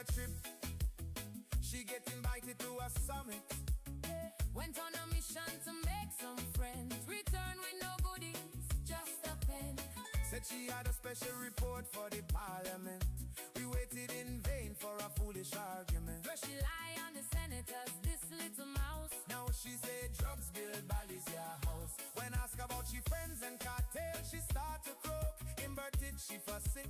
a trip. She get invited to a summit. Went on a mission to make some friends. Return with no goodies, just a pen. Said she had a special report for the parliament. We waited in vain for a foolish argument. Where she lie on the senators, this little mouse. Now she said drugs build Balisier house. When asked about she friends and cartel, she start to croak. Inverted she for 6.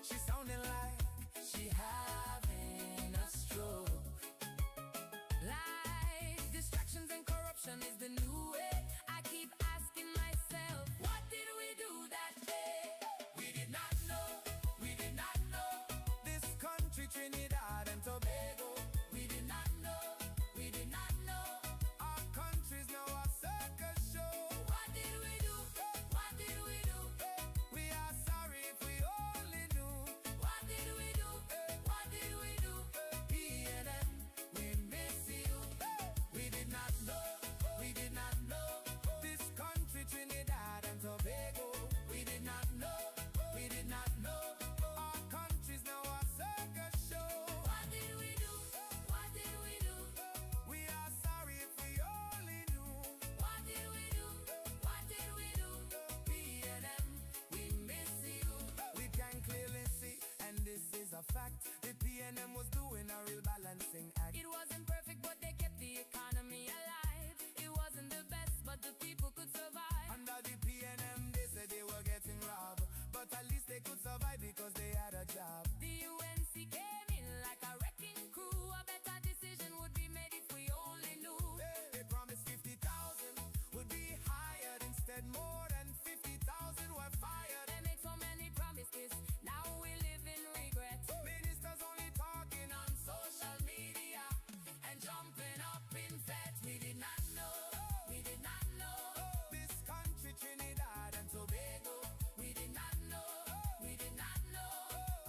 She sounding like she having a stroke. Life, distractions and corruption is the new way. I keep asking myself, what did we do that day? We did not know, we did not know. This country, Trinidad and Tobago. We did not know, we did not know. Our country's now a circus show. What did we do? What did we do? We are sorry if we only knew. What did we do? What did we do? P&M, we miss you. We did not know, we did not know. This country, Trinidad and Tobago. We did not know, we did not know. Our country's now a circus show. What did we do? What did we do? We are sorry if we only knew. What did we do? What did we do? P&M, we miss you. We can clearly see, and this is a fact, the P&M was doing a real balancing act. It wasn't perfect, but they kept the economy alive. It wasn't the best, but the people could survive. Under the P&M, they said they were getting robbed, but at least they could survive because they had a job. The UNC came in like a wrecking crew. A better decision would be made if we only knew. They promised 50,000 would be hired. Instead, more than 50,000 were fired. They made so many promises, now we live in regret. Ministers only talking on social media and jumping up in fed. We did not know, We did not know, this country, Trinidad and Tobago. we did not know, we did not know.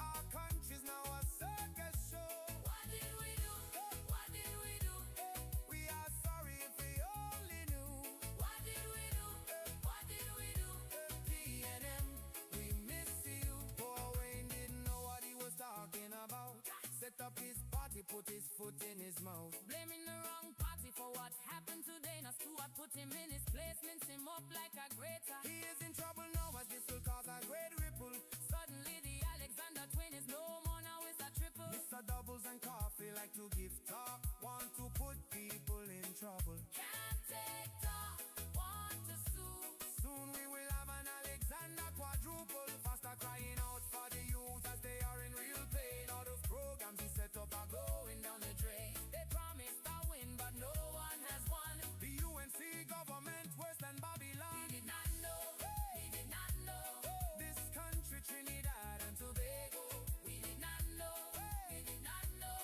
Our country's now a circus show. What did we do? What did we do? We are sorry if we only knew. What did we do? What did we do? P&M, we miss you. Poor Wayne didn't know what he was talking about. Set up his party, put his foot in his mouth. Blaming the wrong party for what happened today. Now Stuart put him in his place, mince him up like a grater. He is in trouble now as this will cause a great ripple. Suddenly the Alexander twin is no more, now it's a triple. Mr. Doubles and Coffee like to give talk, want to put people in trouble. Can't take talk, want to sue. Soon we will have an Alexander quadruple. Faster crying out for the youth as they are in real pain. All those programs he set up are going down the drain. They promised a win, but no one has won. The UNC government worse than Babylon. We did not know, we did not know. This country, Trinidad and Tobago. We did not know, we did not know.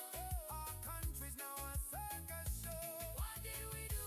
Our country's now a circus show. What did we do?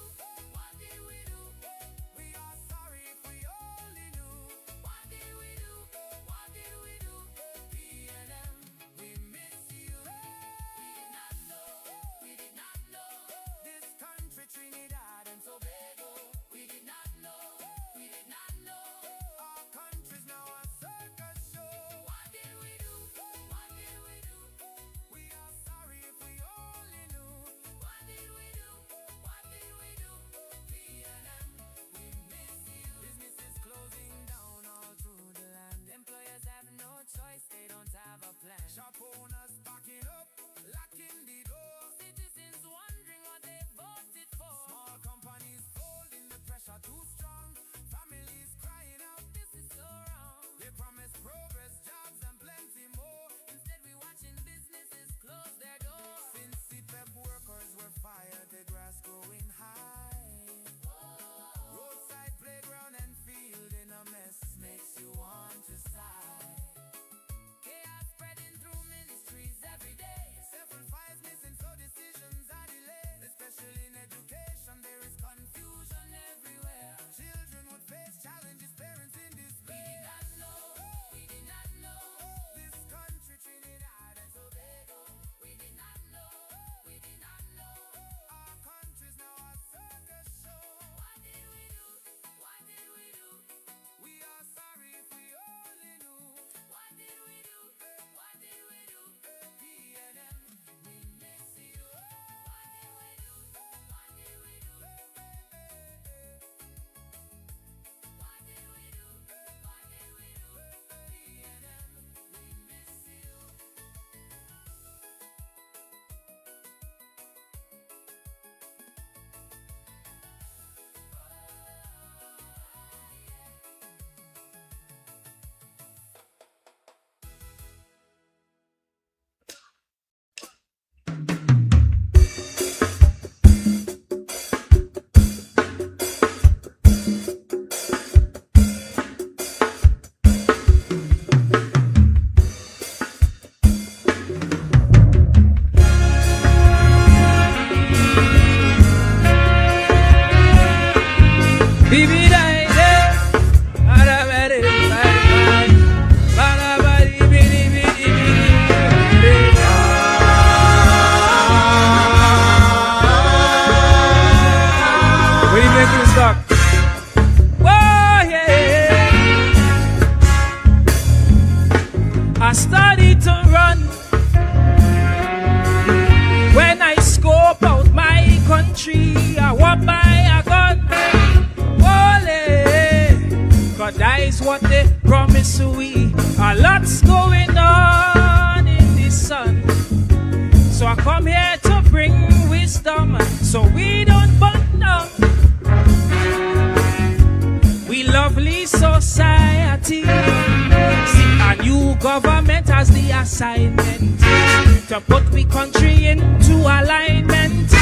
I started to run when I scope out my country. I walk by a gun, ole, 'cause that is what they promise we. A lot's going on in the sun, so I come here to bring wisdom, so we don't burn down. We lovely society. See, a new government has the assignment to put we country into alignment.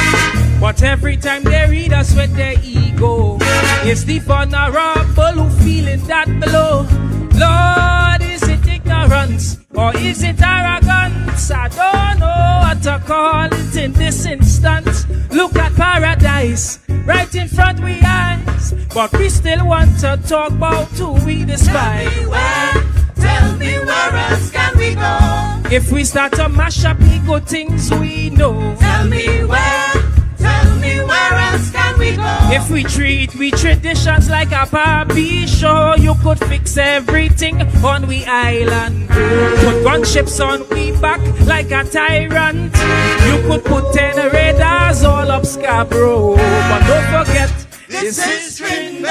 But every time they read us with their ego, it's the vulnerable who feeling that below. Lord, is it ignorance or is it arrogance? I don't know what to call it in this instance. Look at paradise right in front we eyes, but we still want to talk about who we despise. Tell me where else can we go? If we start to mash up the good things we know. Tell me where else can we go? If we treat we traditions like a Barbie show, you could fix everything on we island. Put gunships on we back like a tyrant. You could put 10 radars all up Scarborough. But don't forget, this is Trinidad.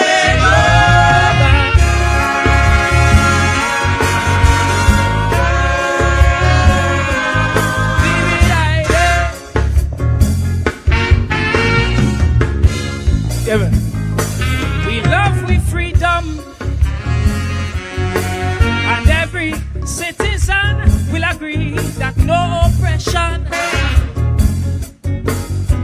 We love we freedom, and every citizen will agree that no oppression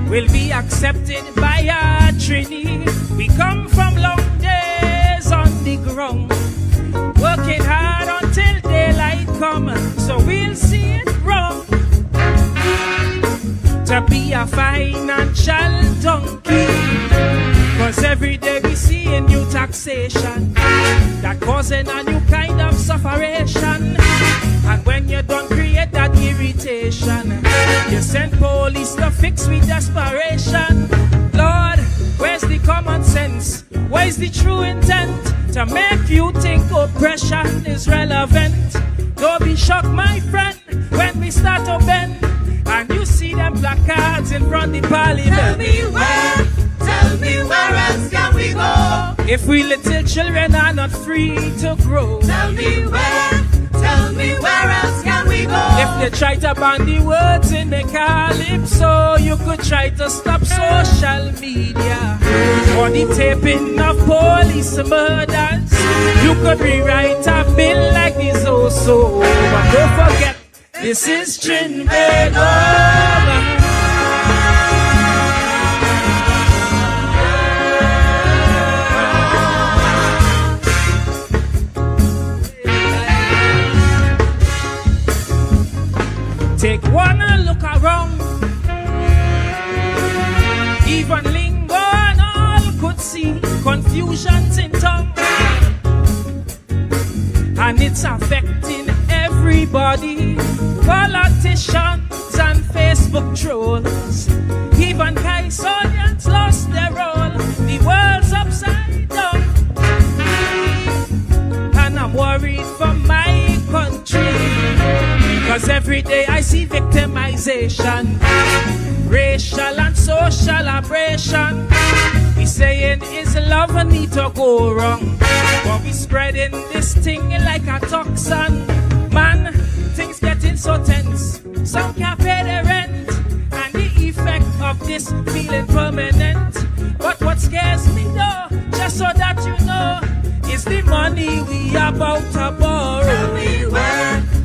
will be accepted by our Trini. We come from long days on the ground, working hard until daylight come, so we'll see it wrong to be a financial donkey. 'Cause every day we see a new taxation that causing a new kind of sufferation. And when you don't create that irritation, you send police to fix with desperation. Lord, where's the common sense? Where's the true intent to make you think oppression is relevant? Don't be shocked, my friend, when we start to bend and you see them placards in front of the parliament. Tell me where else can we go? If we little children are not free to grow. Tell me where else can we go? If they try to ban the words in the calypso, you could try to stop social media or the taping of police murders. You could rewrite a bill like this also. But don't forget, this is Trinidad. Take one look around, even lingo and all could see confusions in tongue, and it's affecting everybody. Politicians and Facebook trolls, even Caisonians lost their role. The world's upside down, and I'm worried for my country. 'Cause every day I see victimization, racial and social aberration. We saying is love need to go wrong, but we spreading this thing like a toxin. Man, things getting so tense, some can't pay their rent, and the effect of this feeling permanent. But what scares me though, just so that you know, is the money we about to borrow.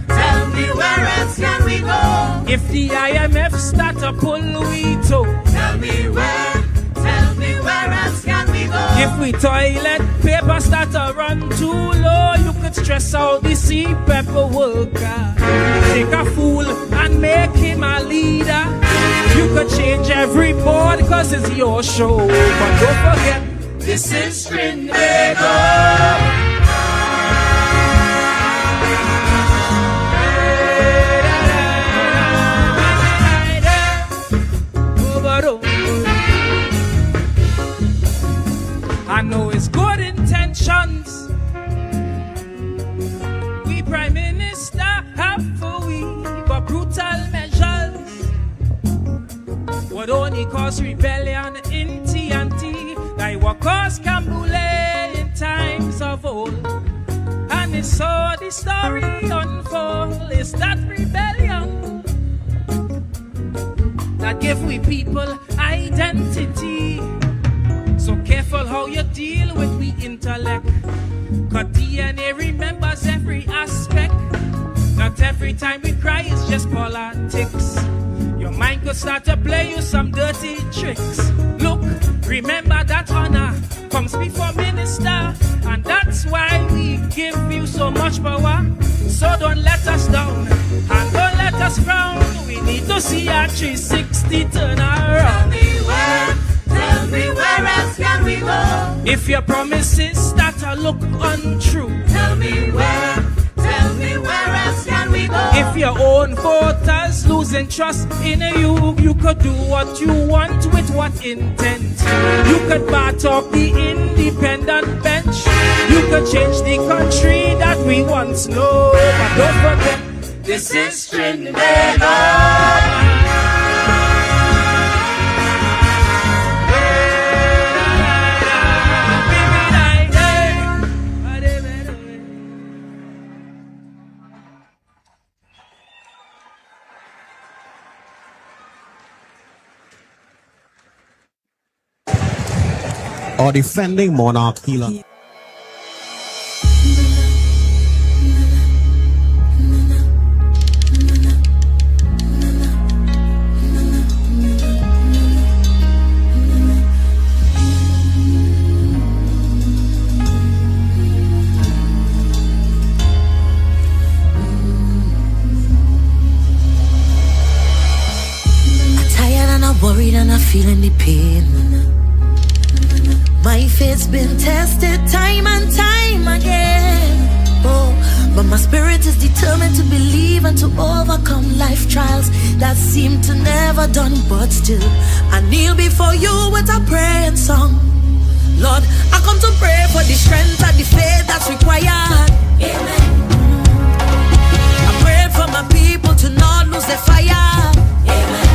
Tell me where else can we go? If the IMF start to pull we toe. Tell me where else can we go? If we toilet paper start to run too low, you could stress out the sea pepper worker. Take a fool and make him a leader. You could change every board 'cause it's your show. But don't forget, This is Trinidad. I know it's good intentions. We Prime Minister have for we, but brutal measures would only cause rebellion in TNT. Like what caused Cambule in times of old. And it's so the story unfold. It's that rebellion that give we people identity. So careful how you deal with we intellect. Cause DNA remembers every aspect. Not every time we cry it's just politics. Your mind could start to play you some dirty tricks. Look, remember that honor comes before minister. And that's why we give you so much power. So don't let us down and don't let us frown. We need to see our 360 turn around. Tell me where else can we go? If your promises start to look untrue, Tell me where else can we go? if your own voters losing trust in you, you could do what you want with what intent. You could bar talk the independent bench. You could change the country that we once know. But don't forget, this is Trinidad. Or defending monarchy. Tired and I'm worried and I'm feeling the pain. My faith's been tested time and time again. Oh, but my spirit is determined to believe and to overcome life trials that seem to never done. But still, I kneel before you with a praying song. Lord, I come to pray for the strength and the faith that's required. Amen. I pray for my people to not lose their fire. Amen.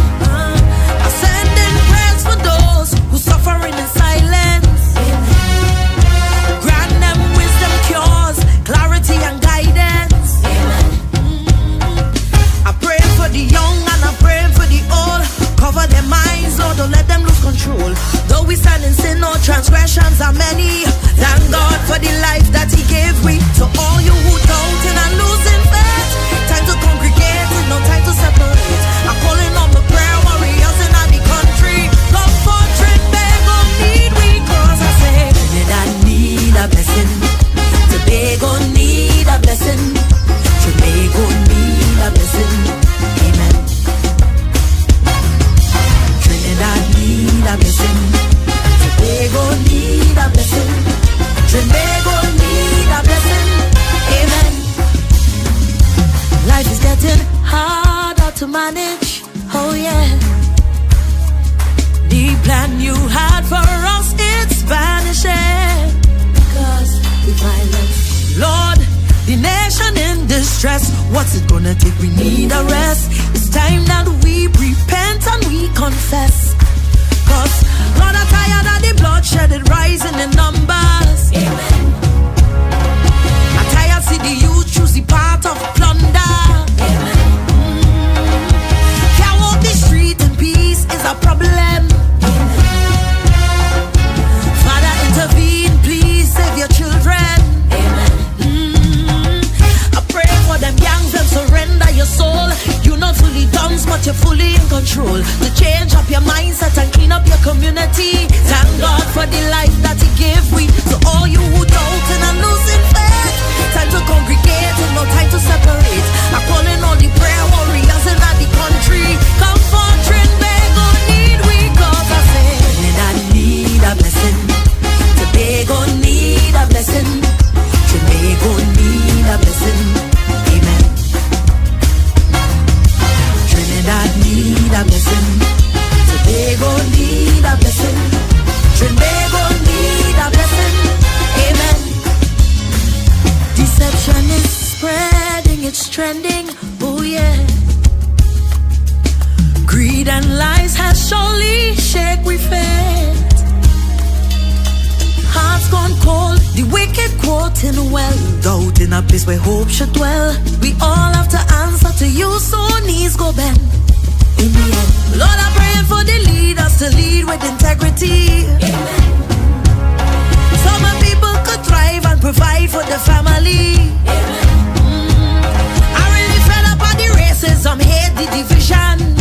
I send in prayers for those who suffering in silence. Grant them wisdom, cures, clarity and guidance. I pray for the young and I pray for the old. Cover their minds, Lord, don't let them lose control. Though we stand in sin, no transgressions are many. Thank God for the life that He gave me. To all you who doubting and losing faith, time to congregate, no time to separate. I'm calling on the prayer warriors in the country. Come for Trinidad, need we, cause I say Trinidad need a blessing. Tobago need a blessing. Tobago need a blessing. Amen. Trinidad need a blessing. Tobago need a blessing. Tobago need a blessing. Amen. Life is getting harder to manage. Oh yeah. The plan you had for us, it's vanishing. Because the violence, Lord, the nation in distress. What's it gonna take? We need a rest. It's time that we repent and we confess. Cause Lord, I'm tired of the bloodshed, it rising in numbers. Amen. I'm tired see the youth choose the path of plunder. Amen. Can't walk the street in peace is a problem. Father, intervene, please save your children. Amen. I pray for them gangs, them surrender your soul. You're not fully done, but you're fully in control. To change up your mindset and clean up your community. Thank God for the life that He gave we. To all you who doubting and losing faith, time to congregate and no time to separate. I'm calling all the prayer warriors in the country. Come for Trinidad, need we, cause I say Trinidad need a blessing. trending. Oh yeah. Greed and lies has surely shake we faith. Hearts gone cold, the wicked quoting well. Doubt in a place where hope should dwell. We all have to answer to you, so knees go bend. In the end, Lord, I pray for the leaders to lead with integrity. Amen. So my people could thrive and provide for the family. Amen. I really fed up on the racism, hate the division.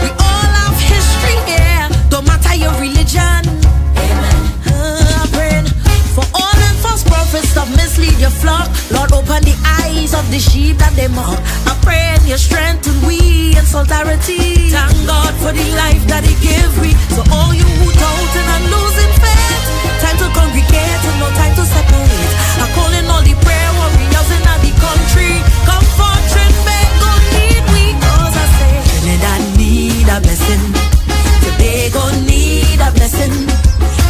We all have history here, don't matter your religion. I'm praying for all them false prophets that mislead your flock. Lord, open the eyes of the sheep that they mock. I'm praying your strength and we in solidarity. Thank God for the life that He gave me. So all you who doubting and losing faith, time to congregate and no time to separate. I'm calling all the prayer warriors in the country. Come for Trinidad, need we. Cause I say Trinidad need a blessing. Tobago need a blessing.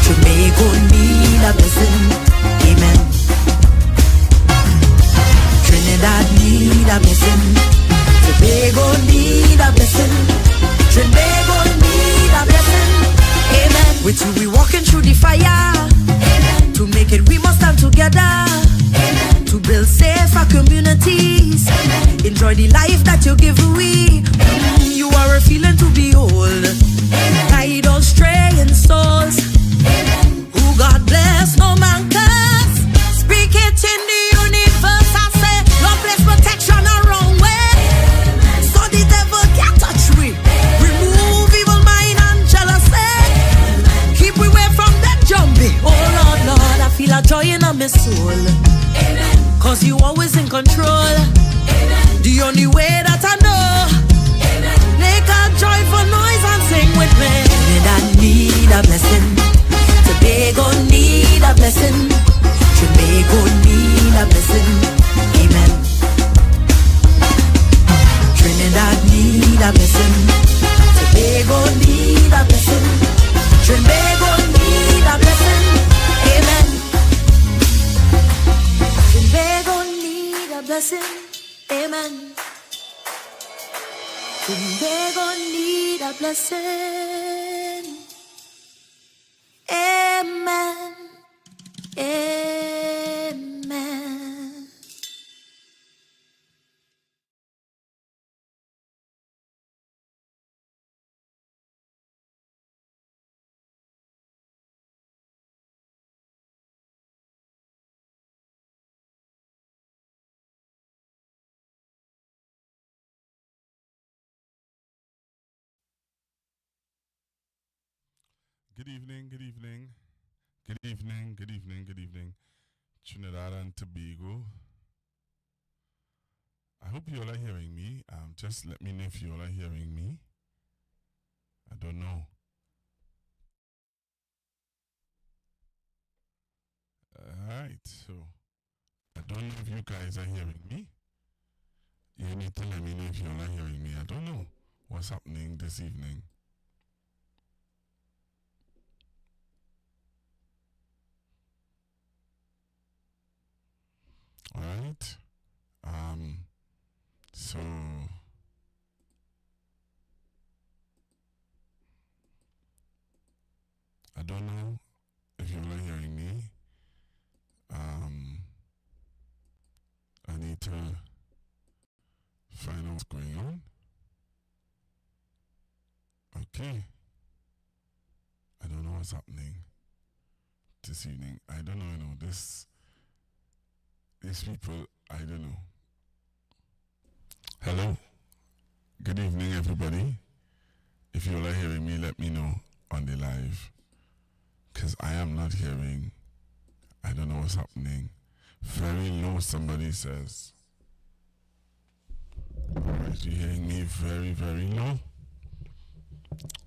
Tobago need a blessing. Amen. Trinidad need a blessing. Tobago need a blessing. Tobago need a blessing. Amen. With you we walking through the fire. Amen. To make it we must stand together. Amen. To build safer communities. Amen. Enjoy the life that you give away. You are a feeling to behold. Guide all straying souls. Who God bless, no man curse. Speak it in the universe. I say, Lord bless protection around way. So the devil can't touch we. Remove evil mind and jealousy. Keep we away from that jumpy. Oh Lord, Lord, I feel a joy in my soul. Cause you always in control. The only way that I know. Make a joyful noise and sing with me. Trinidad need a blessing. Tobago need a blessing. Tobago need a blessing. Amen. Trinidad need a blessing. Tobago need a blessing. Tobago need a blessing. Amen. Tobago need a blessing. Amen. They gon' need a blessing. Amen. Amen. Good evening, good evening, good evening, good evening, good evening, Trinidad and Tobago. I hope you all are hearing me. Just let me know if you all are hearing me. I don't know. Alright, so I don't know if you guys are hearing me. You need to let me know if you all are hearing me. I don't know what's happening this evening. Alright. So I don't know if you all are hearing me. I need to find out what's going on. Okay. I don't know what's happening this evening. I don't know, these people, I don't know. Hello. Good evening, everybody. If you all are hearing me, let me know on the live. Because I am not hearing. I don't know what's happening. Very low, somebody says. Alright, you're hearing me very, very low.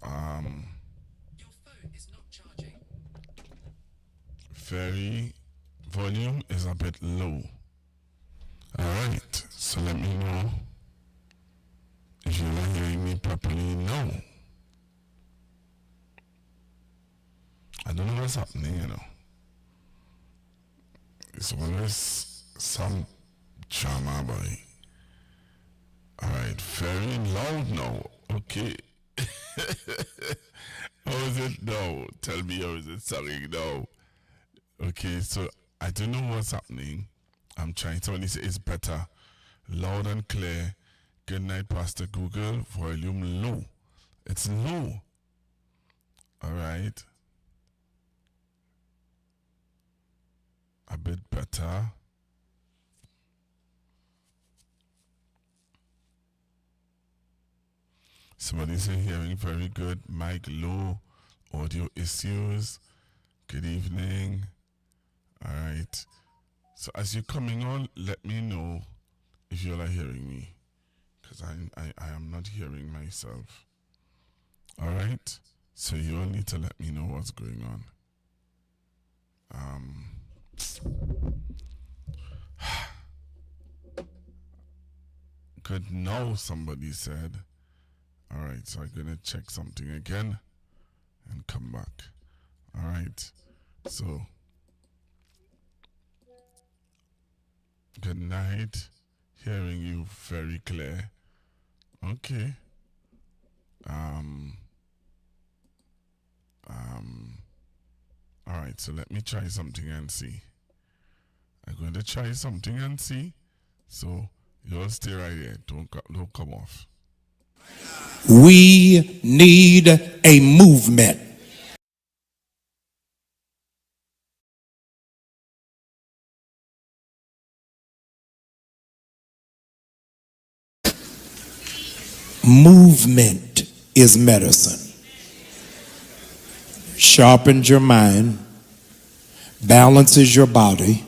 Your phone is not charging. Very volume is a bit low. Alright, so let me know if you're not hearing me properly now. I don't know what's happening, It's always some Drama boy. Alright, very loud now. Okay. How is it now? Tell me how is it sounding now? Okay, so I don't know what's happening. I'm trying to only say it's better. Loud and clear. Good night, Pastor Google. Volume low. It's low. Alright. A bit better. Somebody say hearing very good. Mic low. Audio issues. Good evening. Alright. So as you're coming on, let me know if you're hearing me. Because I am not hearing myself. Alright? So you all need to let me know what's going on. Good now, somebody said. Alright, so I'm going to check something again and come back. Alright, so good night. Hearing you very clear. Okay. Alright, so let me try something and see. I'm going to try something and see. So you all stay right here. Don't come off. We need a movement. Movement is medicine. Sharpens your mind, balances your body,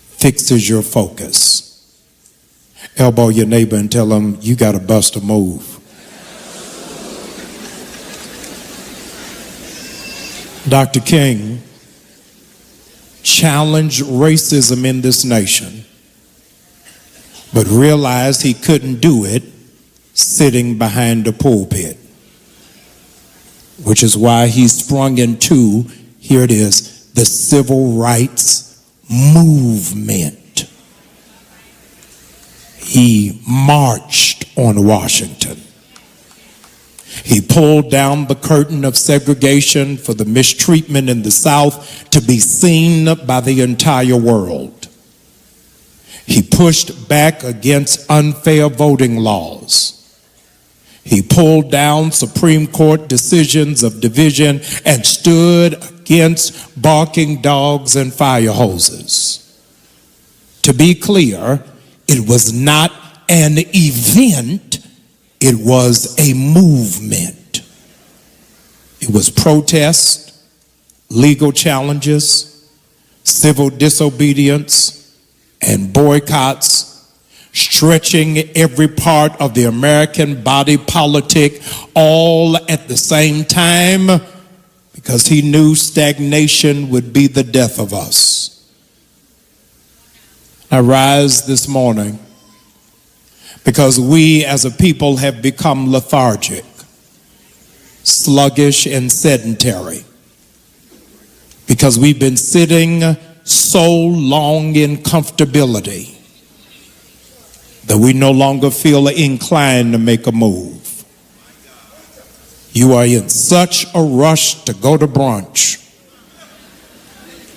fixes your focus. Elbow your neighbor and tell them you got to bust a move. Dr. King challenged racism in this nation, but realized he couldn't do it sitting behind a pulpit, which is why he sprung into, here it is, the civil rights movement. He marched on Washington. He pulled down the curtain of segregation for the mistreatment in the South to be seen by the entire world. He pushed back against unfair voting laws. He pulled down Supreme Court decisions of division and stood against barking dogs and fire hoses. To be clear, it was not an event, it was a movement. It was protest, legal challenges, civil disobedience, and boycotts, stretching every part of the American body politic all at the same time, because he knew stagnation would be the death of us. I rise this morning because we as a people have become lethargic, sluggish, and sedentary, because we've been sitting so long in comfortability that we no longer feel inclined to make a move. You are in such a rush to go to brunch,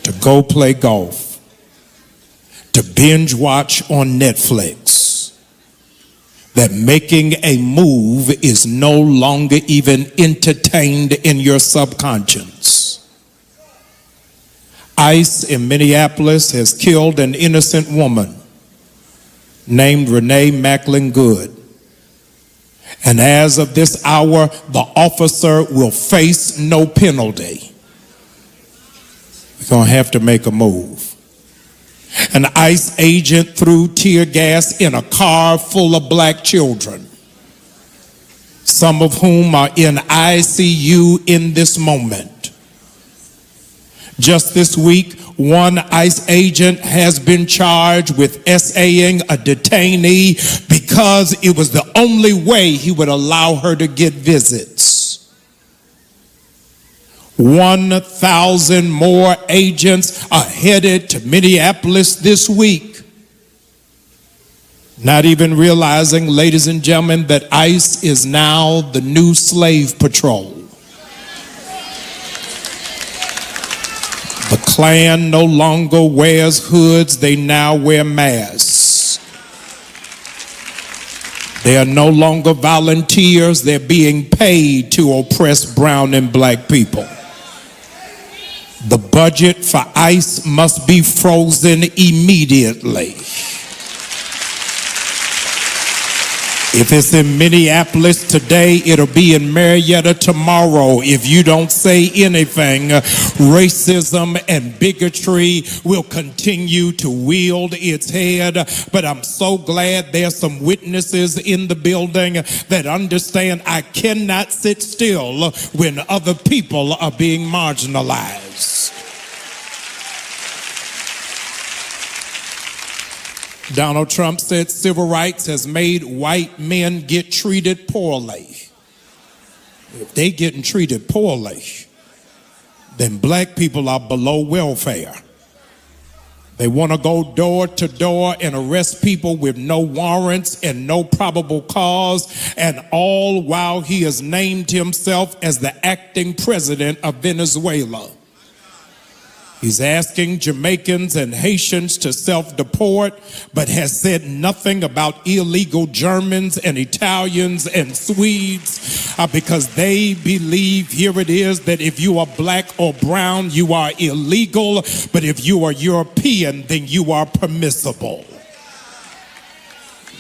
to go play golf, to binge watch on Netflix, that making a move is no longer even entertained in your subconscious. ICE in Minneapolis has killed an innocent woman named Renee Macklin Good. And as of this hour, the officer will face no penalty. We're going to have to make a move. An ICE agent threw tear gas in a car full of black children, some of whom are in ICU in this moment. Just this week, one ICE agent has been charged with SAing a detainee because it was the only way he would allow her to get visits. 1,000 more agents are headed to Minneapolis this week Not even realizing, ladies and gentlemen, that ICE is now the new slave patrol. The Klan no longer wears hoods, they now wear masks. They are no longer volunteers, they're being paid to oppress brown and black people. The budget for ICE must be frozen immediately. If it's in Minneapolis today, it'll be in Marietta tomorrow. If you don't say anything, racism and bigotry will continue to wield its head. But I'm so glad there's some witnesses in the building that understand I cannot sit still when other people are being marginalized. Donald Trump said civil rights has made white men get treated poorly. If they getting treated poorly, then black people are below welfare. They want to go door to door and arrest people with no warrants and no probable cause, and all while he has named himself as the acting president of Venezuela. He's asking Jamaicans and Haitians to self-deport, but has said nothing about illegal Germans and Italians and Swedes because they believe, here it is, that if you are black or brown, you are illegal, but if you are European, then you are permissible.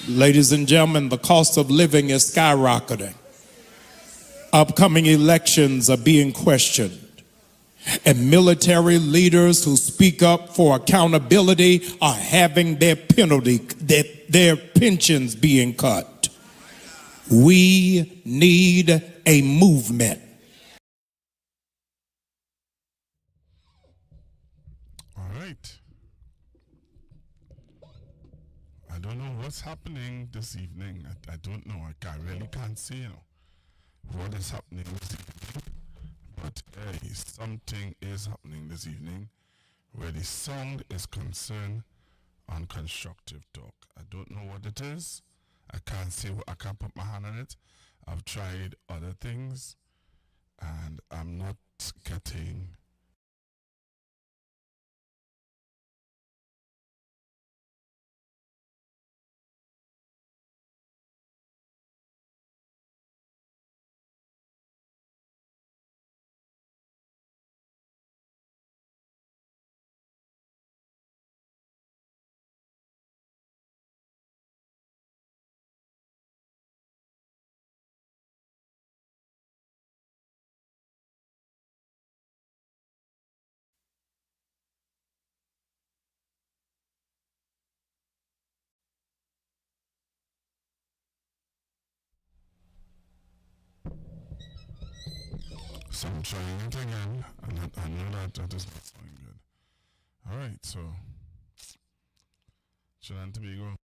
Ladies and gentlemen, the cost of living is skyrocketing. Upcoming elections are being questioned. And military leaders who speak up for accountability are having their pensions being cut. We need a movement. All right. I don't know what's happening this evening. I don't know. I really can't see what is happening this evening. But hey, something is happening this evening where the sound is concerned on constructive talk. I don't know what it is. I can't see. I can't put my hand on it. I've tried other things and I'm not getting so I'm trying it again, and I know that is not sounding good. All right, so Trinidad and Tobago.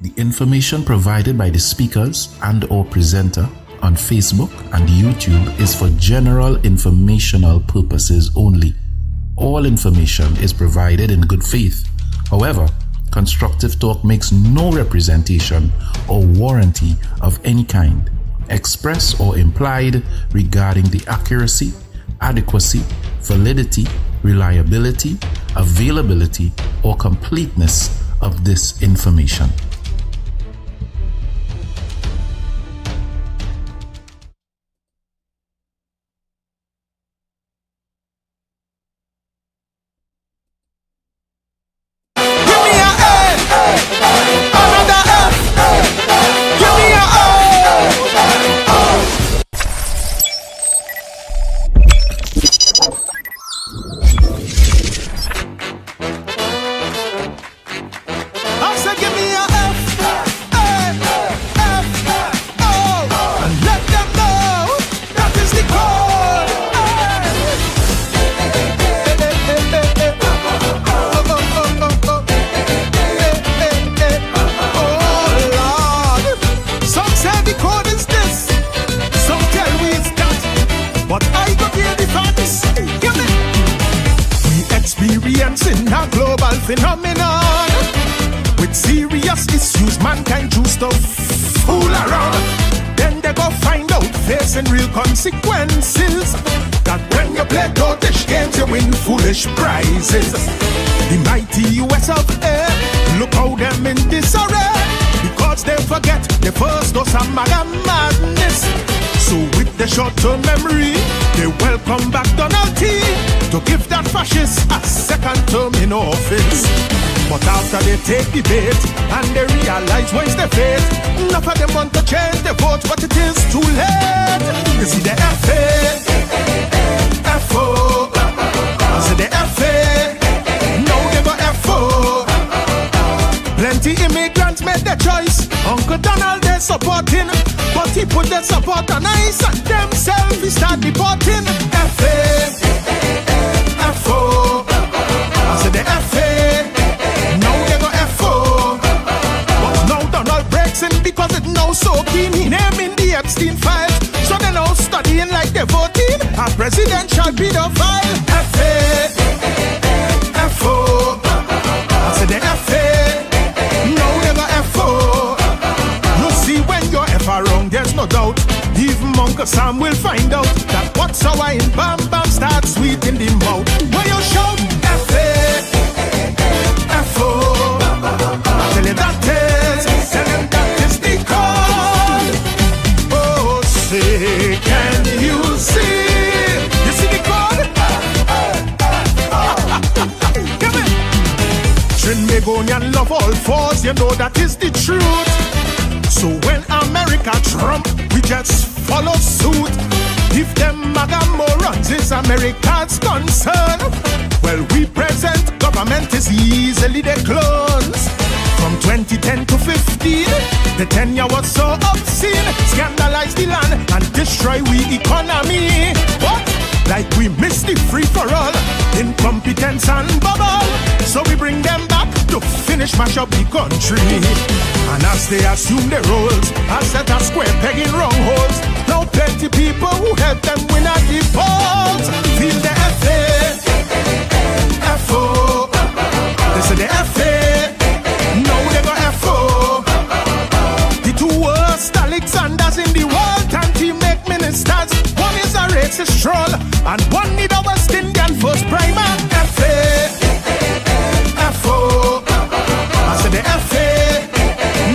The information provided by the speakers and/or presenter on Facebook and YouTube is for general informational purposes only. All information is provided in good faith. However, Constructive Talk makes no representation or warranty of any kind, express or implied, regarding the accuracy, adequacy, validity, reliability, availability, or completeness of this information. Phenomenon with serious issues, mankind choose to fool around. Then they go find out, facing real consequences, that when you play dotish games, you win foolish prizes. The mighty US of A, look how them in disarray, because they forget the first dose of MAGA madness. So with the short-term memory, they welcome back Donald T to give that fascist a second term in office. But after they take the bait and they realize where's the fate, enough of them want to change the vote, but it is too late. You see the FA, FO, see the FA, now they go FO. Plenty immigrants made their choice. Uncle Donald they supporting, but he put their support on ice and themselves he start deporting. FA, FO, I said the FA, now they go FO. But now Donald breaks in because it now so keen. He naming the Epstein files, so they now studying like they voting a presidential pedophile. FA, FO, I said the FA, now they go FO. You see when you're ever wrong, there's no doubt. Even Uncle Sam will find out that what's sour in Bam Bam starts sweet in the mouth. When you shout F.A. F.O. Tell you that is, tell them that is the call. Oh, say, can you see? You see the call? Come in. Trinidad love all fours, you know that is the truth. So when America trump, we just follow suit. If them MAGA morons is America's concern, well, we present government is easily their clones. From 2010 to 15, the tenure was so obscene, scandalize the land and destroy we economy. What? Like we missed the free-for-all, incompetence and bubble. So we bring them back to finish mash up the country. And as they assume their roles, I set a square peg in wrong holes. Now plenty people who help them win at the polls. Feel the FA, FO. They say the FA, now they go FO. The two worst Alexanders in the world and to make ministers. One is a racist troll and one need a West Indian first primer. FA, FO. I said the FA,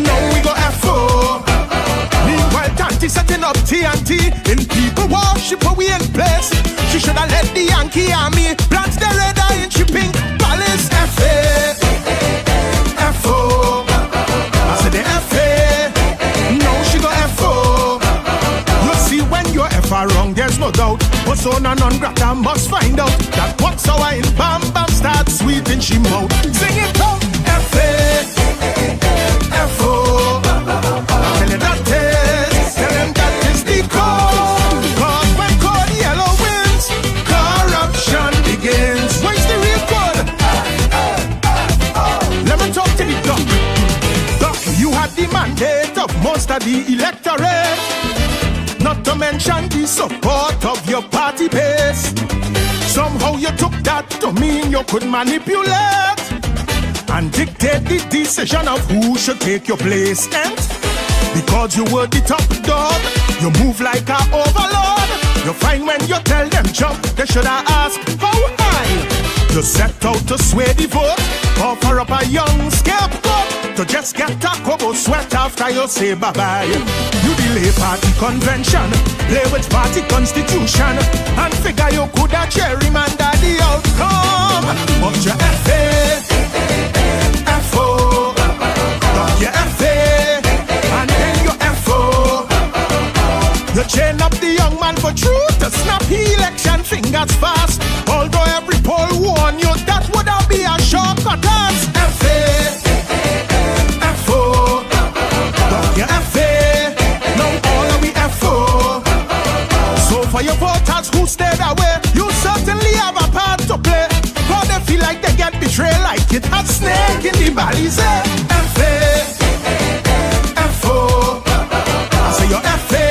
now we go FO. Meanwhile, Tanti setting up TNT in people worship we in place. She should have let the Yankee army plant the red eye in Shipping Palace. FA, FO. I said the FA, now she go FO. You see when you're ever wrong, there's no doubt. Persona non grata must find out that what's sour in Bam Bam starts sweet in she mouth. Sing it out. FA, FO. Tell you that is, tell them that is the call. Cause when cold yellow wins, corruption begins. Where's the real code? Let me talk to the doc. Doc, you had the mandate of most of the electorate. not to mention the support of your party base. Somehow you took that to mean you could manipulate and dictate the decision of who should take your place. And because you were the top dog, you move like an overlord. You find when you tell them jump, they should have asked how high. You set out to sway the vote, offer up a young scapegoat to just get a kobo sweat after you say bye-bye. You delay party convention, play with party constitution, and figure you could have gerrymander the outcome. But your FA, FO, your FA, and then your FO. You chain up the young man for truth to snap the election fingers fast. Although every poll warn you that would have be a shortcut. That's FA, FO, your FA, now all of we FO. So for your voters who stayed away, you certainly have a part to play. But they feel like they get betrayed like it had snake in the Balisier. FA, FO, I say your FA.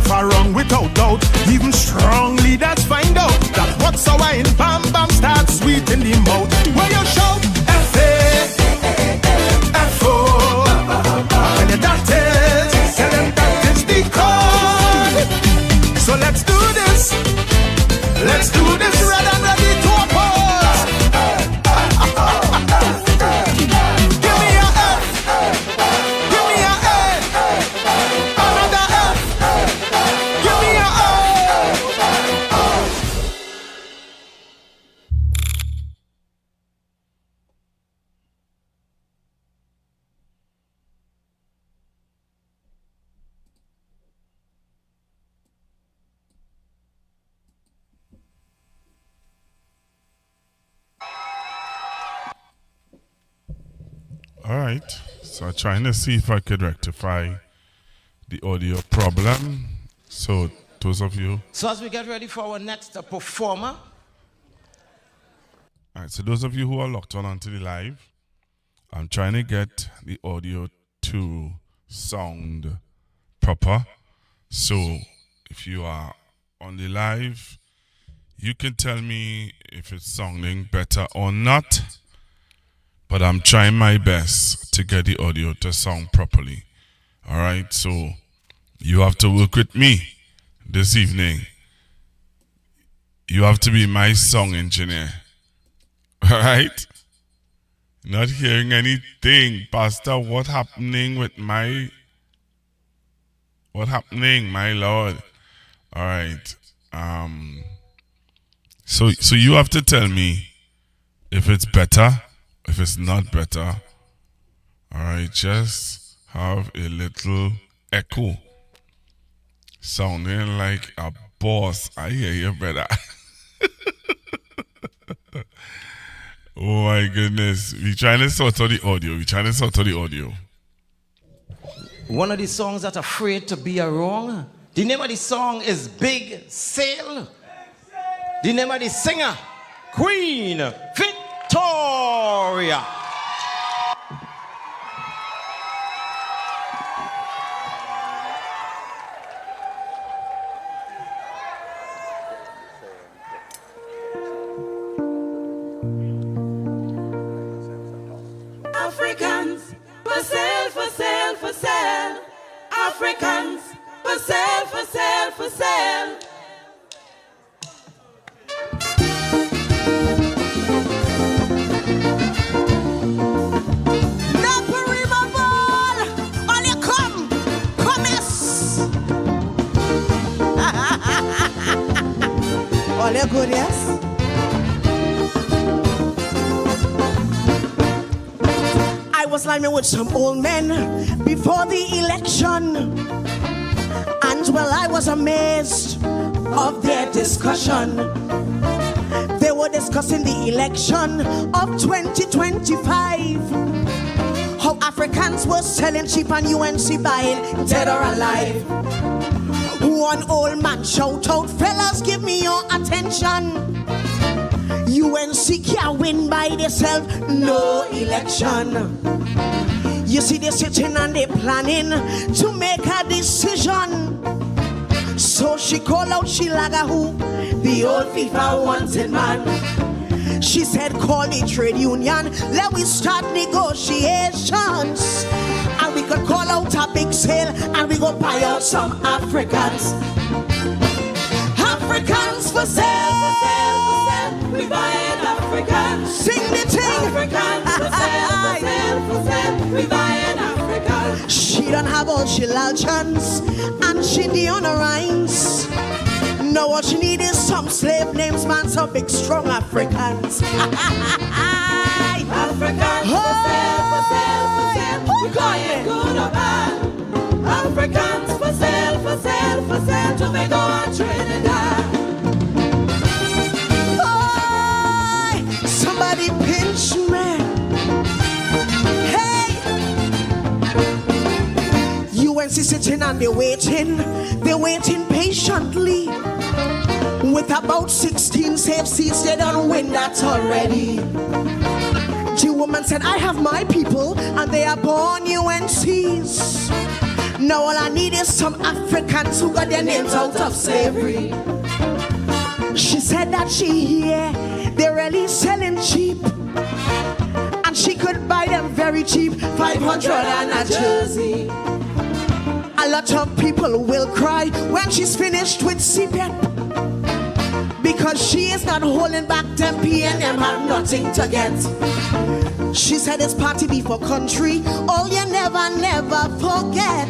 Wrong without doubt, even strong leaders find out that what's our in bam bam starts sweet in the mouth. Where you shout FA, FO, and that is, tell them that is the code. So let's do this red and ready to oppose. Give me a F, give me a A, another F. All right, so I'm trying to see if I could rectify the audio problem. So those of you... So as we get ready for our next performer. All right, so those of you who are locked on onto the live, I'm trying to get the audio to sound proper. So if you are on the live, you can tell me if it's sounding better or not. But I'm trying my best to get the audio to sound properly. All right, so you have to work with me this evening. You have to be my song engineer. All right? Not hearing anything. Pastor, what happening, my Lord? All right. So you have to tell me if it's better. If it's not better, all right, just have a little echo, sounding like a boss. I hear you, brother. Oh my goodness, we're trying to sort out the audio. One of the songs that's afraid to be wrong. The name of the song is Big Sail. The name of the singer, Queen Victoria. Africans, for sale, for sale, for sale. Africans, for sale, for sale, for sale. All you good, yes? I was lying with some old men before the election, and well, I was amazed of their discussion. They were discussing the election of 2025, how Africans were selling cheap and UNC buying dead or alive. One old man shout out, fellas, give me your attention. UNC can't win by themselves, no election. You see, they're sitting and they're planning to make a decision. So she called out Shilaga, who the old FIFA wanted man. She said, call the trade union, let we start negotiations. And we could call out a big sale and we go buy out some Africans. Africans for sale, for sale, for sale. We buying Africans. Sing the thing. Africans for sale, for sale, for sale. We buying Africans. She don't have all she chance and she the honor rhymes. Now what she need is some slave names, man, some big strong Africans. Africans for sale, for sale, for sale. We call it good or bad. Africans for sale, for sale, for sale. Tobago and Trinidad. Oh, somebody pinch me. Hey, UNC sitting and they're waiting patiently. With about 16 safe seats, they don't win that already. The woman said, I have my people and they are born UNCs. Now all I need is some Africans who got their names out of slavery. She said that she hear they're really selling cheap, and she could buy them very cheap, 500 and a jersey. A lot of people will cry when she's finished with CPEP, because she is not holding back them P&M have nothing to get. She said it's party before country, all you never, never forget.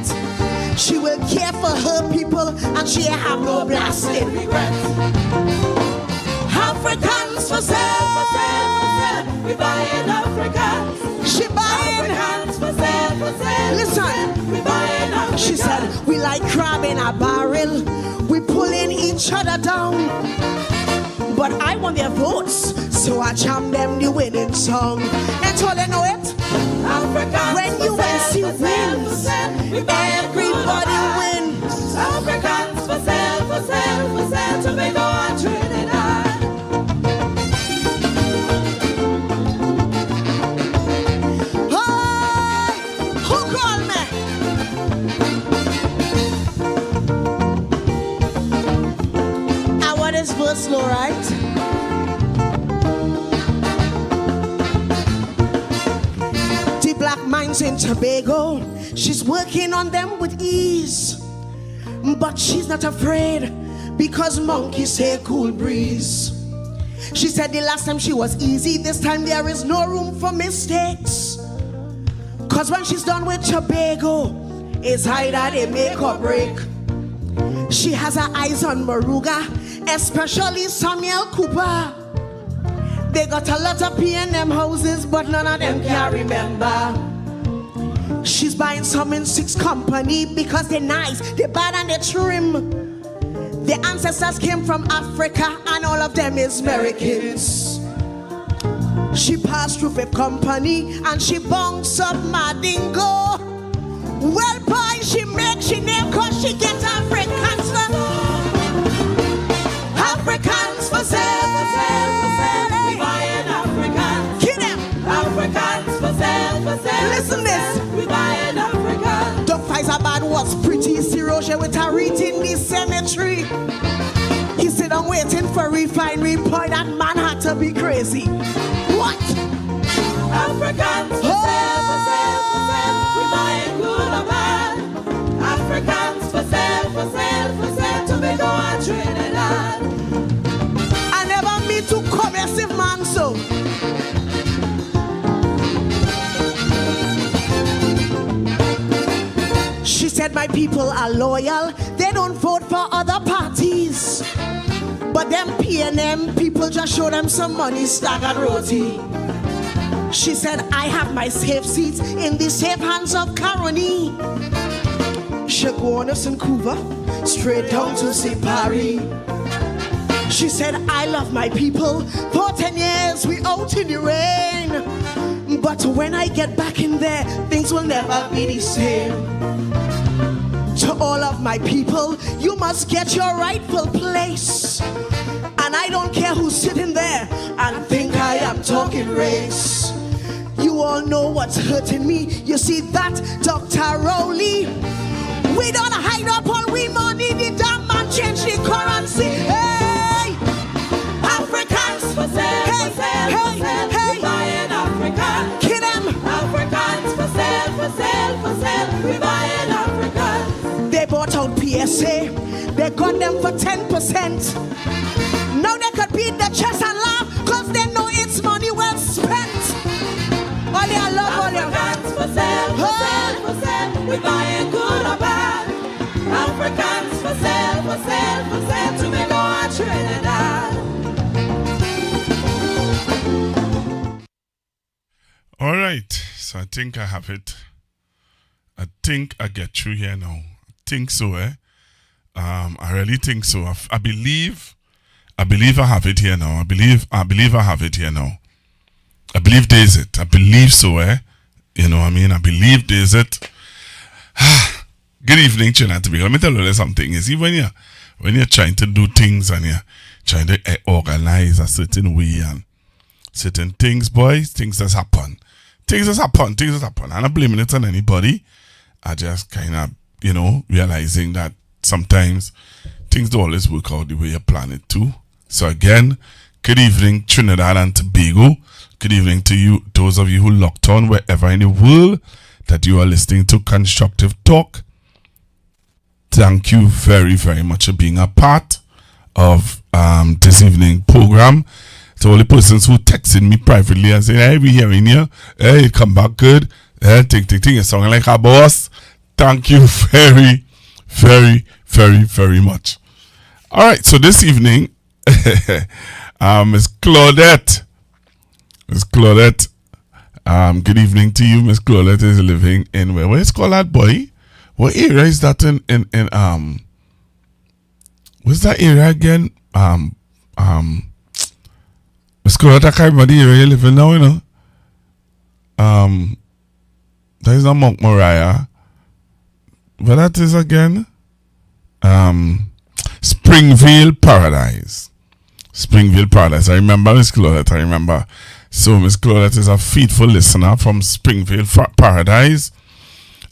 She will care for her people and she have no blasting regrets. Africans for sale, for sale, for sale. We buying Africans. She buying Africans for sale, for sale. Listen, we buying Africans. She said we like crab in a barrel. We pulling each other down. But I want their votes, so I jam them the winning song. And all they know it, Africans when you wins, everybody wins. Africans for sale, for sale, for sale. Tobago and Trinidad. Hi, who called me? I want this verse slow, right? Black mines in Tobago, she's working on them with ease, but she's not afraid because monkeys say cool breeze. She said the last time she was easy, this time there is no room for mistakes, cause when she's done with Tobago, it's either they make or break. She has her eyes on Maruga, especially Samuel Cooper. They got a lot of P&M houses, but none of them can remember. She's buying some in 6 company because they're nice, they're bad and they're trim. Their ancestors came from Africa and all of them is Americans. She passed through 5 company and she bunks up Madingo. Well, boy, she makes she name cause she gets Africans for Africans for sale, for sale, for sale. Africans for sale, for sale. Listen this. We buying Africans. Dog Faisabad was pretty serious with her reading the cemetery. He said I'm waiting for refinery point. That man had to be crazy. What? Africans for sale, for sale, for sale. We buying good or bad. Africans for sale, for sale, for sale. Tobago and Trinidad. I never meet too commercial man so. She said my people are loyal, they don't vote for other parties. But them P&M people just show them some money, stag and roti. She said I have my safe seats in the safe hands of Caroni. She go on to St. Couva, straight down to St. Paris. She said I love my people, for 10 years we out in the rain. But when I get back in there, things will never be the same. To all of my people, you must get your rightful place. And I don't care who's sitting there and think I am talking race. You You all know what's hurting me. You see that, Dr. Rowley? We don't hide up all we money. The damn man change the currency. Hey, Africans for sale, hey, for sale, hey, for sale. Hey, we buying Africa. Kill them. Africans for sale, for sale, for sale. We buying Africa. They bought out PSA. They got them for 10%. Now they could beat the chest and laugh, cause they know it's money well spent. All your love, all your Africans for sale, for sale, for sale. We buying good or bad. Africans for sale, for sale, for sale. Tobago and Trinidad. All right, so I think I have it. I think I get through here now. I think so, I really think so. I believe I have it here now. I believe I have it here now. I believe there's it. I believe so, You know what I mean? I believe there's it. Good evening, Trinidad and Tobago. Let me tell you something. You see, when you're trying to do things and you're trying to organize a certain way and certain things, boys, things just happen. Things just happen. I'm not blaming it on anybody. I just kind of, realizing that sometimes things don't always work out the way you plan it to. So again, good evening, Trinidad and Tobago. Good evening to you, those of you who locked on wherever in the world that you are listening to Constructive Talk. Thank you very, very much for being a part of this evening program. To all the persons who texted me privately and saying, hey, we hearing you. Hey, come back good. Hey, think, you're sounding like a boss. Thank you very, very, very, very much. All right, so this evening, Miss Claudette. Miss Claudette, good evening to you. Miss Claudette is living in where is called that, boy? What area is that in what's that area again? Miss Claudette, I can't remember the area you live in now, that is not Mount Moriah. Where that is again? Springville Paradise. Springville Paradise. I remember Miss Claudette. I remember. So Miss Claudette is a faithful listener from Springville Paradise.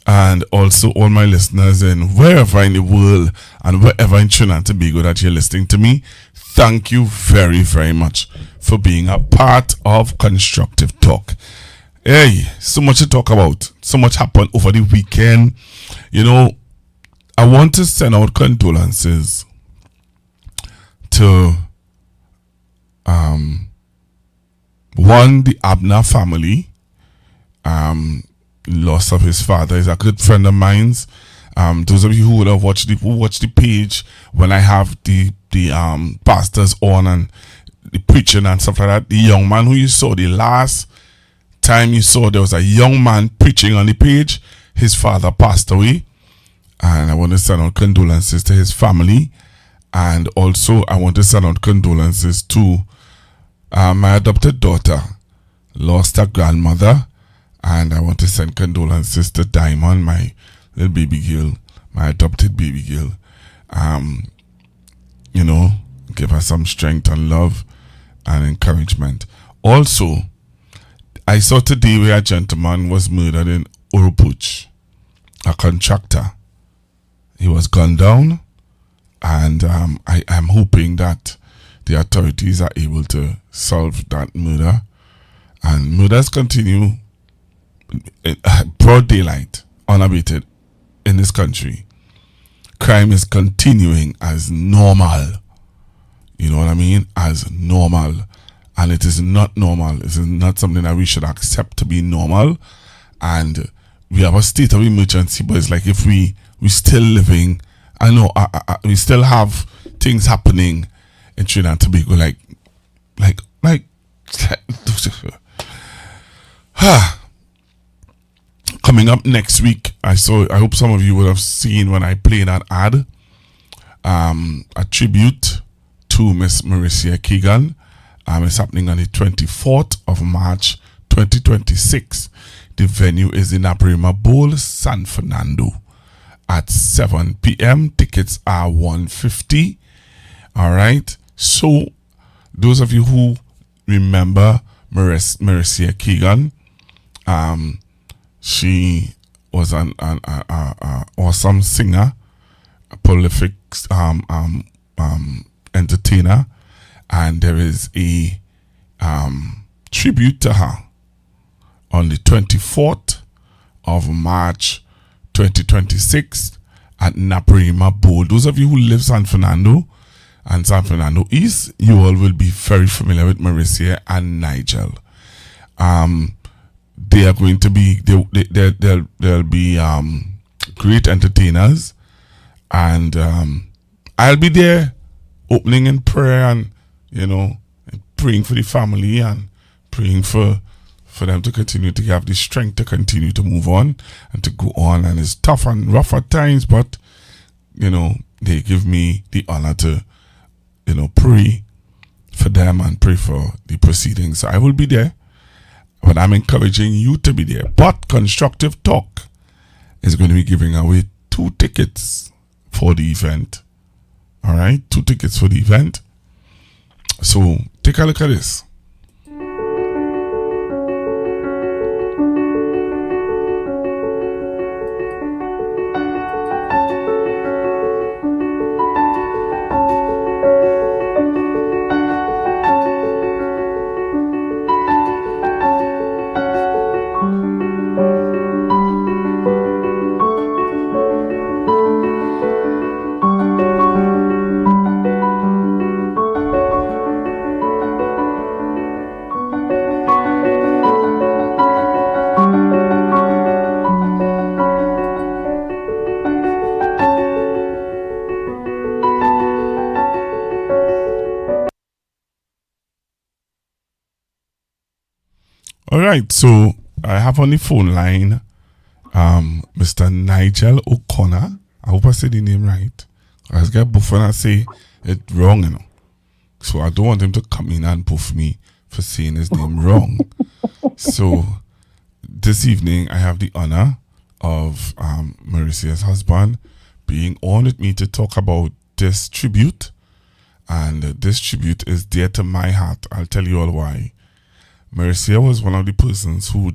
And also all my listeners in wherever in the world and wherever in Trinidad and Tobago that you're listening to me. Thank you very, very much for being a part of Constructive Talk. Hey, so much to talk about. So much happened over the weekend. I want to send out condolences to the Abner family. Loss of his father is a good friend of mine's. Those of you who would have watched the page when I have the pastors on and the preaching and stuff like that. The young man who you saw the last time you saw, there was a young man preaching on the page. His father passed away, and I want to send out condolences to his family, and also I want to send out condolences to my adopted daughter, lost her grandmother, and I want to send condolences to Diamond, my little baby girl, my adopted baby girl. Give her some strength and love and encouragement. Also, I saw today where a gentleman was murdered in Urupuch, a contractor. He was gunned down, and I am hoping that the authorities are able to solve that murder. And murders continue in broad daylight, unabated in this country. Crime is continuing as normal. You know what I mean? As normal. And it is not normal. It is not something that we should accept to be normal. And we have a state of emergency, but it's like if we still living, we still have things happening in Trinidad and Tobago, coming up next week, I hope some of you would have seen when I played that ad, a tribute to Miss Balisier Keegan. It's happening on the 24th of March 2026. The venue is in Abrima Bowl, San Fernando at 7 p.m. Tickets are $150. All right. So those of you who remember Balisier Keegan, She was an awesome singer, a prolific entertainer, and there is a tribute to her on the 24th of March 2026 at Naparima Bowl. Those of you who live San Fernando and San Fernando East, you all will be very familiar with Balisier and Nigel. They are going to be they'll be great entertainers, and I'll be there opening in prayer and praying for the family and praying for them to continue to have the strength to continue to move on and to go on. And it's tough and rough at times, but they give me the honor to pray for them and pray for the proceedings. So I will be there, but I'm encouraging you to be there. But Constructive Talk is going to be giving away 2 tickets for the event. All right, 2 tickets for the event. So take a look at this. All right, so I have on the phone line Mr. Nigel O'Connor. I hope I said the name right. I was going to buff when I say it wrong, So I don't want him to come in and buff me for saying his name wrong. So this evening I have the honor of Mauricia's husband being on with me to talk about this tribute. And this tribute is dear to my heart. I'll tell you all why. Mauricia was one of the persons who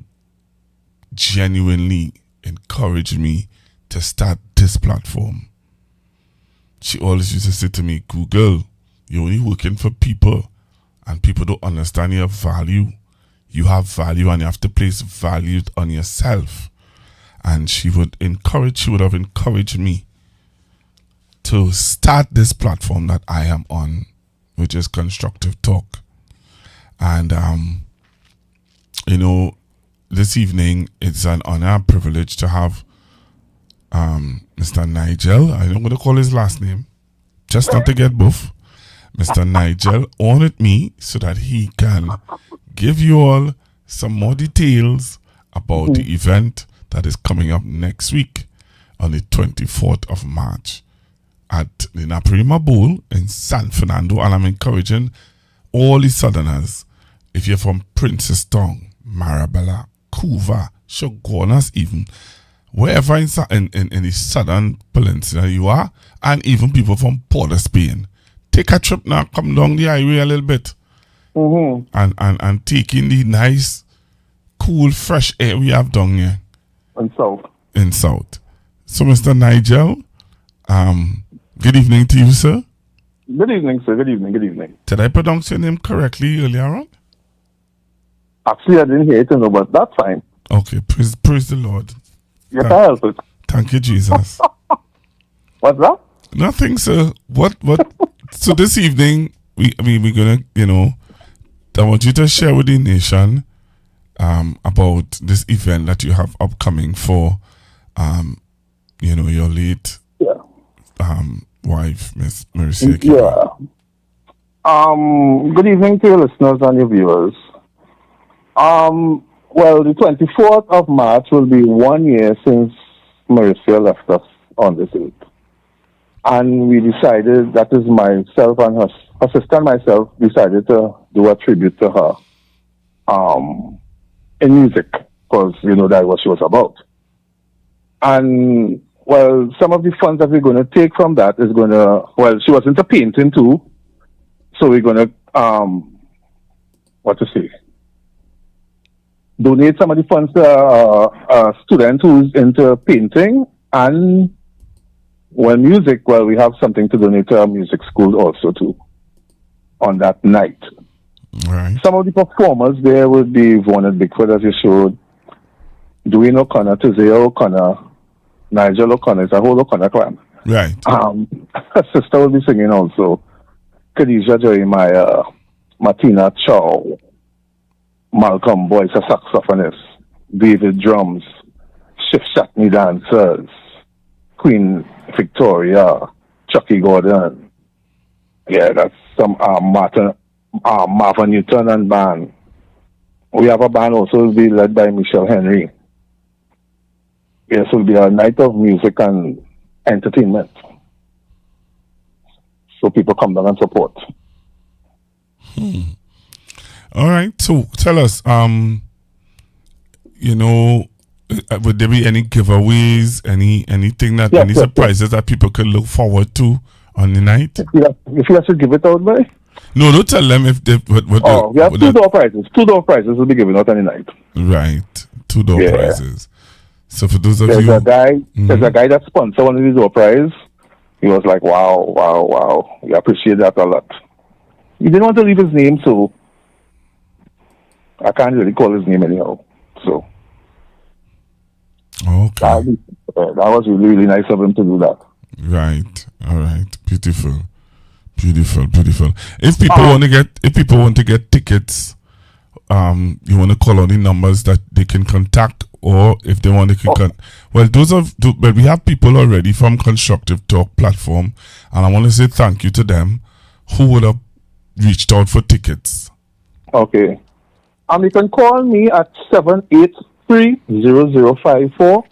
genuinely encouraged me to start this platform. She always used to say to me, Google, you're only working for people and people don't understand your value. You have value and you have to place value on yourself. And she would have encouraged me to start this platform that I am on, which is Constructive Talk. And this evening it's an honor and privilege to have Mr. Nigel, I'm going to call his last name, just not to get buff, Mr. Nigel on with me so that he can give you all some more details about the event that is coming up next week on the 24th of March at the Naparima Bowl in San Fernando. And I'm encouraging all the Southerners, if you're from Princestown, Marabella, Couva, Shogunas, even wherever in the Southern Peninsula you are, and even people from Port of Spain, take a trip now, come down the highway a little bit, and take in the nice, cool, fresh air we have down here. In South. So, Mr. Nigel, good evening to you, sir. Good evening, sir. Good evening. Did I pronounce your name correctly earlier on? Actually, I didn't hear it, but that's fine. Okay, praise the Lord. You can't help it. Thank you, Jesus. What's that? Nothing, sir. What? So this evening, we're gonna, I want you to share with the nation about this event that you have upcoming for, your late wife, Miss Mauricia. Yeah. Good evening to your listeners and your viewers. Well, the 24th of March will be 1 year since Mauricia left us on this earth. And we decided, that is myself and her sister and myself, decided to do a tribute to her in music, because, that was what she was about. And, well, some of the funds that we're going to take from that is going to, well, she was into painting too, so we're going to, donate some of the funds to a student who's into painting and music. Well, we have something to donate to our music school also too on that night. Right. Some of the performers there would be Vaughan Bigfoot, as you showed, Dwayne O'Connor, Tizia O'Connor, Nigel O'Connor. It's a whole O'Connor clan. Right. Her sister will be singing also. Khadija Jeremiah, Martina Chow, Malcolm Boyce, a saxophonist, David Drums, Shift Shatney dancers, Queen Victoria, Chucky Gordon. Yeah, that's some Martha Newton and band. We have a band also will be led by Michelle Henry. Yes, it will be a night of music and entertainment. So people come down and support. All right. So tell us, would there be any giveaways, anything that any surprises that people could look forward to on the night? If you have to give it out, by? No, don't tell them if they. We have two-door prizes. Two-door prizes will be given out on the night. Right, two-door prizes. So for those of there's you, there's a guy that sponsored one of these door prizes. He was like, wow. We appreciate that a lot. He didn't want to leave his name, so I can't really call his name anyhow. So okay, that was really, really nice of him to do that. Right. All right. Beautiful. If people want to get tickets, you want to call on the numbers that they can contact, or if they want to but we have people already from Constructive Talk platform, and I want to say thank you to them who would have reached out for tickets. Okay. You can call me at 783-0054.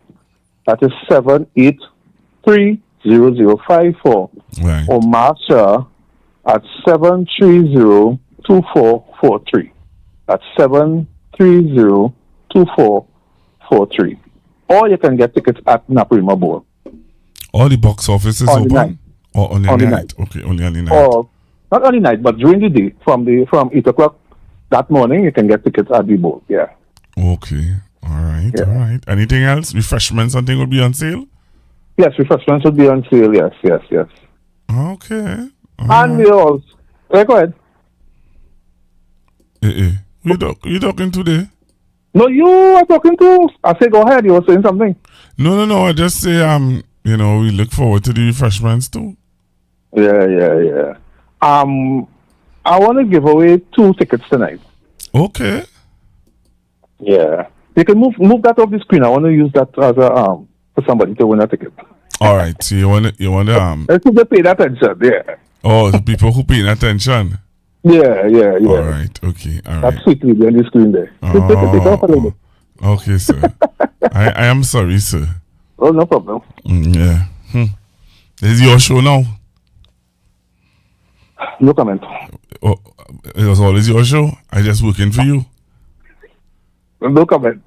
That is 783-0054. Right. Or Marsha at 730-2443. That's 730-2443. Or you can get tickets at Naprima Bowl. All the box office is open? Or on the night? Okay, only on the night. Or not on the night, but during the day, from 8 o'clock that morning, you can get tickets at the bowl. Yeah. Okay. All right. Anything else? Refreshments, something will be on sale? Yes, refreshments will be on sale. Yes. Okay. And we also... go ahead. You talking today? No, you are talking to... I say go ahead. You were saying something. No. I just say, we look forward to the refreshments too. Yeah. I want to give away 2 tickets tonight. Okay. Yeah. You can move that off the screen. I want to use that as a for somebody to win a ticket. All right. So you want let's see they pay attention. Yeah. Oh, the people who paying attention. Yeah. All right. Okay. All right. That's quickly on the screen there. Okay, sir. I am sorry, sir. Oh, no problem. Yeah. This is your show now. No comment. Oh, it was always your show. I just working for you. No comment.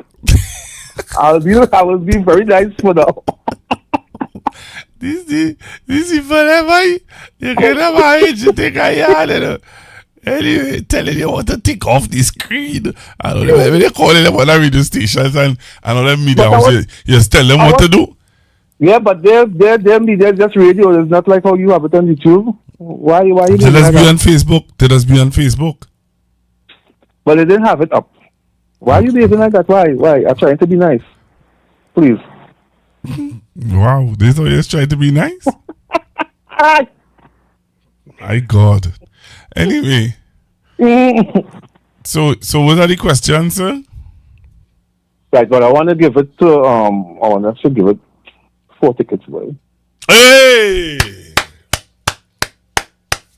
I will be very nice for now. This is forever. You can never age you think I had. Anyway, telling you what to take off the screen. I don't know. When they call them on the radio stations and all them media, you just tell them what to do. Yeah, but their media just radio. It's not like how you have it on YouTube. Why you Let us be on Facebook. Let us be on Facebook. But they didn't have it up. Why are you behaving like that? Why? I'm trying to be nice. Please. Wow, this is trying to be nice? My God. Anyway. So what are the questions, sir? Right, but I want to give it to, I want to give it 4 tickets away. Hey!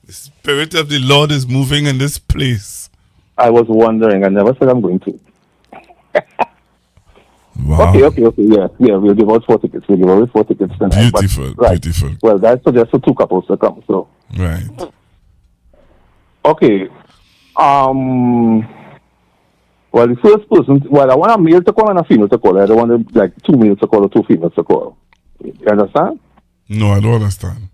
The Spirit of the Lord is moving in this place. I was wondering. I never said I'm going to. Wow. Okay. Yeah, we'll give out 4 tickets. We'll give away 4 tickets tonight. Beautiful. Well, that's just for 2 couples to come, so. Right. Okay. Well, the first person, I want a male to call and a female to call. I don't want 2 males to call or 2 females to call. You understand? No, I don't understand.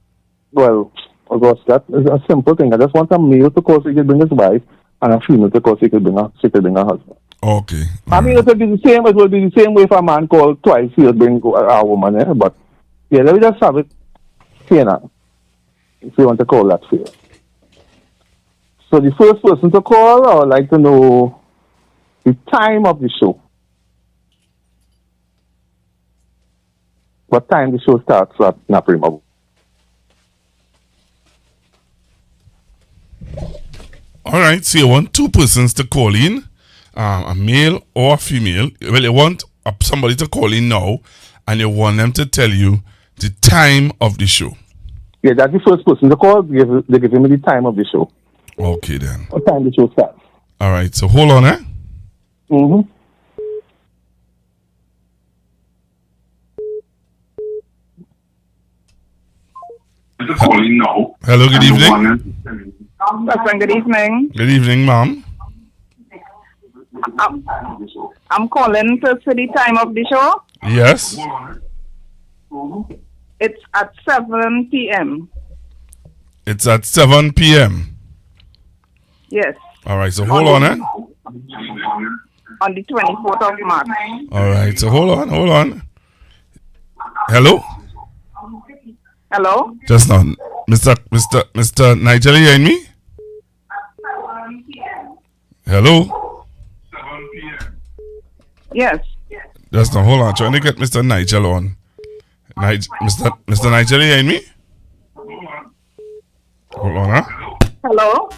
Well, of course, that is a simple thing. I just want a male to call so he can bring his wife, and a female to call so he can bring her husband. Okay. I mean, it will be the same. It will be the same way if a man called twice, he'll bring a woman. But yeah, let me just have it fair now, if you want to call that fair. So the first person to call, I would like to know the time of the show. What time the show starts at Naprima? All right, so you want two persons to call in, a male or a female. Well, you want somebody to call in now, and you want them to tell you the time of the show. Yeah, that's the first person to call. They give me the time of the show. Okay, then. What time the show starts? All right, so hold on, Mm-hmm. Calling now. Hello, good evening. Good evening. Good evening, ma'am. I'm calling to see the time of the show. Yes. It's at 7 p.m. It's at 7 p.m. Yes. All right, so hold on, On the 24th of March. All right, so hold on. Hello? Hello? Just now, Mr. Nigel, you hearing me? Hello? Yes. Just now, hold on. Trying to get Mr. Nigel on. Mr. Nigel, you hearing me? Hold on, Hello?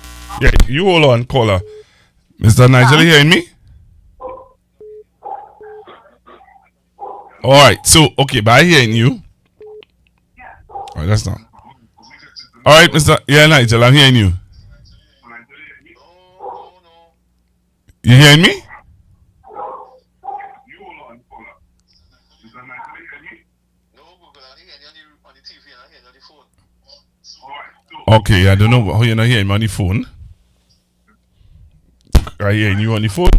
Yeah, you hold on, caller. Mr. Nigel, you hearing me? All right, so, okay, but I hearing you. All right, that's not. All right, Nigel, I'm hearing you. You hearing me? Okay, I don't know how you're not hearing me on the phone. I hearing you on the phone.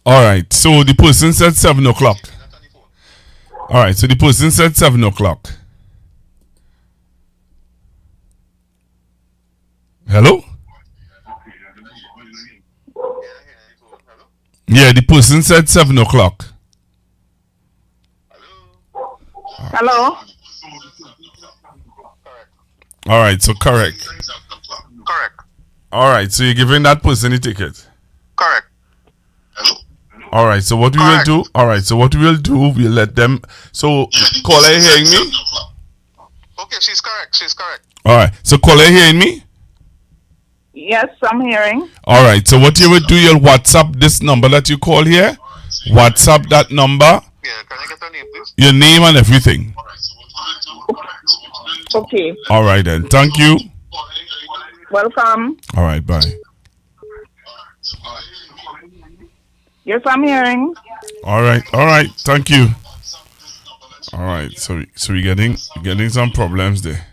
All right, so the person said 7 o'clock. All right, so the person said 7 o'clock. Hello? Yeah, the person said 7 o'clock. Hello? All right, so correct. All right, so you're giving that person the ticket. Correct. All right, so what we will do? All right, so what we will do? We'll let them. So, caller, hearing me? Okay, she's correct. All right, so caller, hearing me? Yes, I'm hearing. All right, so what you will do? You'll WhatsApp this number that you call here. WhatsApp that number. Yeah, can I get her name, please? Your name and everything. Okay. All right then. Thank you. Welcome. All right, bye. Yes, I'm hearing. All right. Thank you. All right, so we're getting some problems there.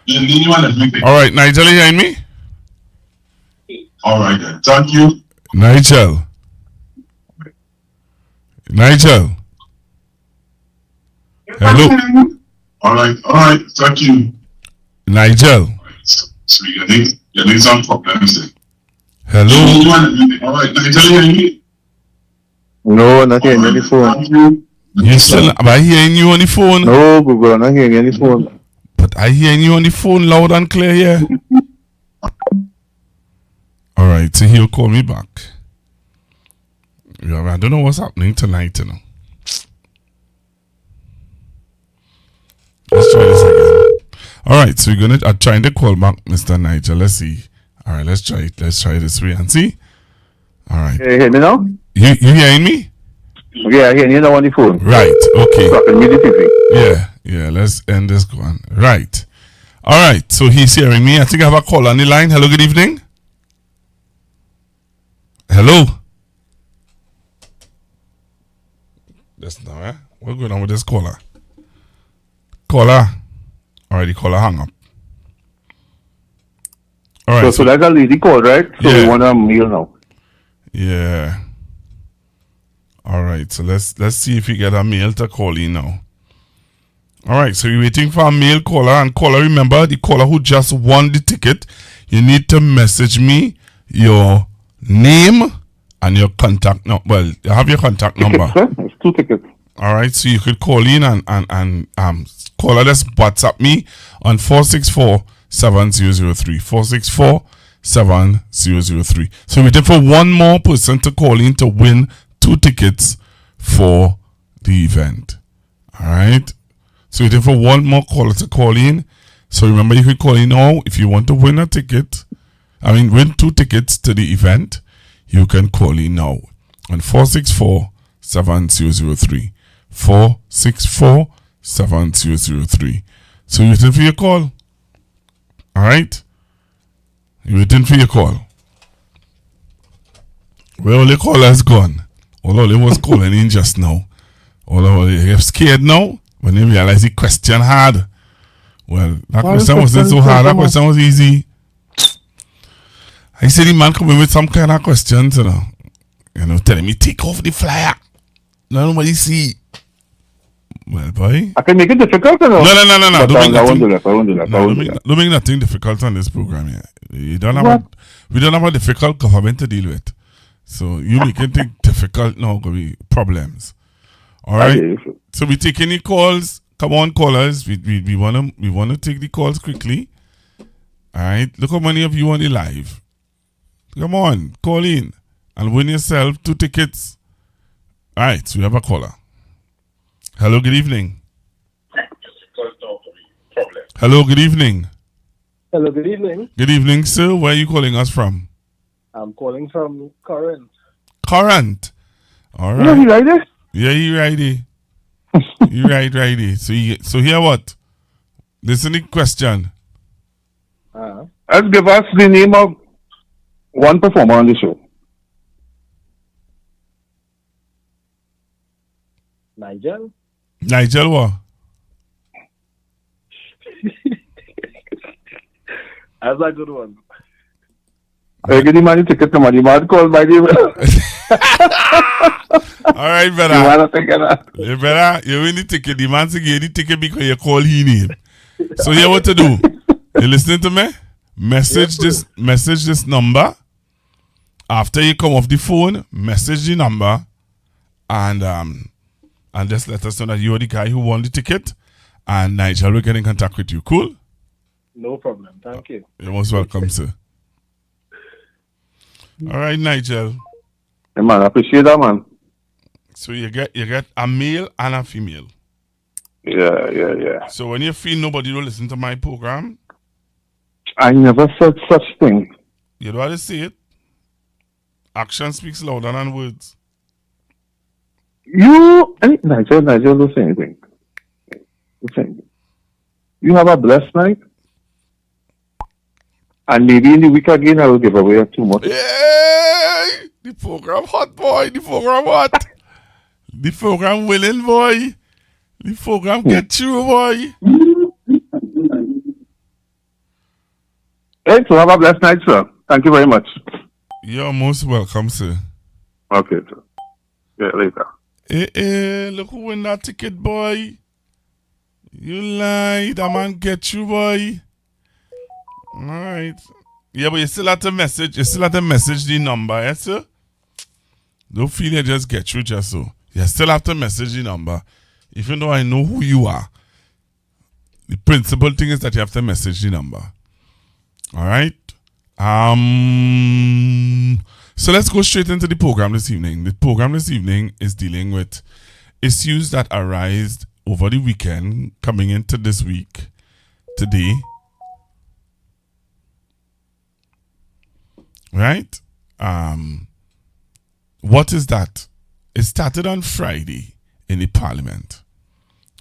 All right, Nigel, you hearing me? All right, then. Thank you. Nigel. Hello. All right. Thank you. Nigel. So we're getting some problems there. Hello. All right, Nigel, you hearing me? No, not hearing you on the phone. You still? Am I hearing you on the phone? No, Google, I'm not hearing you on the phone. But I hearing you on the phone loud and clear here. All right, so he'll call me back. Yeah, I don't know what's happening tonight, you know. Let's try this again. All right, so I'm trying to call back Mr. Nigel. Let's see. All right, let's try it. Let's try this way and see. All right. You hear me now? You hearing me? Yeah, I hear you now on the phone. Right, okay. So I can mute the TV. Yeah, let's end this one. Right. All right, so he's hearing me. I think I have a call on the line. Hello, good evening. Hello. That's now, what's going on with this caller? All right, the caller hung up. All right. So that's a lady call, right? So we want a meal now. Yeah. All right, so let's see if we get a male to call in now. All right, so you're waiting for a male caller, and caller, remember, the caller who just won the ticket, you need to message me your name and your contact number. Well, you have your contact number. Sir? It's 2 tickets. All right, so you could call in and call us, WhatsApp me on 464-7003. 464-7003. So we're waiting for one more person to call in to win 2 tickets for the event. All right. So we're waiting for one more caller to call in. So remember, you can call in now if you want to win a ticket. Win 2 tickets to the event. You can call in now on 464-7003. 464-7003. So you're waiting for your call. All right. You're waiting for your call. Where all the callers gone? All of them was calling in just now. All of them get scared now when they realize the question hard. Well, that question wasn't so hard. That question was easy. I said the man coming with some kind of questions, telling me take off the flyer. Nobody see. Well, boy. I can make it difficult, No. But Don't make I won't do that. I won't do that. Don't make nothing difficult on this program here. We don't have a difficult government to deal with. So you make anything difficult now, could be problems. All right. So we take any calls. Come on, callers. We wanna take the calls quickly. All right. Look how many of you on the live. Come on, call in and win yourself 2 tickets. All right. So we have a caller. Hello. Good evening. Hello. Good evening. Hello, good evening. Good evening, sir. Where are you calling us from? I'm calling from Corinth. Corinth. All right. Yeah, you right there? Yeah, you righty. You righty. So hear what? Listen to the question. Let's give us the name of one performer on the show. Nigel? Nigel what? That's a good one. I get the money ticket to money. Man call by the All right, brother. You wanna take it? You better. You win the ticket. The man say get the ticket because you call his name. So here what to do? You listening to me? Message this number. After you come off the phone, message the number, and just let us know that you're the guy who won the ticket, and Nigel will get in contact with you. Cool? No problem. Thank you. You're most welcome, sir. All right, Nigel. Hey, man, I appreciate that, man. So you get a male and a female. Yeah. So when you feel nobody will listen to my program, I never said such thing. you know how to say it. Action speaks louder than words. Nigel, don't say anything. You have a blessed night. And maybe in the week again, I will give away 2 more. Yay! The program hot, boy. The program hot. The program winning, boy. The program get you, boy. Hey, so have a blessed night, sir. Thank you very much. You're most welcome, sir. Okay, sir. Yeah, later. Hey, look who win that ticket, boy. You lied. That man get you, boy. All right. Yeah, but you still have to message. You still have to message the number, yes, sir? Don't feel you just get you just so. You still have to message the number. Even though I know who you are, the principal thing is that you have to message the number. All right? So let's go straight into the program this evening. The program this evening is dealing with issues that arise over the weekend, coming into this week, today. Right? What is that? It started on Friday in the Parliament.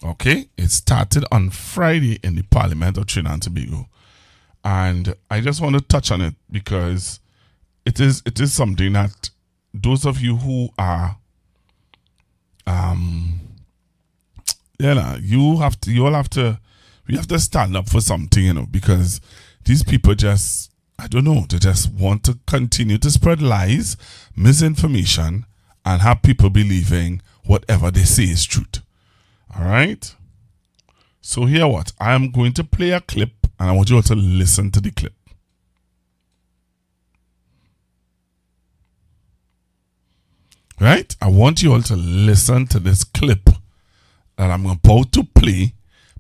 Okay? It started on Friday in the Parliament of Trinidad and Tobago. And I just want to touch on it because it is something that those of you who are we have to stand up for something, because these people just, I don't know, they just want to continue to spread lies, misinformation, and have people believing whatever they say is truth. All right? So here what? I am going to play a clip, and I want you all to listen to the clip. Right? I want you all to listen to this clip that I'm about to play,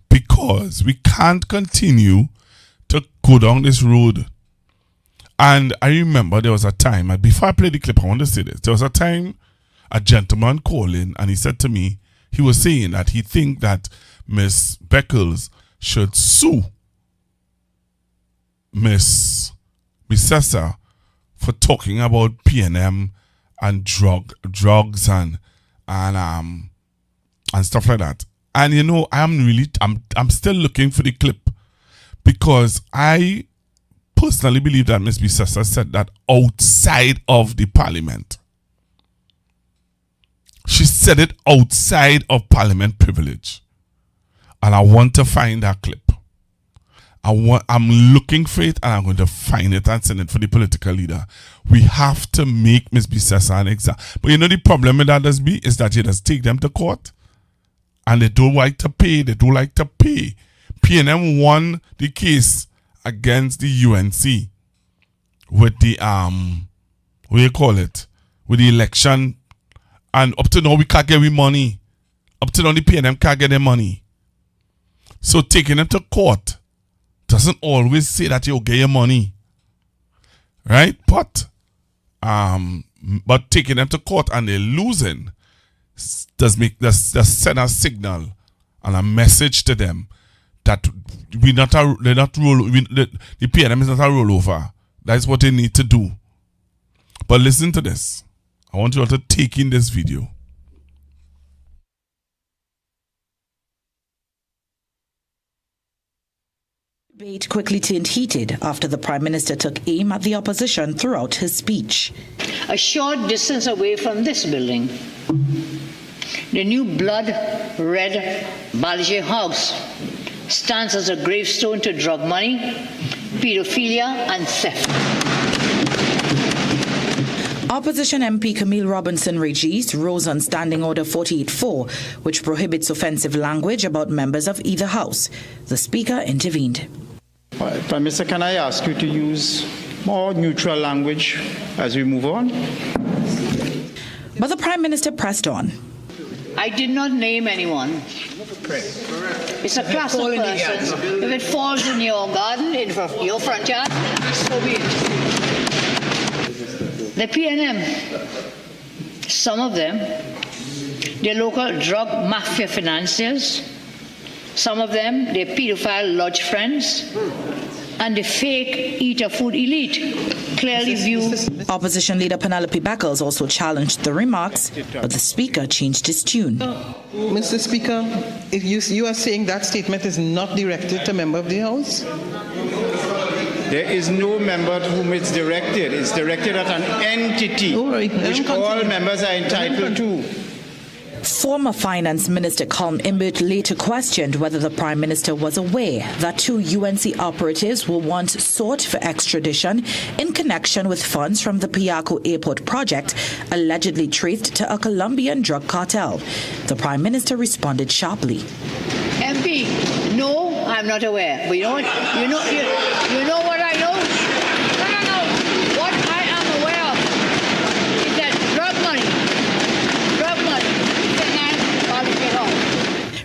because we can't continue to go down this road. And I remember there was a time, and before I play the clip, I want to say this. There was a time a gentleman called in and he said to me, he was saying that he think that Miss Beckles should sue Miss Sessa for talking about PNM and drugs and stuff like that. And you know, I'm still looking for the clip, because I personally believe that Miss Sessa said that outside of the parliament. She said it outside of parliament privilege. And I want to find that clip. I'm looking for it, and I'm going to find it and send it for the political leader. We have to make Miss Sessa an example. But you know the problem with that is that you just take them to court and they don't like to pay. They don't like to pay. PNM won the case against the UNC with the what do you call it? With the election. And up to now, we can't get we money. Up to now, the PNM can't get their money. So taking them to court doesn't always say that you'll get your money. Right? But taking them to court and they're losing does send a signal and a message to them that the PNM is not a rollover. That's what they need to do. But listen to this. I want you all to take in this video. Debate quickly turned heated after the Prime Minister took aim at the opposition throughout his speech. A short distance away from this building, the new blood-red Balisier house stands as a gravestone to drug money, pedophilia and theft. Opposition MP Camille Robinson Regis rose on Standing Order 48-4, which prohibits offensive language about members of either house. The Speaker intervened. Prime Minister, can I ask you to use more neutral language as we move on? But the Prime Minister pressed on. I did not name anyone. It's a class of persons. If it falls in your garden, in your front yard, so be it. The PNM, some of them, they're local drug mafia financiers, some of them, they're pedophile lodge friends, and the fake eater food elite clearly view. Opposition leader Penelope Beckles also challenged the remarks, but the Speaker changed his tune. Mr. Speaker, if you are saying that statement is not directed to a member of the House? There is no member to whom it's directed. It's directed at an entity, which all members are entitled to. Former Finance Minister Colm Imbert later questioned whether the Prime Minister was aware that 2 UNC operatives were once sought for extradition in connection with funds from the Piarco Airport project allegedly traced to a Colombian drug cartel. The Prime Minister responded sharply. MP, no, I'm not aware. But you know what? You know what I know? No. What I am aware of is that drug money.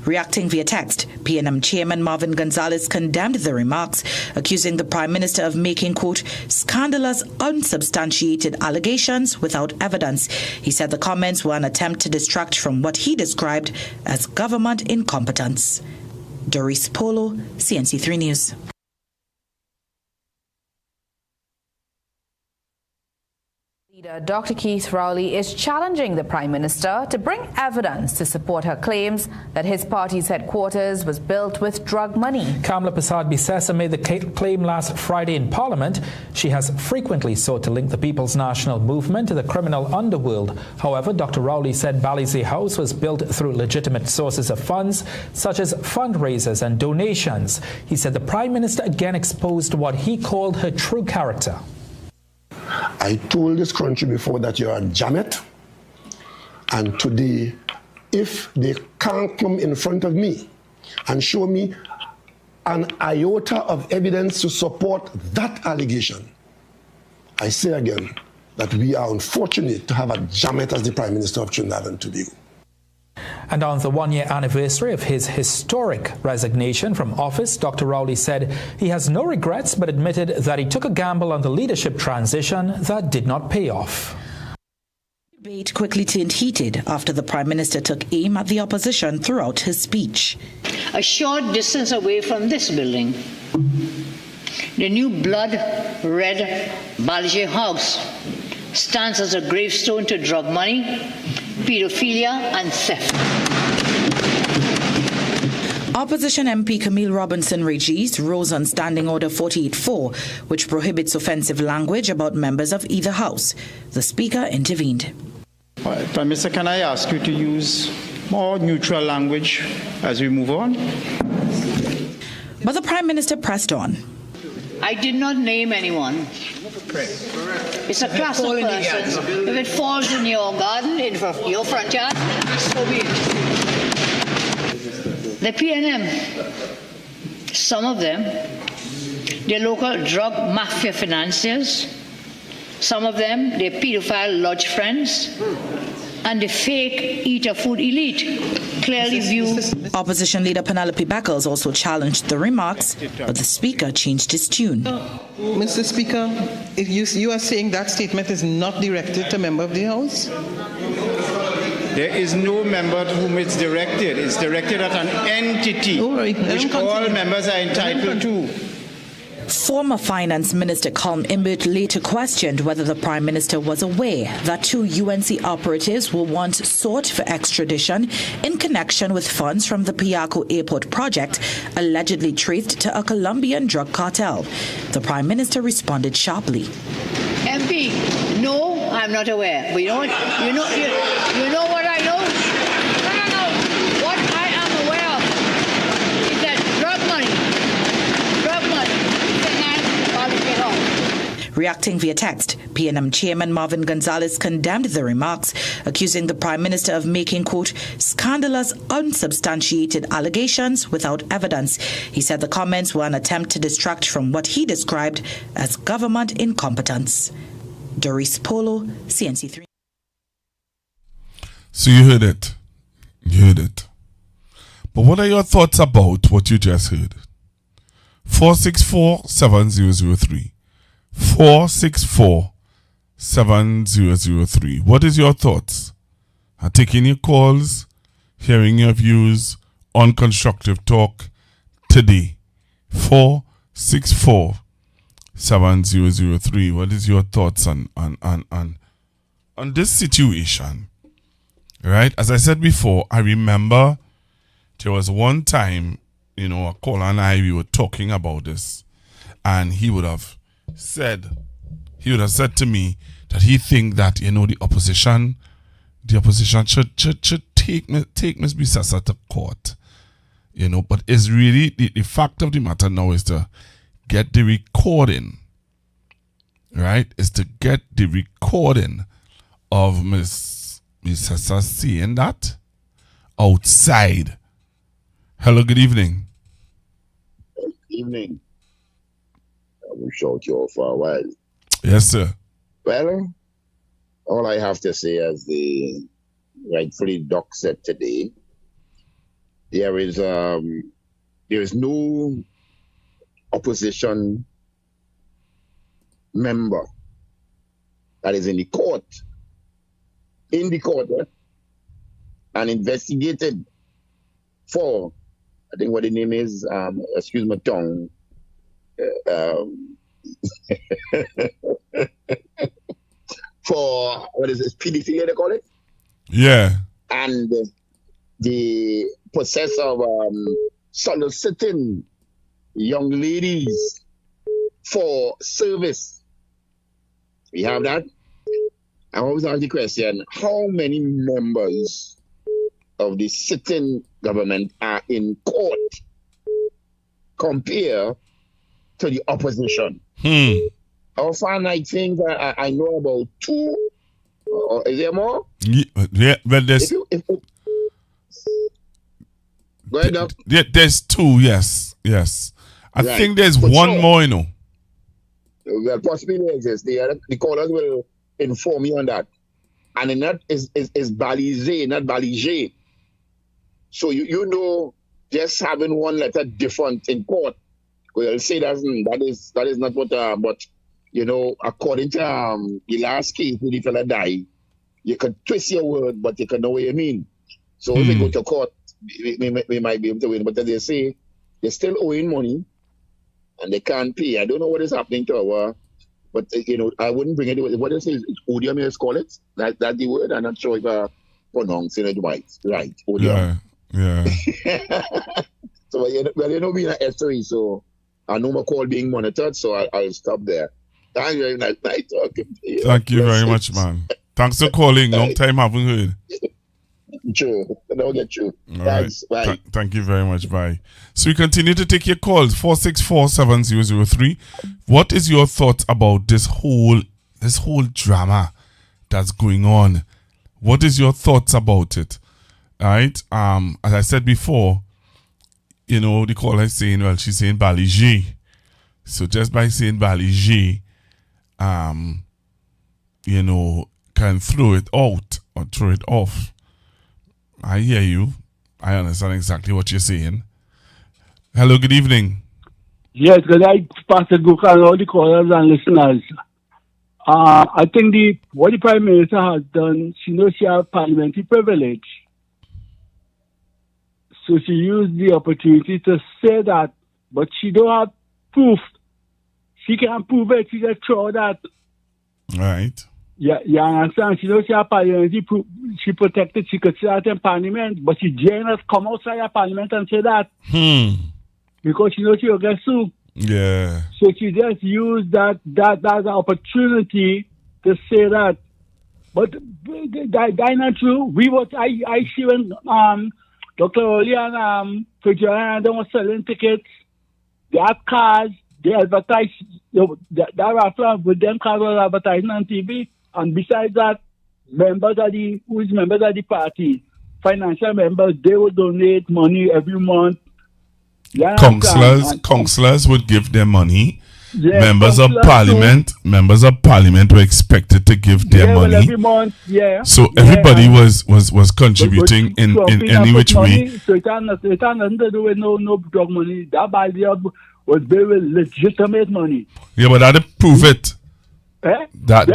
Reacting via text, PNM Chairman Marvin Gonzalez condemned the remarks, accusing the Prime Minister of making, quote, scandalous, unsubstantiated allegations without evidence. He said the comments were an attempt to distract from what he described as government incompetence. Doris Polo, CNC3 News. Leader Dr. Keith Rowley is challenging the Prime Minister to bring evidence to support her claims that his party's headquarters was built with drug money. Kamla Persad-Bissessar made the claim last Friday in Parliament. She has frequently sought to link the People's National Movement to the criminal underworld. However, Dr. Rowley said Balisier House was built through legitimate sources of funds, such as fundraisers and donations. He said the Prime Minister again exposed what he called her true character. I told this country before that you're a jamet, and today, if they can't come in front of me and show me an iota of evidence to support that allegation, I say again, that we are unfortunate to have a Jamet as the Prime Minister of Trinidad and Tobago. And on the one-year anniversary of his historic resignation from office, Dr. Rowley said he has no regrets but admitted that he took a gamble on the leadership transition that did not pay off. Debate quickly turned heated after the Prime Minister took aim at the opposition throughout his speech. A short distance away from this building, the new blood-red Balisier house stands as a gravestone to drug money, pedophilia and theft. Opposition MP Camille Robinson Regis rose on Standing Order 48-4, which prohibits offensive language about members of either house. The Speaker intervened. Prime Minister, can I ask you to use more neutral language as we move on? But the Prime Minister pressed on. I did not name anyone. It's a class of persons. If it falls in your garden, in your front yard, so be it. The PNM, some of them, they're local drug mafia financiers. Some of them, they're pedophile lodge friends. And the fake eater food elite clearly view. Opposition leader Penelope Beckles also challenged the remarks, but the Speaker changed his tune. Mr. Speaker, if you are saying that statement is not directed to a member of the House? There is no member to whom it's directed. It's directed at an entity which all members are entitled to. Former Finance Minister Colm Imbert later questioned whether the Prime Minister was aware that 2 UNC operatives were once sought for extradition in connection with funds from the Piaco Airport project allegedly traced to a Colombian drug cartel. The Prime Minister responded sharply. MP, no, I'm not aware. But you know what I know? No. What I am aware of is that drug money. Reacting via text, PNM Chairman Marvin Gonzalez condemned the remarks, accusing the Prime Minister of making, quote, scandalous, unsubstantiated allegations without evidence. He said the comments were an attempt to distract from what he described as government incompetence. Doris Polo, CNC3. So you heard it. But what are your thoughts about what you just heard? 464-7003. 464-7003. What is your thoughts? I'm taking your calls, hearing your views on constructive talk today. 464-7003. What is your thoughts on this situation? Right? As I said before, I remember there was one time, a caller and I, we were talking about this, and he would have said to me that he think that the opposition should take Ms. Bisasa to court, but it's really the fact of the matter now is to get the recording, right? Is to get the recording of Ms. Bisasa saying that outside. Hello, good evening. Good evening. We showed you all for a while. Yes, sir. Well, all I have to say, as the rightfully Doc said today, there is no opposition member that is in the court, and investigated for, I think what the name is, excuse my tongue, for what is this, pedophilia they call it? Yeah. And the process of soliciting young ladies for service. We have that. I always ask the question, how many members of the sitting government are in court compared to the opposition? How far I think I know about 2. Is there more? Yeah, well, there's. Go ahead, Doc. There's 2. Yes. I think there's one more. Well, possibly exists. The callers will inform me on that. And in that is Balisier, not Balisier. So you know, just having one letter different in court, we'll say that is not what. But you know, according to the last case, when the fella died, you can twist your word, but you can know what you mean. So if we go to court, we might be able to win. But they say they're still owing money, and they can't pay. I don't know what is happening to our. But you know, I wouldn't bring it. What is it? Odium, you call it? That the word. I'm not sure if I pronouncing it right. Odium. Yeah. So you know, being an SRE, so I know my call being monitored. So I'll stop there. Thank you very much. Nice talking to you. Thank you very much, man. Thanks for calling. Long time haven't heard. True. Don't get you. All Thanks. right. Bye. Thank you very much. Bye. So we continue to take your calls. 464-7003. What is your thoughts about this whole drama that's going on? What is your thoughts about it? All right. As I said before, you know, the caller is saying, well, she's saying Balisier. So just by saying Balisier, you know, can throw it out or throw it off. I hear you. I understand exactly what you're saying. Hello, good evening. Yes, good night, Pastor Gukha and all the callers and listeners. I think what the Prime Minister has done, she knows she has parliamentary privilege. So she used the opportunity to say that, but she don't have proof. She can't prove it. She just throw that. Right. Yeah, you understand? She knows she has parliamentary proof. She protected. She could say that in Parliament, but she daren't come outside of Parliament and say that. Because she knows she will get sued. Yeah. So she just used that as an opportunity to say that. But that's not true. I see when Dr. Oli and Fitzgerald were selling tickets, they had cars, they advertised, that raffle with them cars were advertising on TV. And besides that, members of the party, financial members, they would donate money every month. Yeah, Councillors would give them money. Yeah, members of parliament were expected to give their money. Well, every month, So everybody was contributing in any which way. So it had nothing to do with no drug money. That Balisier was very legitimate money. Yeah, but that prove it. That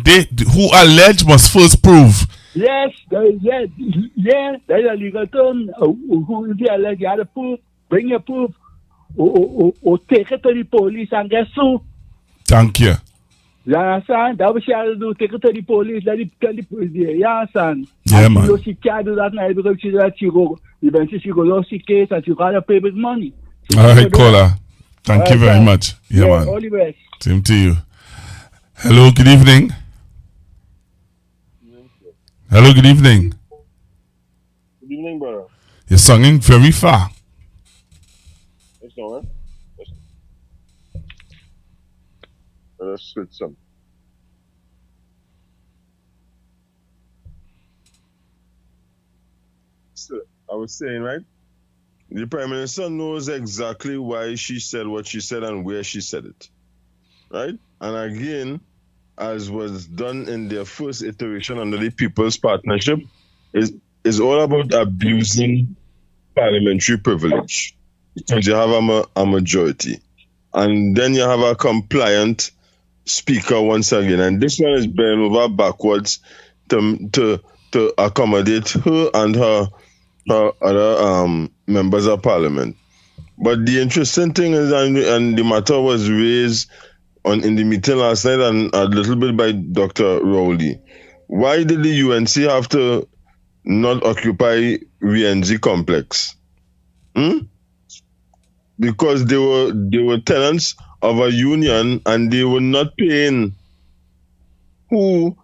they who allege must first prove. Yes, there's a legal term. Who is the alleged? You have to prove. Bring your proof. Or take it to the police and get sued. Thank you. You understand? That was she had to do. Take it to the police. Let it tell the police. You understand? Yeah, man. You know, she can't do that now because eventually she go lose the case and she got to pay with money. So all right, caller. Thank you very much. Yeah, man. All the best. Same to you. Hello, good evening. Hello, good evening. Good evening, brother. You're singing very far. It's all right. Let's switch some. So, I was saying, right? The Prime Minister knows exactly why she said what she said and where she said it. Right? And again, as was done in their first iteration under the People's Partnership, is all about abusing parliamentary privilege. Because you have a majority. And then you have a compliant speaker once again. And this one is bent over backwards to accommodate her and her other members of parliament. But the interesting thing is, and the matter was raised in the meeting last night and a little bit by Dr. Rowley. Why did the UNC have to not occupy VNG complex? Because they were tenants of a union and they were not paying. The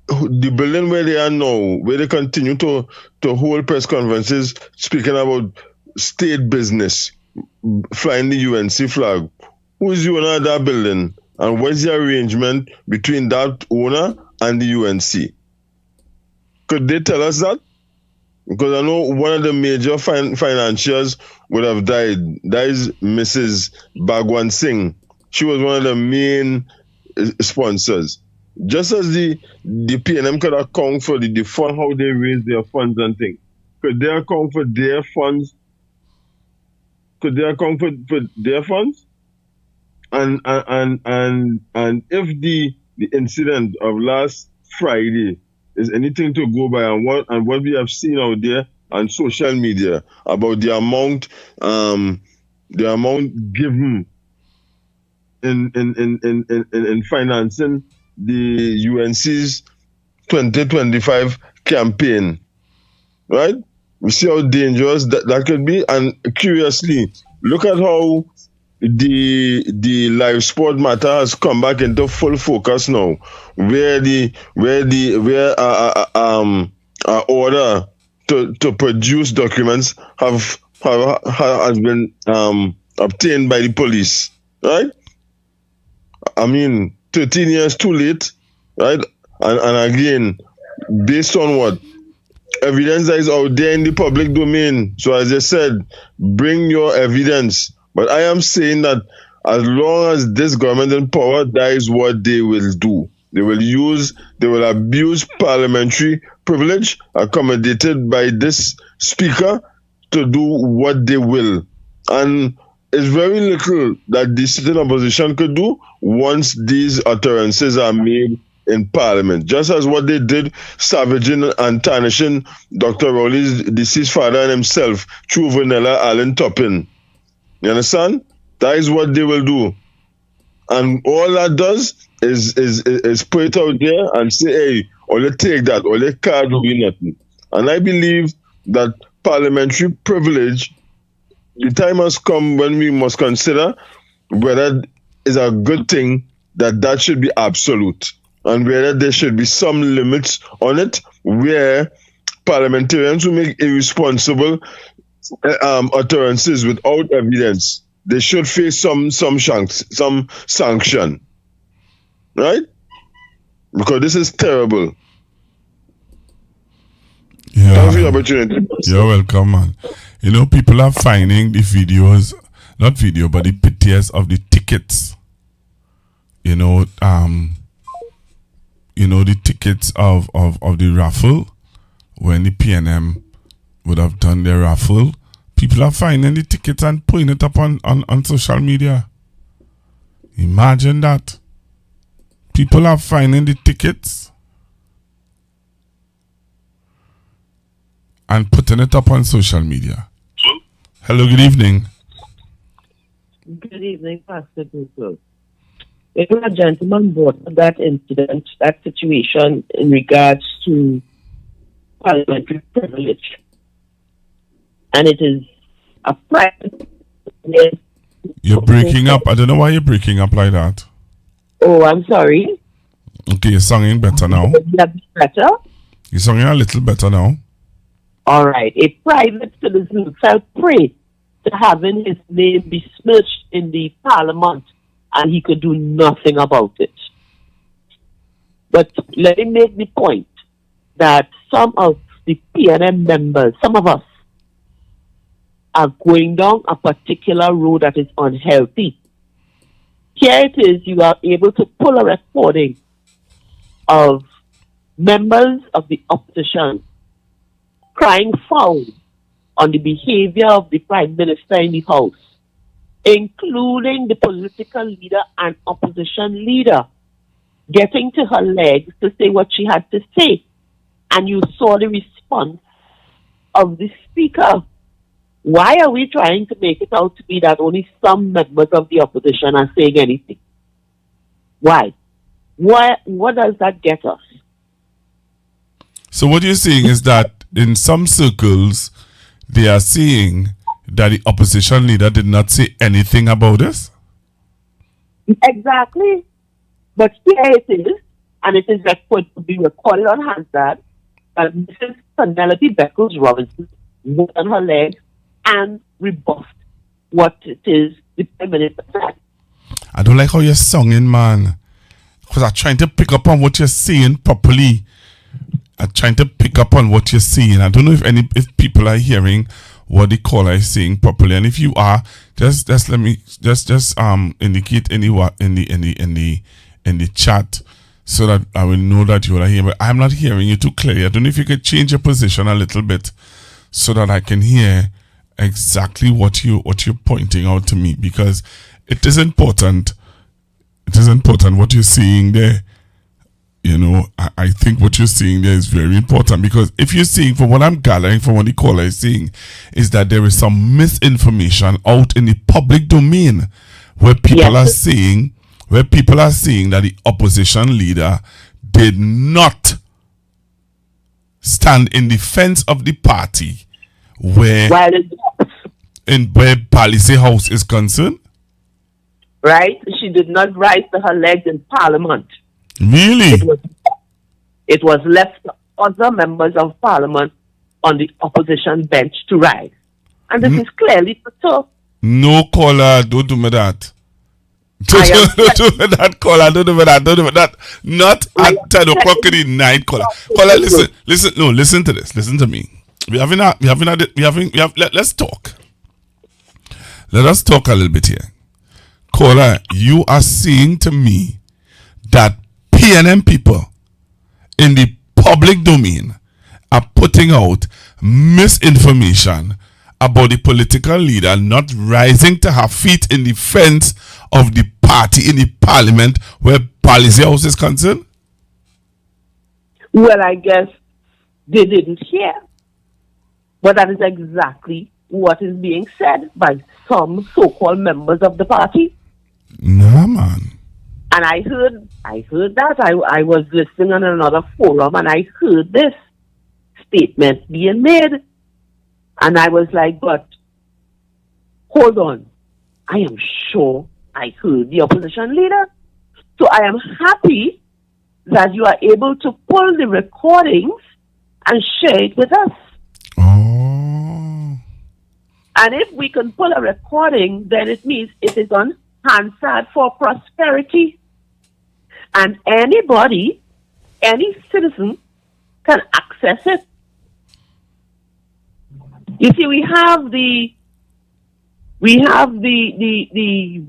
building where they are now, where they continue to hold press conferences speaking about state business, flying the UNC flag. Who is the owner of that building? And what is the arrangement between that owner and the UNC? Could they tell us that? Because I know one of the major financiers would have died. That is Mrs. Bhagwan Singh. She was one of the main sponsors. Just as the PNM could account for the fund, how they raise their funds and things. Could they account for their funds? Could they account for their funds? And if the incident of last Friday is anything to go by, and what we have seen out there on social media about the amount given in financing the UNC's 2025 campaign, right? We see how dangerous that could be. And curiously, look at how the live sport matter has come back into full focus now, where order to produce documents has been obtained by the police, right? I mean, 13 years too late, right? And again, based on what? Evidence that is out there in the public domain. So as I said, bring your evidence. But I am saying that as long as this government in power, that is what they will do. They will abuse parliamentary privilege accommodated by this speaker to do what they will. And it's very little that the sitting opposition could do once these utterances are made in Parliament. Just as what they did, savaging and tarnishing Dr. Rowley's deceased father and himself through Vanilla Allen Toppin. You understand? That is what they will do. And all that does is put it out there and say, hey, or they take that, or they can't do nothing. And I believe that parliamentary privilege, the time has come when we must consider whether it's a good thing that should be absolute, and whether there should be some limits on it, where parliamentarians who make irresponsible utterances without evidence, they should face some sanction, right? Because this is terrible. Yeah. Thanks for the opportunity. You're welcome, man. You know, people are finding the videos, not video, but the pictures of the tickets. You know, the tickets of the raffle, when the PNM would have done their raffle, people are finding the tickets and putting it up on social media. Imagine that. People are finding the tickets and putting it up on social media. Hello, good evening. Good evening, Pastor Google. If a gentleman brought up that incident, that situation in regards to parliamentary privilege, and it is a private. You're breaking up. I don't know why you're breaking up like that. Oh, I'm sorry. Okay, you're sounding better now. Better? You're sounding a little better now. All right. A private citizen felt prey to having his name besmirched in the parliament, and he could do nothing about it. But let me make the point that some of the PNM members, some of us, are going down a particular road that is unhealthy. Here it is, you are able to pull a recording of members of the opposition crying foul on the behavior of the Prime Minister in the House, including the political leader and opposition leader, getting to her legs to say what she had to say. And you saw the response of the Speaker. Why are we trying to make it out to be that only some members of the opposition are saying anything? Why? What does that get us? So what you're saying is that in some circles, they are saying that the opposition leader did not say anything about this? Exactly. But here it is, and it is going to be recorded on Hansard, that Mrs. Penelope Beckles Robinson moved on her legs and rebuffed what it is the Prime Minister said. I don't like how you're singing, man. Because I'm trying to pick up on what you're saying properly. I'm trying to pick up on what you're saying. I don't know if people are hearing what the caller is saying properly. And if you are, just let me just indicate in the chat so that I will know that you are here. But I'm not hearing you too clearly. I don't know if you could change your position a little bit so that I can hear exactly what you're pointing out to me, because it is important. It is important what you're seeing there. You know, I think what you're seeing there is very important, because if you're seeing, from what I'm gathering from what the caller is saying, is that there is some misinformation out in the public domain where people are saying that the opposition leader did not stand in defense of the party where Balisier House is concerned. Right? She did not rise to her legs in Parliament. Really? It was left to other members of Parliament on the opposition bench to rise. And this is clearly so. No, caller, don't do me that. Don't do me that, caller. Don't do me that. Don't do me that. Not at 10 o'clock in the night, caller. Caller, listen. No, listen to this. Listen to me. Let's talk. Let us talk a little bit here. Caller, you are saying to me that PNM people in the public domain are putting out misinformation about the political leader not rising to her feet in defense of the party in the parliament where Balisier House is concerned? Well, I guess they didn't hear. But that is exactly what is being said by some so-called members of the party. Nah, man. And I heard that. I was listening on another forum and I heard this statement being made. And I was like, but hold on. I am sure I heard the opposition leader. So I am happy that you are able to pull the recordings and share it with us. Oh. And if we can pull a recording, then it means it is on Hansard for prosperity. And anybody, any citizen can access it. You see, we have the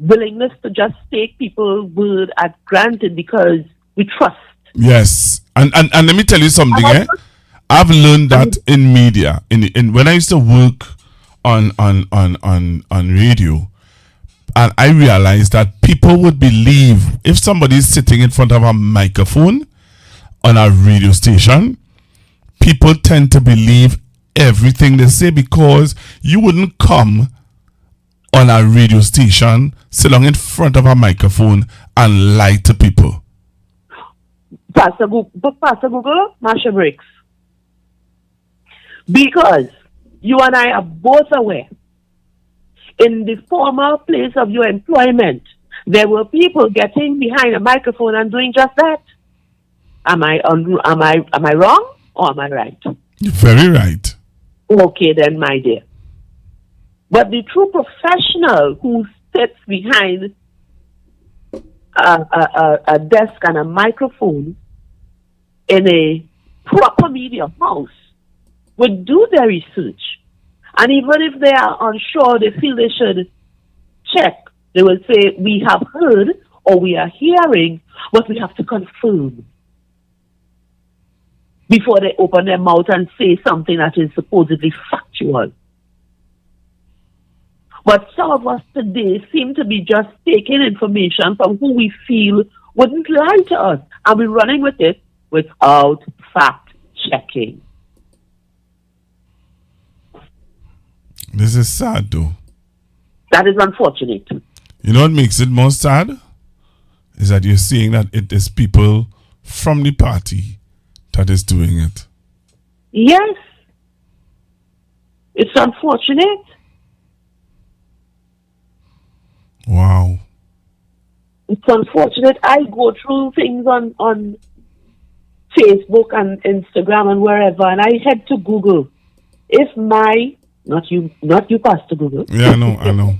willingness to just take people's word as granted because we trust. Yes. And let me tell you something, I've learned that in media, in when I used to work on radio, and I realized that people would believe if somebody is sitting in front of a microphone on a radio station, people tend to believe everything they say, because you wouldn't come on a radio station, sit down in front of a microphone and lie to people. Pastor Google, Marsha Briggs. Because you and I are both aware, in the former place of your employment, there were people getting behind a microphone and doing just that. Am I wrong or am I right? You're very right. Okay then, my dear. But the true professional who sits behind a desk and a microphone in a proper media house would do their research. And even if they are unsure, they feel they should check. They will say, we have heard or we are hearing, but we have to confirm before they open their mouth and say something that is supposedly factual. But some of us today seem to be just taking information from who we feel wouldn't lie to us, and we're running with it without fact-checking. This is sad, though. That is unfortunate. You know what makes it more sad? Is that you're seeing that it is people from the party that is doing it. Yes. It's unfortunate. Wow. It's unfortunate. I go through things on Facebook and Instagram and wherever, and I head to Google. If my not you, Pastor Google. Yeah, I know.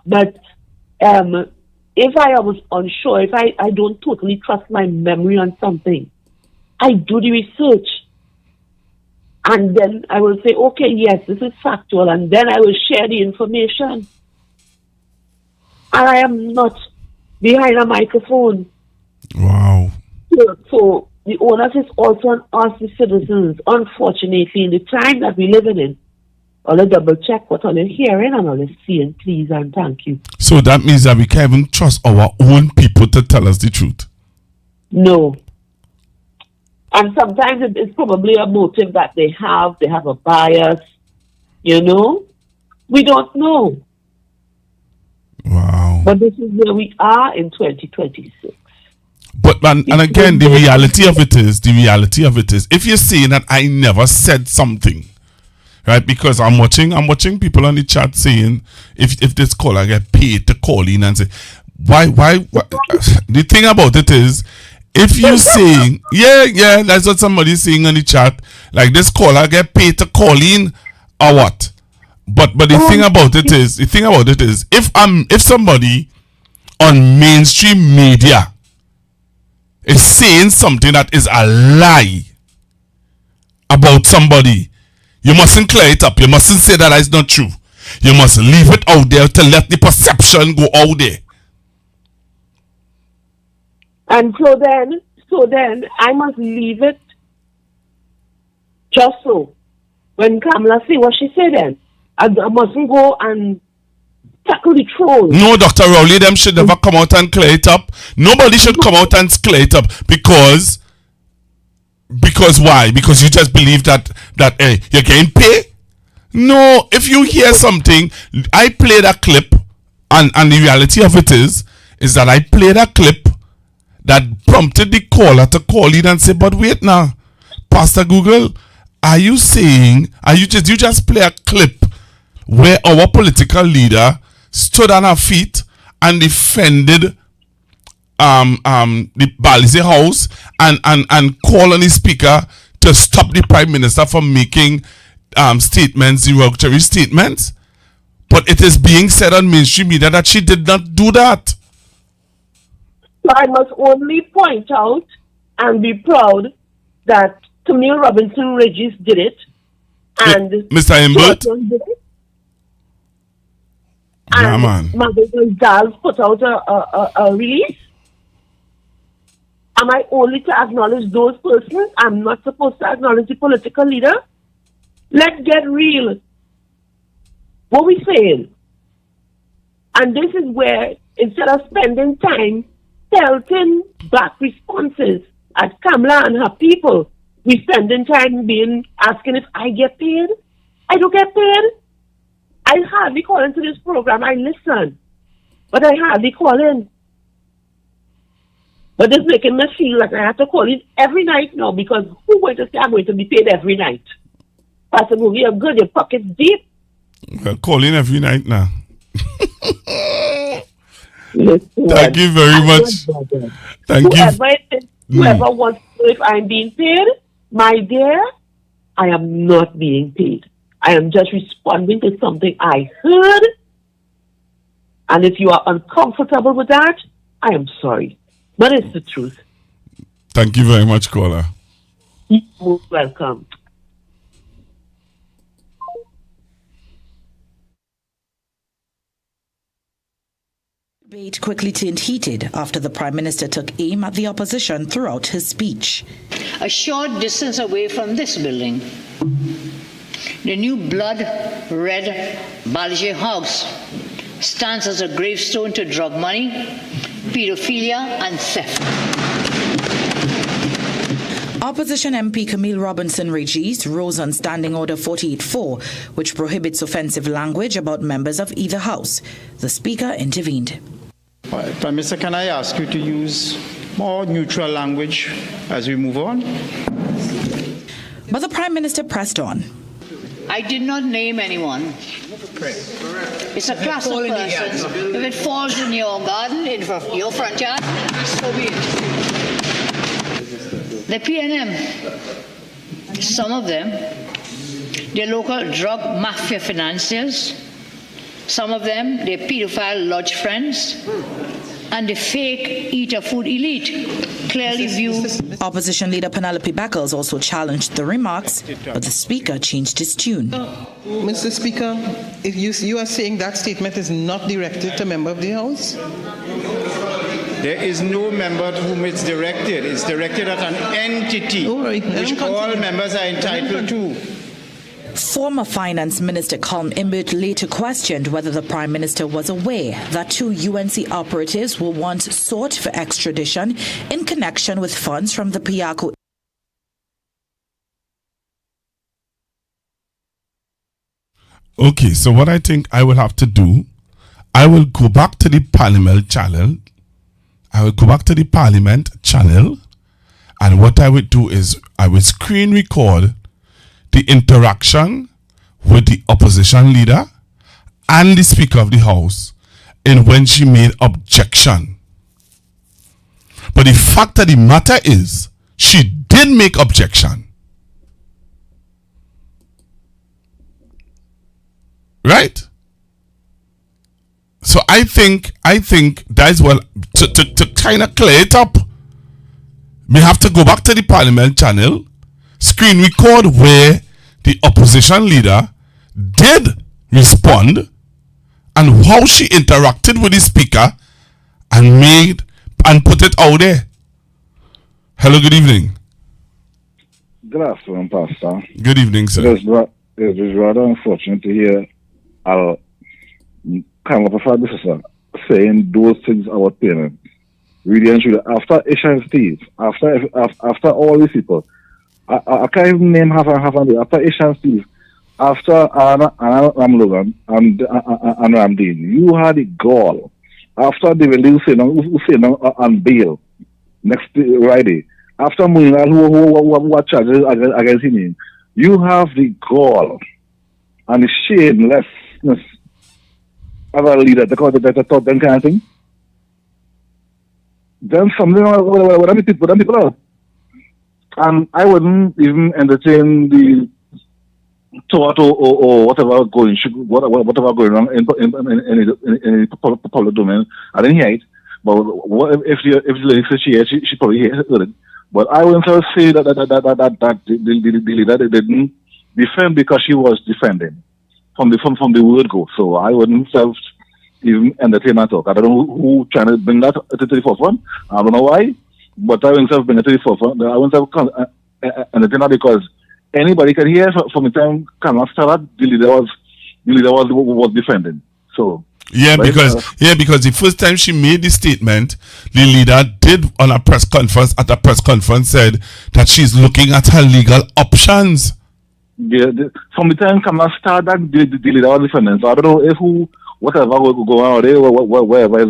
But if I was unsure, if I don't totally trust my memory on something, I do the research. And then I will say, okay, yes, this is factual, and then I will share the information. And I am not behind a microphone. Wow. So the onus is also on us, the citizens. Unfortunately, in the time that we're living in, I'll double check what all you're hearing and all you're seeing, please and thank you. So that means that we can't even trust our own people to tell us the truth. No. And sometimes it's probably a motive that they have a bias, you know? We don't know. Wow. But this is where we are in 2026. But and again, the reality of it is, if you're saying that I never said something, right? Because I'm watching people on the chat saying, if this caller get paid to call in and say, why? The thing about it is, if you're saying, yeah, that's what somebody's saying on the chat, like this caller get paid to call in or what? But the thing about it is, if somebody on mainstream media is saying something that is a lie about somebody, you mustn't clear it up. You mustn't say that is not true. You must leave it out there to let the perception go out there. And so then I must leave it just so. When Kamala say what she said, then I mustn't go and tackle the troll. No, Dr. Rowley, them should never come out and clear it up. Nobody should come out and clear it up because why? Because you just believe that hey, you're getting paid? No, if you hear something, I played a clip, and the reality of it is that I played a clip that prompted the caller to call in and say, but wait now, Pastor Google, you just play a clip where our political leader stood on her feet and defended the Balisier house and called on the speaker to stop the prime minister from making derogatory statements. But it is being said on mainstream media that she did not do that. So I must only point out and be proud that Camille Robinson Regis did it, and Mr. Imbert did it, yeah, and man. Mother Gonzalez put out a release. Am I only to acknowledge those persons? I'm not supposed to acknowledge the political leader? Let's get real. What we saying? And this is where, instead of spending time pelting back responses at Kamala and her people, we spending time asking if I get paid. I don't get paid. I hardly call into this program. I listen, but I hardly call in. But it's making me feel like I have to call in every night now, because who's going to say I'm going to be paid every night? Pastor Movie, you're good, your pocket's deep. Well, call in every night now. Listen, thank you very much. Thank you. Whoever wants to know if I'm being paid, my dear, I am not being paid. I am just responding to something I heard. And if you are uncomfortable with that, I am sorry. But it's the truth. Thank you very much, caller. You're most welcome. Debate quickly turned heated after the Prime Minister took aim at the opposition throughout his speech. A short distance away from this building, the new blood-red Balisier house stands as a gravestone to drug money, pedophilia and theft. Opposition MP Camille Robinson Regis rose on Standing Order 48-4, which prohibits offensive language about members of either house. The Speaker intervened. Prime Minister, can I ask you to use more neutral language as we move on? But the Prime Minister pressed on. I did not name anyone. It's a class of persons. If it falls in your garden, in your front yard, so be it. The PNM, some of them, they're local drug mafia financiers. Some of them, they're pedophile lodge friends. And the fake eater food elite clearly view. Opposition leader Penelope Beckles also challenged the remarks, but the Speaker changed his tune. Mr. Speaker, if you are saying that statement is not directed to a member of the House? There is no member to whom it's directed. It's directed at an entity which all members are entitled to. Former Finance Minister Colm Imbert later questioned whether the Prime Minister was aware that 2 UNC operatives were once sought for extradition in connection with funds from the Piaco. Okay, so what I think I will have to do, I will go back to the Parliament channel. And what I would do is I will screen record the interaction with the opposition leader and the Speaker of the House in when she made objection. But the fact of the matter is, she did make objection. Right? So I think that's well to kind of clear it up. We have to go back to the Parliament channel, screen record where the opposition leader did respond and how she interacted with the speaker and put it out there. Hello, good evening. Good afternoon, Pastor. Good evening, sir. It is rather unfortunate to hear our kind of officer saying those things about parents. Really and truly, after Isha and Steve, after all these people, I can't even name half and after Isha and Steve, after Anna Ramlogan and Ramdeen, you had the gall. After they were saying on bail next Friday, after Munal who charges against him, you have the gall and the shamelessness of a leader that thought them kind of thing. Then something what them people are. And I wouldn't even entertain the thought or whatever going on in the public domain. I didn't hear it. But if the lady said she probably heard it. But I wouldn't say that the leader didn't defend because she was defending from the word go. So I wouldn't even entertain that talk. I don't know who trying to bring that to the forefront. I don't know why, but I wouldn't bring it to the forefront. I wouldn't entertain that because anybody can hear from the time Kamala started, the leader was defending. So because the first time she made the statement, the leader did at a press conference said that she's looking at her legal options. Yeah, from the time Kamala started, the leader was defending. So I don't know whatever will go on there, wherever is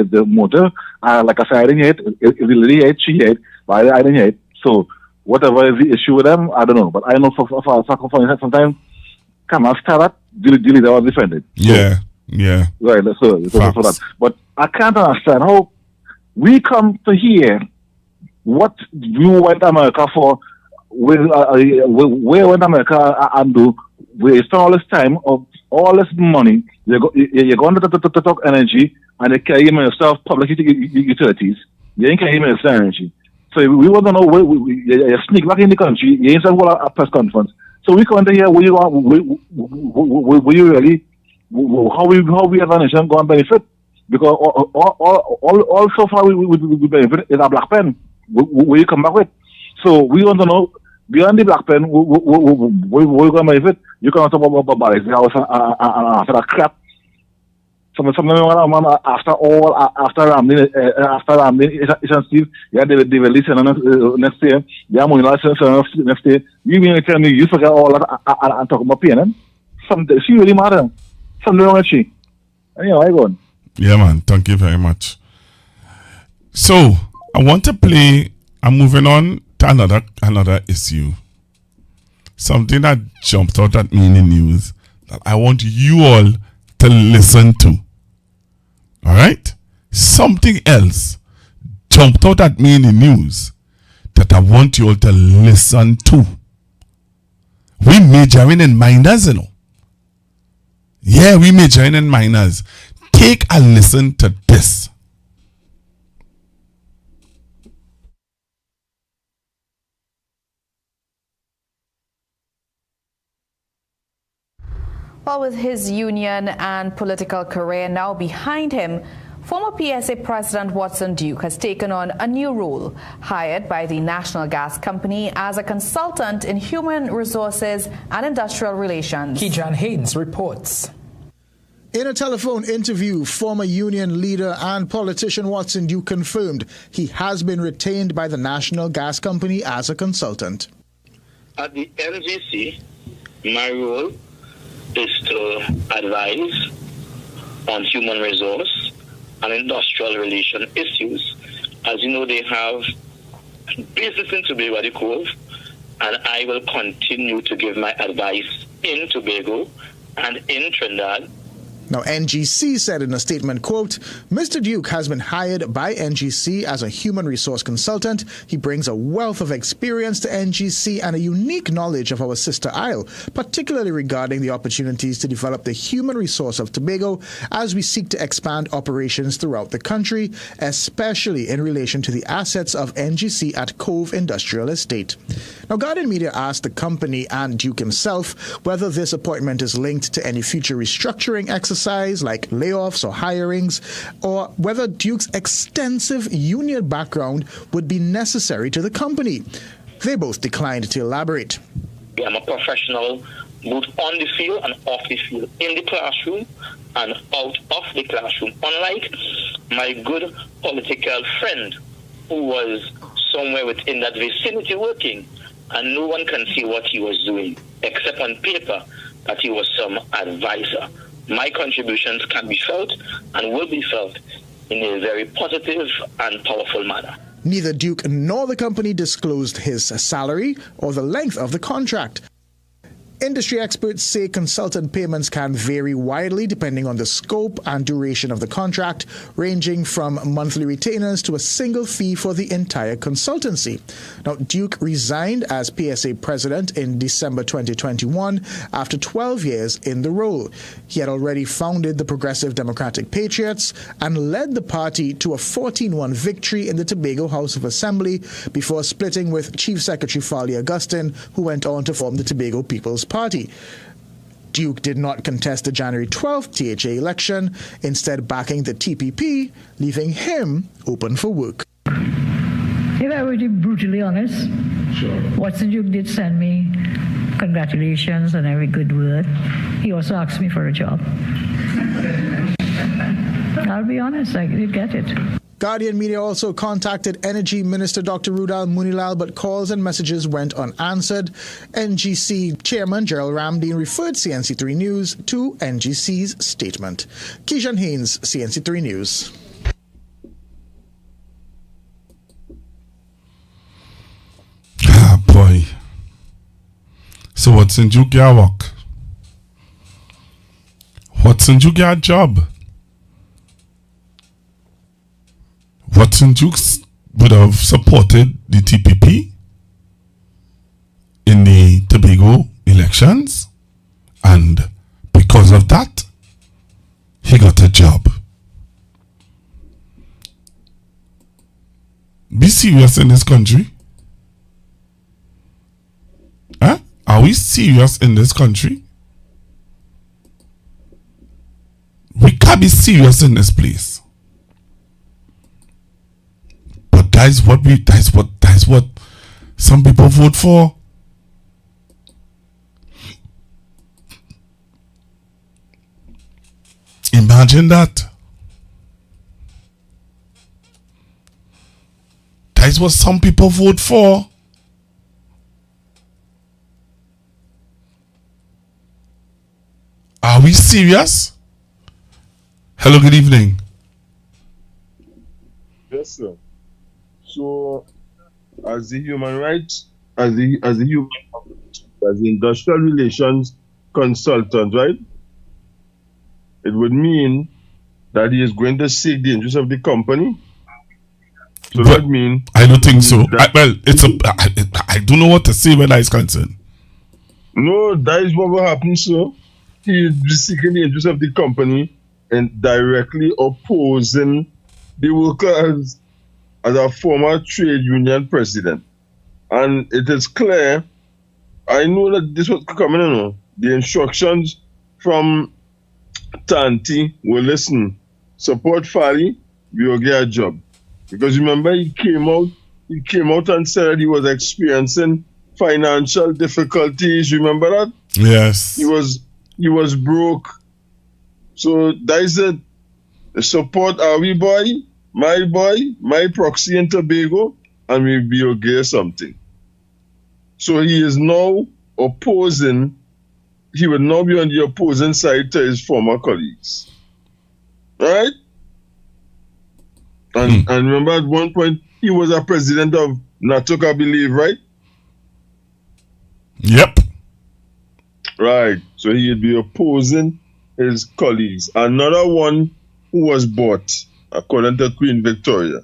the motive. Like I said, I didn't hear it. If the lady heard, she heard, but I didn't hear it. So whatever is the issue with them, I don't know. But I know for sometimes Kamala started, the leader was defended. So, yeah. Right, so that. But I can't understand how we come to hear what you went to America for, where went America and do, we spend all this time of all this money, you're going to talk energy and they carry yourself public utilities. You ain't carrying yourself energy. So we want to know where you sneak back in the country, you ain't hold a press conference. So we come to hear where you are, where you really, how we as a nation go and benefit. Because all so far we benefit is a black pen. Where you come back with. So we want to know, beyond the black pen, where you going to benefit. You can't talk about Balisier after that crap. After Ramdeen, Steve, yeah, they will listen next year. Yeah, next year. You mean to tell me you forget all that and talk about PNM? She really matter. Something wrong with she. Anyhow, I go on. Yeah, man. Thank you very much. So I want to play. I'm moving on to another issue. Something that jumped out at me in the news that I want you all to listen to. All right? Something else jumped out at me in the news that I want you all to listen to. We majoring in minors, you know. Yeah, we majoring in minors. Take a listen to this. Well, with his union and political career now behind him, Former PSA President Watson Duke has taken on a new role, hired by the National Gas Company as a consultant in human resources and industrial relations. Kijan Haynes reports. In a telephone interview, former union leader and politician Watson Duke confirmed he has been retained by the National Gas Company as a consultant. At the NGC, my role is to advise on human resource and industrial relation issues. As you know, they have business in Tobago at the Cove, and I will continue to give my advice in Tobago and in Trinidad. Now, NGC said in a statement, quote, Mr. Duke has been hired by NGC as a human resource consultant. He brings a wealth of experience to NGC and a unique knowledge of our sister isle, particularly regarding the opportunities to develop the human resource of Tobago as we seek to expand operations throughout the country, especially in relation to the assets of NGC at Cove Industrial Estate. Now, Guardian Media asked the company and Duke himself whether this appointment is linked to any future restructuring exercise like layoffs or hirings, or whether Duke's extensive union background would be necessary to the company. They both declined to elaborate. I'm a professional both on the field and off the field, in the classroom and out of the classroom. Unlike my good political friend who was somewhere within that vicinity working, and no one can see what he was doing, except on paper that he was some advisor. My contributions can be felt and will be felt in a very positive and powerful manner. Neither Duke nor the company disclosed his salary or the length of the contract. Industry experts say consultant payments can vary widely depending on the scope and duration of the contract, ranging from monthly retainers to a single fee for the entire consultancy. Now, Duke resigned as PSA president in December 2021 after 12 years in the role. He had already founded the Progressive Democratic Patriots and led the party to a 14-1 victory in the Tobago House of Assembly before splitting with Chief Secretary Farley Augustine, who went on to form the Tobago People's Party. Duke did not contest the January 12th THA election, instead backing the TPP, leaving him open for work. If I were to be brutally honest, Watson Duke did send me congratulations and every good word. He also asked me for a job. I'll be honest, I did get it. Guardian Media also contacted Energy Minister Dr. Rudal Munilal, but calls and messages went unanswered. NGC Chairman Gerald Ramdeen referred CNC3 News to NGC's statement. Kijan Haynes, CNC3 News. Ah, boy. So what's in Duke your work? What's in Duke your job? Watson Dukes would have supported the TPP in the Tobago elections, and because of that, he got a job. Be serious in this country. Huh? Are we serious in this country? We can't be serious in this place. But that's what some people vote for. Imagine that. That's what some people vote for. Are we serious? Hello, good evening. Yes, sir. So, as the human rights, as the industrial relations consultant, right? It would mean that he is going to seek the interests of the company. So but that mean I don't think so. I don't know what to say where that is concerned. No, that is what will happen, sir. He is seeking the interests of the company and directly opposing the workers as a former trade union president. And it is clear, I know that this was coming in. The instructions from Tanti were listen. support Fally, we will get a job. Because remember, he came out and said that he was experiencing financial difficulties. Remember that? Yes. He was broke. So that is it. The support our boy, my proxy in Tobago, and we will get something. So he is now opposing. He will now be on the opposing side to his former colleagues. Right? And remember at one point he was a president of Natuk, I believe, right? Yep. Right. So he'd be opposing his colleagues. Another one who was bought, according to Queen Victoria.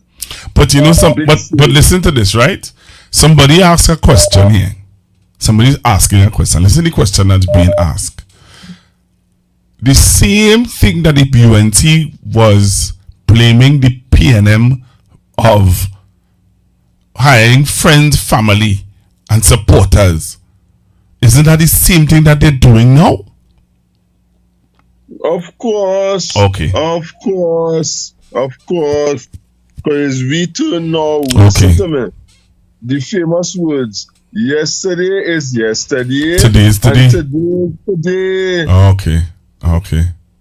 But you know but listen to this, right? Somebody asked a question here. Somebody's asking a question. Listen to the question that's being asked. The same thing that the UNC was blaming the PNM of hiring friends, family, and supporters. Isn't that the same thing that they're doing now? Of course. Okay. Of course. Because we too know. Okay. Listen to me. The famous words. Yesterday is yesterday. Today is today. And today is today. Okay.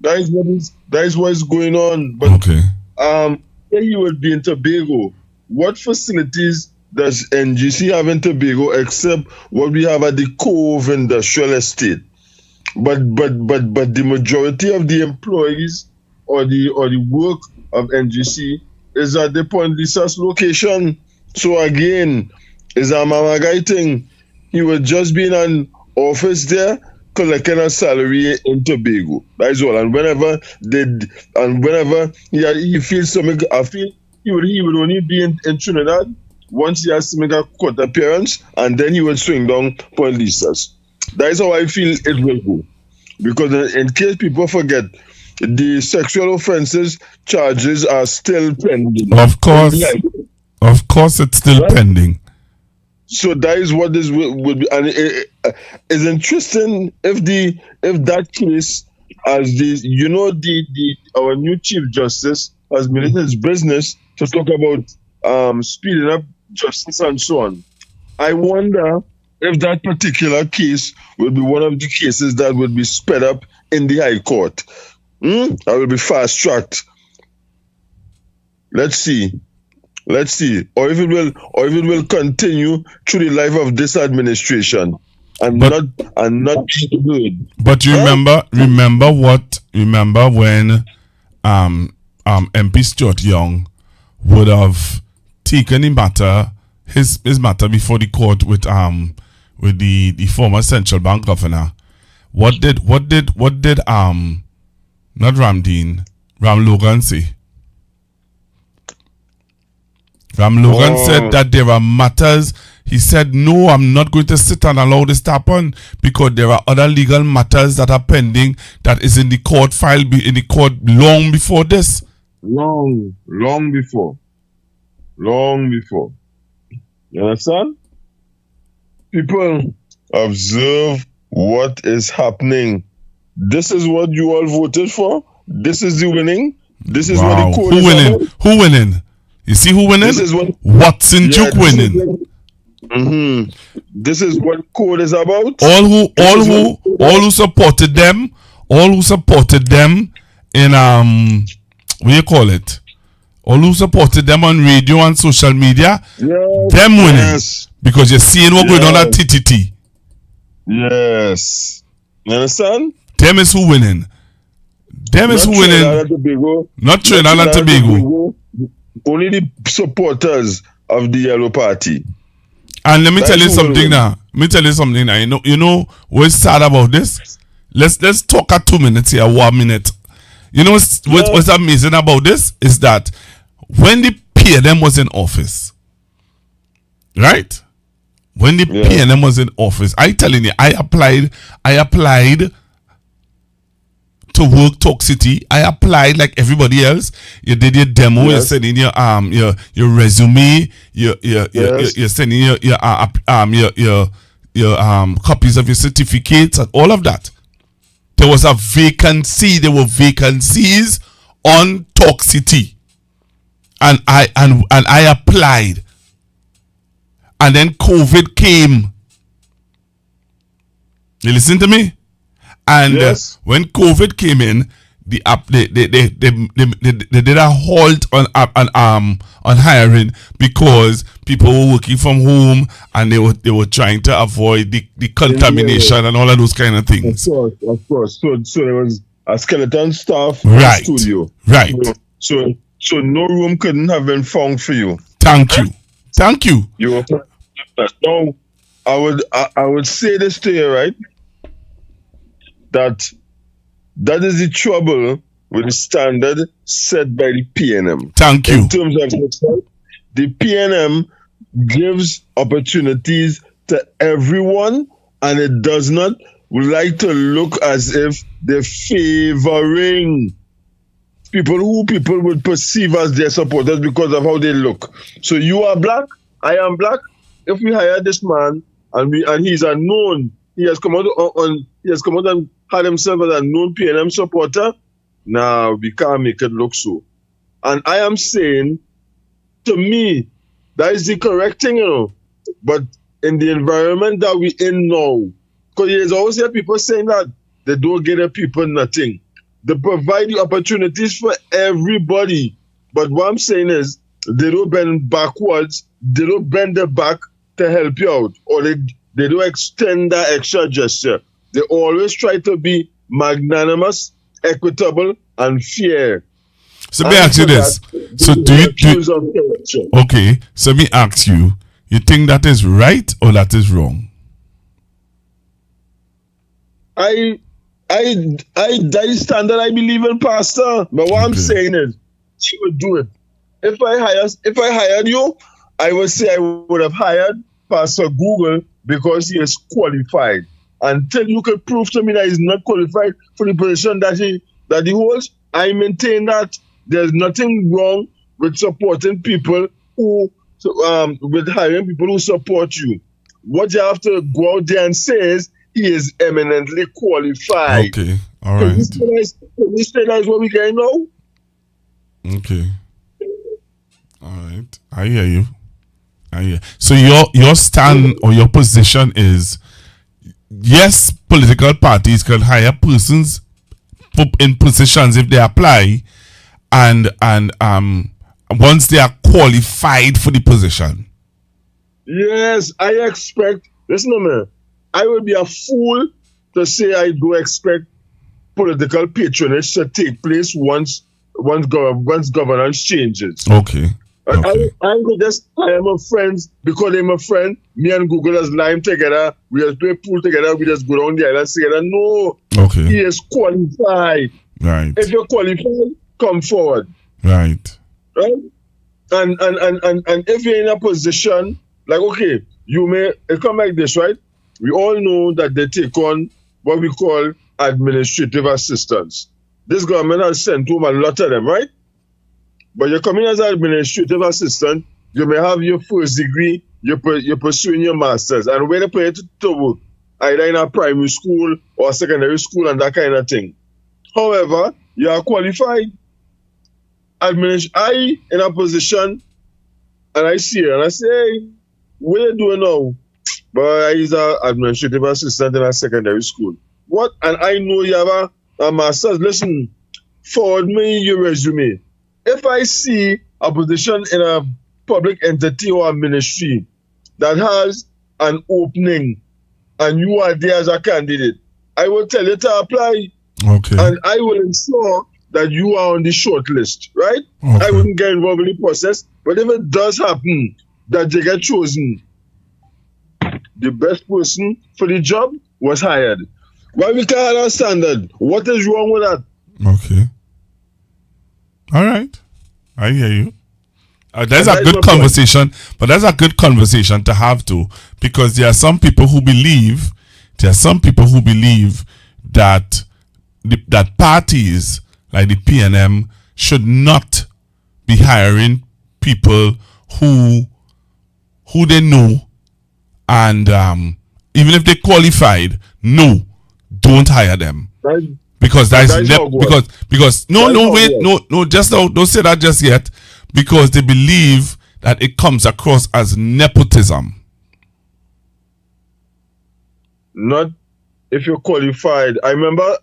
That is what is going on. But okay. When you will be in Tobago, what facilities does NGC have in Tobago except what we have at the Cove Industrial Estate? But the majority of the employees or the work of NGC is at the Point Lisa's location. So again, is a mama guy thing. He was just being an office there, collecting a salary in Tobago. That's all. And whenever he feels something, I feel he would only be in Trinidad once he has to make a court appearance, and then he will swing down Point Lisa's. That is how I feel it will go. Because in case people forget, the sexual offences charges are still pending. Of course, it's still pending. So that is what this would be, and it's interesting if that case, as our new Chief Justice has made it his business to talk about speeding up justice and so on. I wonder if that particular case will be one of the cases that would be sped up in the High Court. That will be fast tracked. Let's see. Or if it will continue through the life of this administration and not be good. But you remember when MP Stuart Young would have taken his matter before the court with the former central bank governor. What did not Ram Logan say? Ram Logan said that there are matters. He said, no, I'm not going to sit and allow this to happen because there are other legal matters that are pending that is in the court file, in the court long before this. Long before. You understand? People, observe what is happening. This is what you all voted for. This is the winning. This is what the code is about. Who winning? You see who winning? Watson Duke winning. This is what code is about. All who supported them in what do you call it? All who supported them on radio and social media, them winning. Because you're seeing what going on at TTT. Yes. You understand? Them is who winning. Not Trinidad and Tobago. Only the supporters of the Yellow Party. And let me tell you something now. You know what's sad about this? Let's talk at 2 minutes here, 1 minute. You know what's amazing about this is that when the PNM was in office, right? When the PNM was in office, I telling you, I applied to work Talk City. I applied like everybody else. You did your demo. You're sending your resume. You're sending your copies of your certificates and all of that. There was a vacancy. There were vacancies on Talk City, and I applied, and then COVID came. You listen to me? And Yes. when COVID came in, they did a halt on hiring because people were working from home and they were trying to avoid the contamination and all of those kind of things. Of course. So there was a skeleton staff Right. in the studio. Right. So no room couldn't have been found for you. Thank you. You were now. I would say this to you, right? That is the trouble with the standard set by the PNM. Thank you. In terms of the PNM gives opportunities to everyone, and it does not like to look as if they're favoring people who people would perceive as their supporters because of how they look. So you are black, I am black. If we hire this man and he's unknown, he has come out and had himself as a known PNM supporter. Now we can't make it look so. And I am saying, to me, that is the correct thing, you know. But in the environment that we in now, because there's always here people saying that they don't get the people nothing. They provide the opportunities for everybody. But what I'm saying is, they don't bend backwards, they don't bend their back to help you out, or they don't extend that extra gesture. They always try to be magnanimous, equitable, and fair. So let me ask you this. So okay, so let me ask you, you think that is right or that is wrong? That is standard I believe in, Pastor. But what I'm saying is, she would do it. If I hired you, I would say I would have hired Pastor Google because he is qualified. Until you can prove to me that he's not qualified for the position that he holds, I maintain that there's nothing wrong with supporting people with hiring people who support you. What you have to go out there and say is he is eminently qualified. Okay, all right. Can you say that is what we get now? Okay. All right. I hear you. So your stand or your position is, yes, political parties can hire persons in positions if they apply, and once they are qualified for the position. Yes, I expect. Listen to me. I would be a fool to say I do expect political patronage to take place once governance changes. Okay. I am just hire my friends because they're my friend. Me and Google just lime together. We just play pool together. We just go down the island together. No. Okay. He is qualified. Right. If you're qualified, come forward. Right. Right. And if you're in a position like, okay, it come like this, right? We all know that they take on what we call administrative assistants. This government has sent home a lot of them, right? But you're coming as an administrative assistant, you may have your first degree, you're pursuing your master's, and where they put it to work, either in a primary school or secondary school and that kind of thing. However, you are qualified. I in a position, and I see her, and I say, hey, what are you doing now? But he's an administrative assistant in a secondary school. What? And I know you have a master's. Listen, forward me your resume. If I see a position in a public entity or a ministry that has an opening and you are there as a candidate, I will tell you to apply. Okay. And I will ensure that you are on the short list, right? Okay. I wouldn't get involved in the process. But if it does happen that you get chosen, the best person for the job was hired. Why we can't have a standard? What is wrong with that? Okay. All right. I hear you. That's a good conversation, but that's a good conversation to have too, because there are some people who believe that that parties like the PNM should not be hiring people who they know, and even if they qualified, no, don't hire them. Because because wait, just don't say that just yet. Because they believe that it comes across as nepotism. Not if you're qualified. I remember,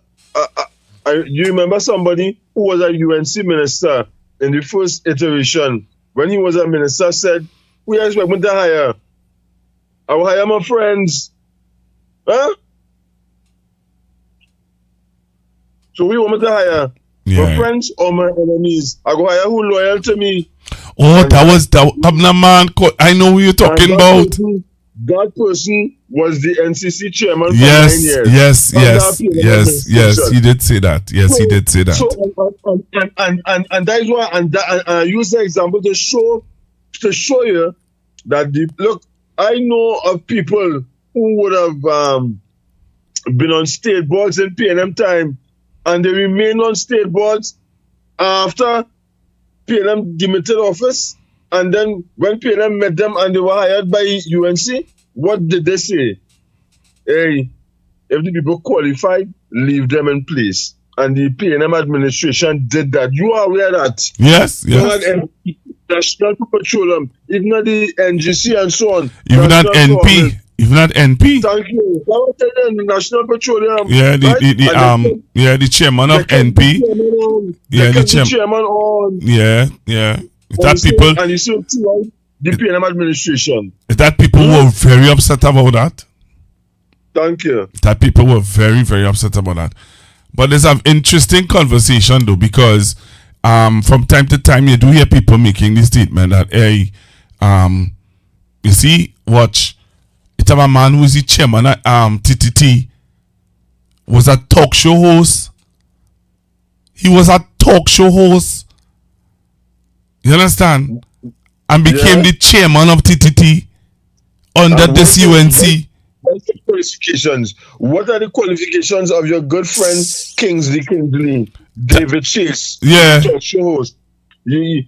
you remember somebody who was a UNC minister in the first iteration. When he was a minister, said, we expect me to hire. I will hire my friends. Huh? So we want me to hire my friends or my enemies. I go hire who loyal to me. Oh, and that was man. I know who you're talking about. That person was the NCC chairman for 9 years. Yes. He did say that. Yes, he did say that. So, and that is why, and I use the example to show you that look. I know of people who would have been on state boards in PNM time, and they remained on state boards after PNM demitted office. And then when PNM met them and they were hired by UNC, what did they say? Hey, if the people qualified, leave them in place. And the PNM administration did that. You are aware of that? Yes. National Petroleum, even at the NGC and so on. Even at NP. Thank you. I was telling the National Petroleum. Yeah, the chairman of NP. The chairman on. Yeah. Is that people? And you see the PNM administration. Is that people who were very upset about that? Thank you. That people were very, very upset about that. But there's an interesting conversation though, because from time to time you do hear people making the statement that, hey, you see, watch, it's a man who is the chairman at TTT, was a talk show host. He was a talk show host. You understand? And became the chairman of TTT under this UNC. Qualifications. What are the qualifications of your good friend Kingsley, David Chase? Yeah. Talk show host. The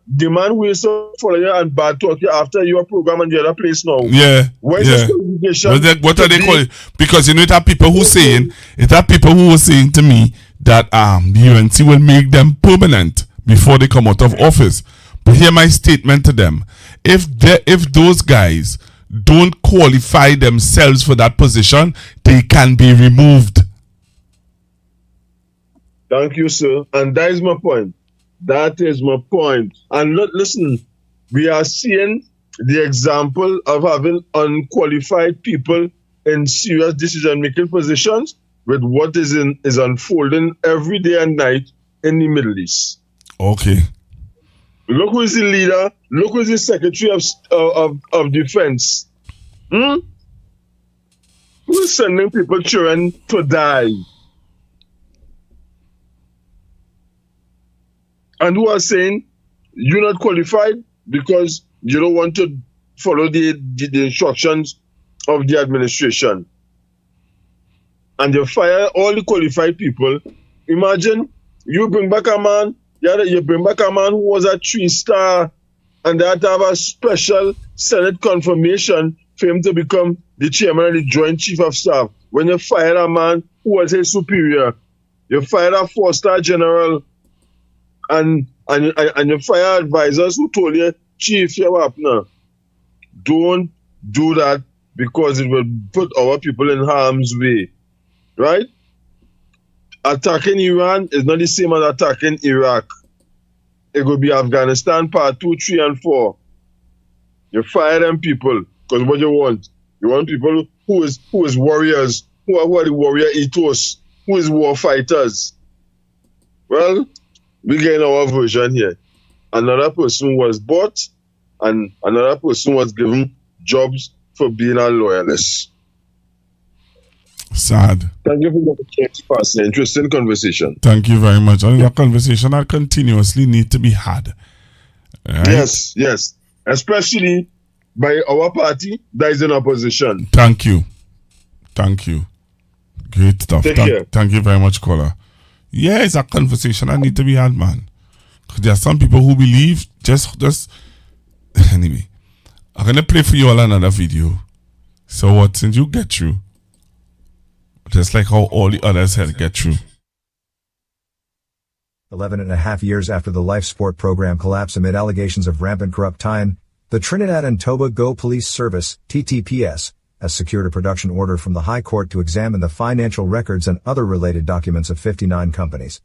man who is so follow you and bad talk you after your program and the other place now. Yeah. What are they calling? Because you know it have people who saying were saying to me that the UNC will make them permanent before they come out of office. But hear my statement to them. If those guys don't qualify themselves for that position, they can be removed. Thank you, sir. And that is my point. That is my point. And listen, we are seeing the example of having unqualified people in serious decision-making positions with what is unfolding every day and night in the Middle East. Okay. Look who is the leader. Look who is the Secretary of Defense. Who is sending people children to die? And who are saying you're not qualified because you don't want to follow the instructions of the administration. And you fire all the qualified people. Imagine you bring back a man, you bring back a man who was a 3-star and they had to have a special Senate confirmation for him to become the chairman of the Joint Chief of Staff. When you fire a man who was his superior, you fire a 4-star general, and you fire advisors who told you, Chief, you're up now. Don't do that because it will put our people in harm's way. Right? Attacking Iran is not the same as attacking Iraq. It will be Afghanistan part 2, 3, and 4. You fire them people because what you want people who is warriors, who are the warrior ethos, who is war fighters. Well, we get our version here. Another person was bought and another person was given jobs for being a loyalist. Sad. Thank you for the opportunity to pass. Interesting conversation. Thank you very much. And a conversation that continuously need to be had. Right? Yes. Especially by our party that is in opposition. Thank you. Great stuff. Take care. Thank you very much, caller. Yeah, it's a conversation that need to be had, man. Because there are some people who believe just anyway. I'm gonna play for you all another video. So what, since you get through, just like how all the others had get through. 11.5 years after the life sport program collapse amid allegations of rampant corrupt tie-in, the Trinidad and Tobago Police Service, TTPS, has secured a production order from the High Court to examine the financial records and other related documents of 59 companies.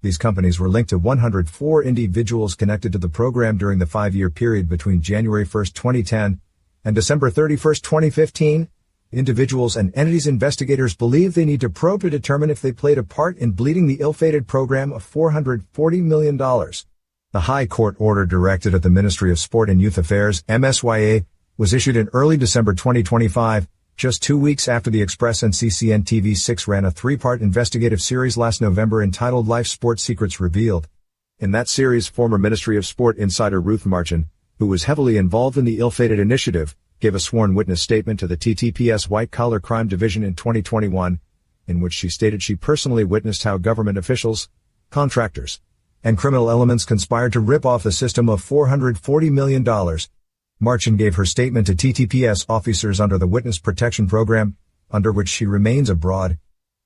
These companies were linked to 104 individuals connected to the program during the 5-year period between January 1, 2010 and December 31, 2015. Individuals and entities investigators believe they need to probe to determine if they played a part in bleeding the ill-fated program of $440 million. The High Court order directed at the Ministry of Sport and Youth Affairs, MSYA, was issued in early December 2025, just 2 weeks after the Express and CCN TV6 ran a 3-part investigative series last November entitled Life Sport Secrets Revealed. In that series, former Ministry of Sport insider Ruth Marchand, who was heavily involved in the ill-fated initiative, gave a sworn witness statement to the TTPS White-Collar Crime Division in 2021, in which she stated she personally witnessed how government officials, contractors, and criminal elements conspired to rip off the system of $440 million. Marchand gave her statement to TTPS officers under the Witness Protection Program, under which she remains abroad.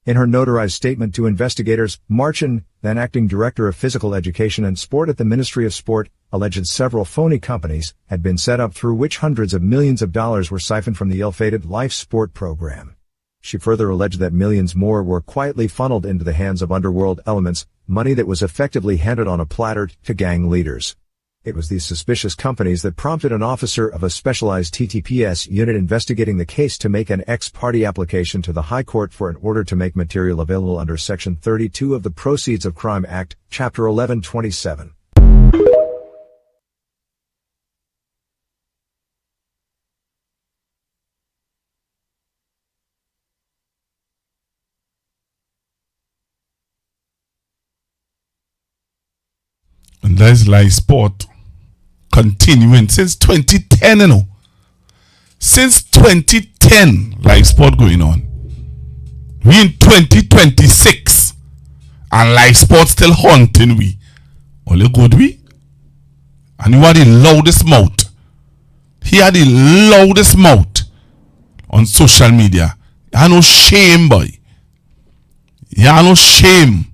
In her notarized statement to investigators, Marchand, then acting Director of Physical Education and Sport at the Ministry of Sport, alleged several phony companies had been set up through which hundreds of millions of dollars were siphoned from the ill-fated Life Sport program. She further alleged that millions more were quietly funneled into the hands of underworld elements, money that was effectively handed on a platter to gang leaders. It was these suspicious companies that prompted an officer of a specialized TTPS unit investigating the case to make an ex-parte application to the High Court for an order to make material available under Section 32 of the Proceeds of Crime Act, Chapter 1127. And that's Life Sport continuing since 2010, you know. Since 2010, Life Sport going on. We in 2026, and Life Sport still haunting we. Only good we. And you are the loudest mouth. He are the loudest mouth on social media. You have no shame, boy. You have no shame.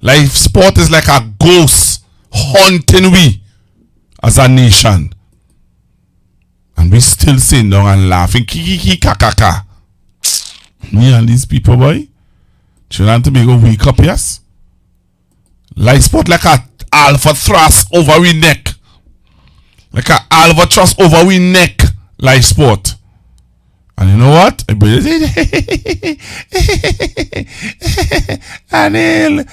Life Sport is like a ghost haunting we as a nation. And we still sitting down and laughing. Kiki kakaka. Me and these people, boy. Trinidad and Tobago wake up, yes? Life Sport like a alpha thrust over we neck. Like a albatross over we neck. Life Sport. And you know what? Anil.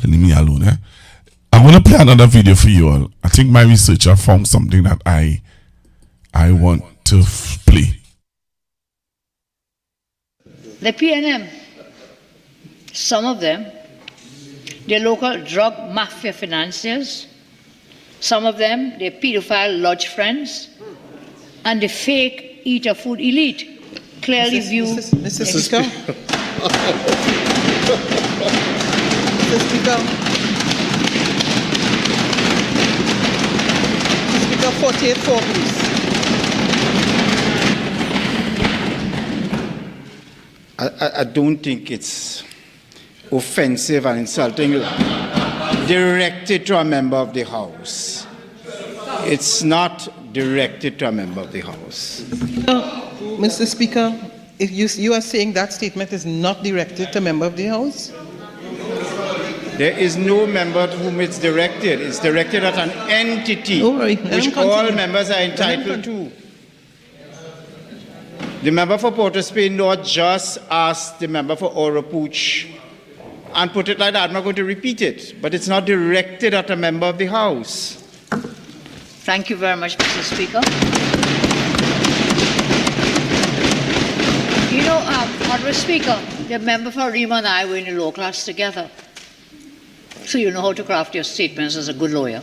Leave me alone, eh? I'm gonna play another video for you all. I think my researcher found something that I want to play. The PNM, some of them, they're local drug mafia financiers. Some of them, they're pedophile lodge friends. And the fake eater food elite clearly view... Mr. Speaker. Mr. Speaker. 48-4, please. I don't think it's offensive and insulting directed to a member of the House. It's not directed to a member of the House. Mr. Speaker, if you are saying that statement is not directed to a member of the House? There is no member to whom it's directed. It's directed at an entity which all members are entitled to. The member for Port of Spain not just asked the member for Orapooch and put it like that. I'm not going to repeat it, but it's not directed at a member of the House. Thank you very much, Mr. Speaker. You know, Honourable Speaker, the member for Rima and I were in a law class together. So you know how to craft your statements as a good lawyer.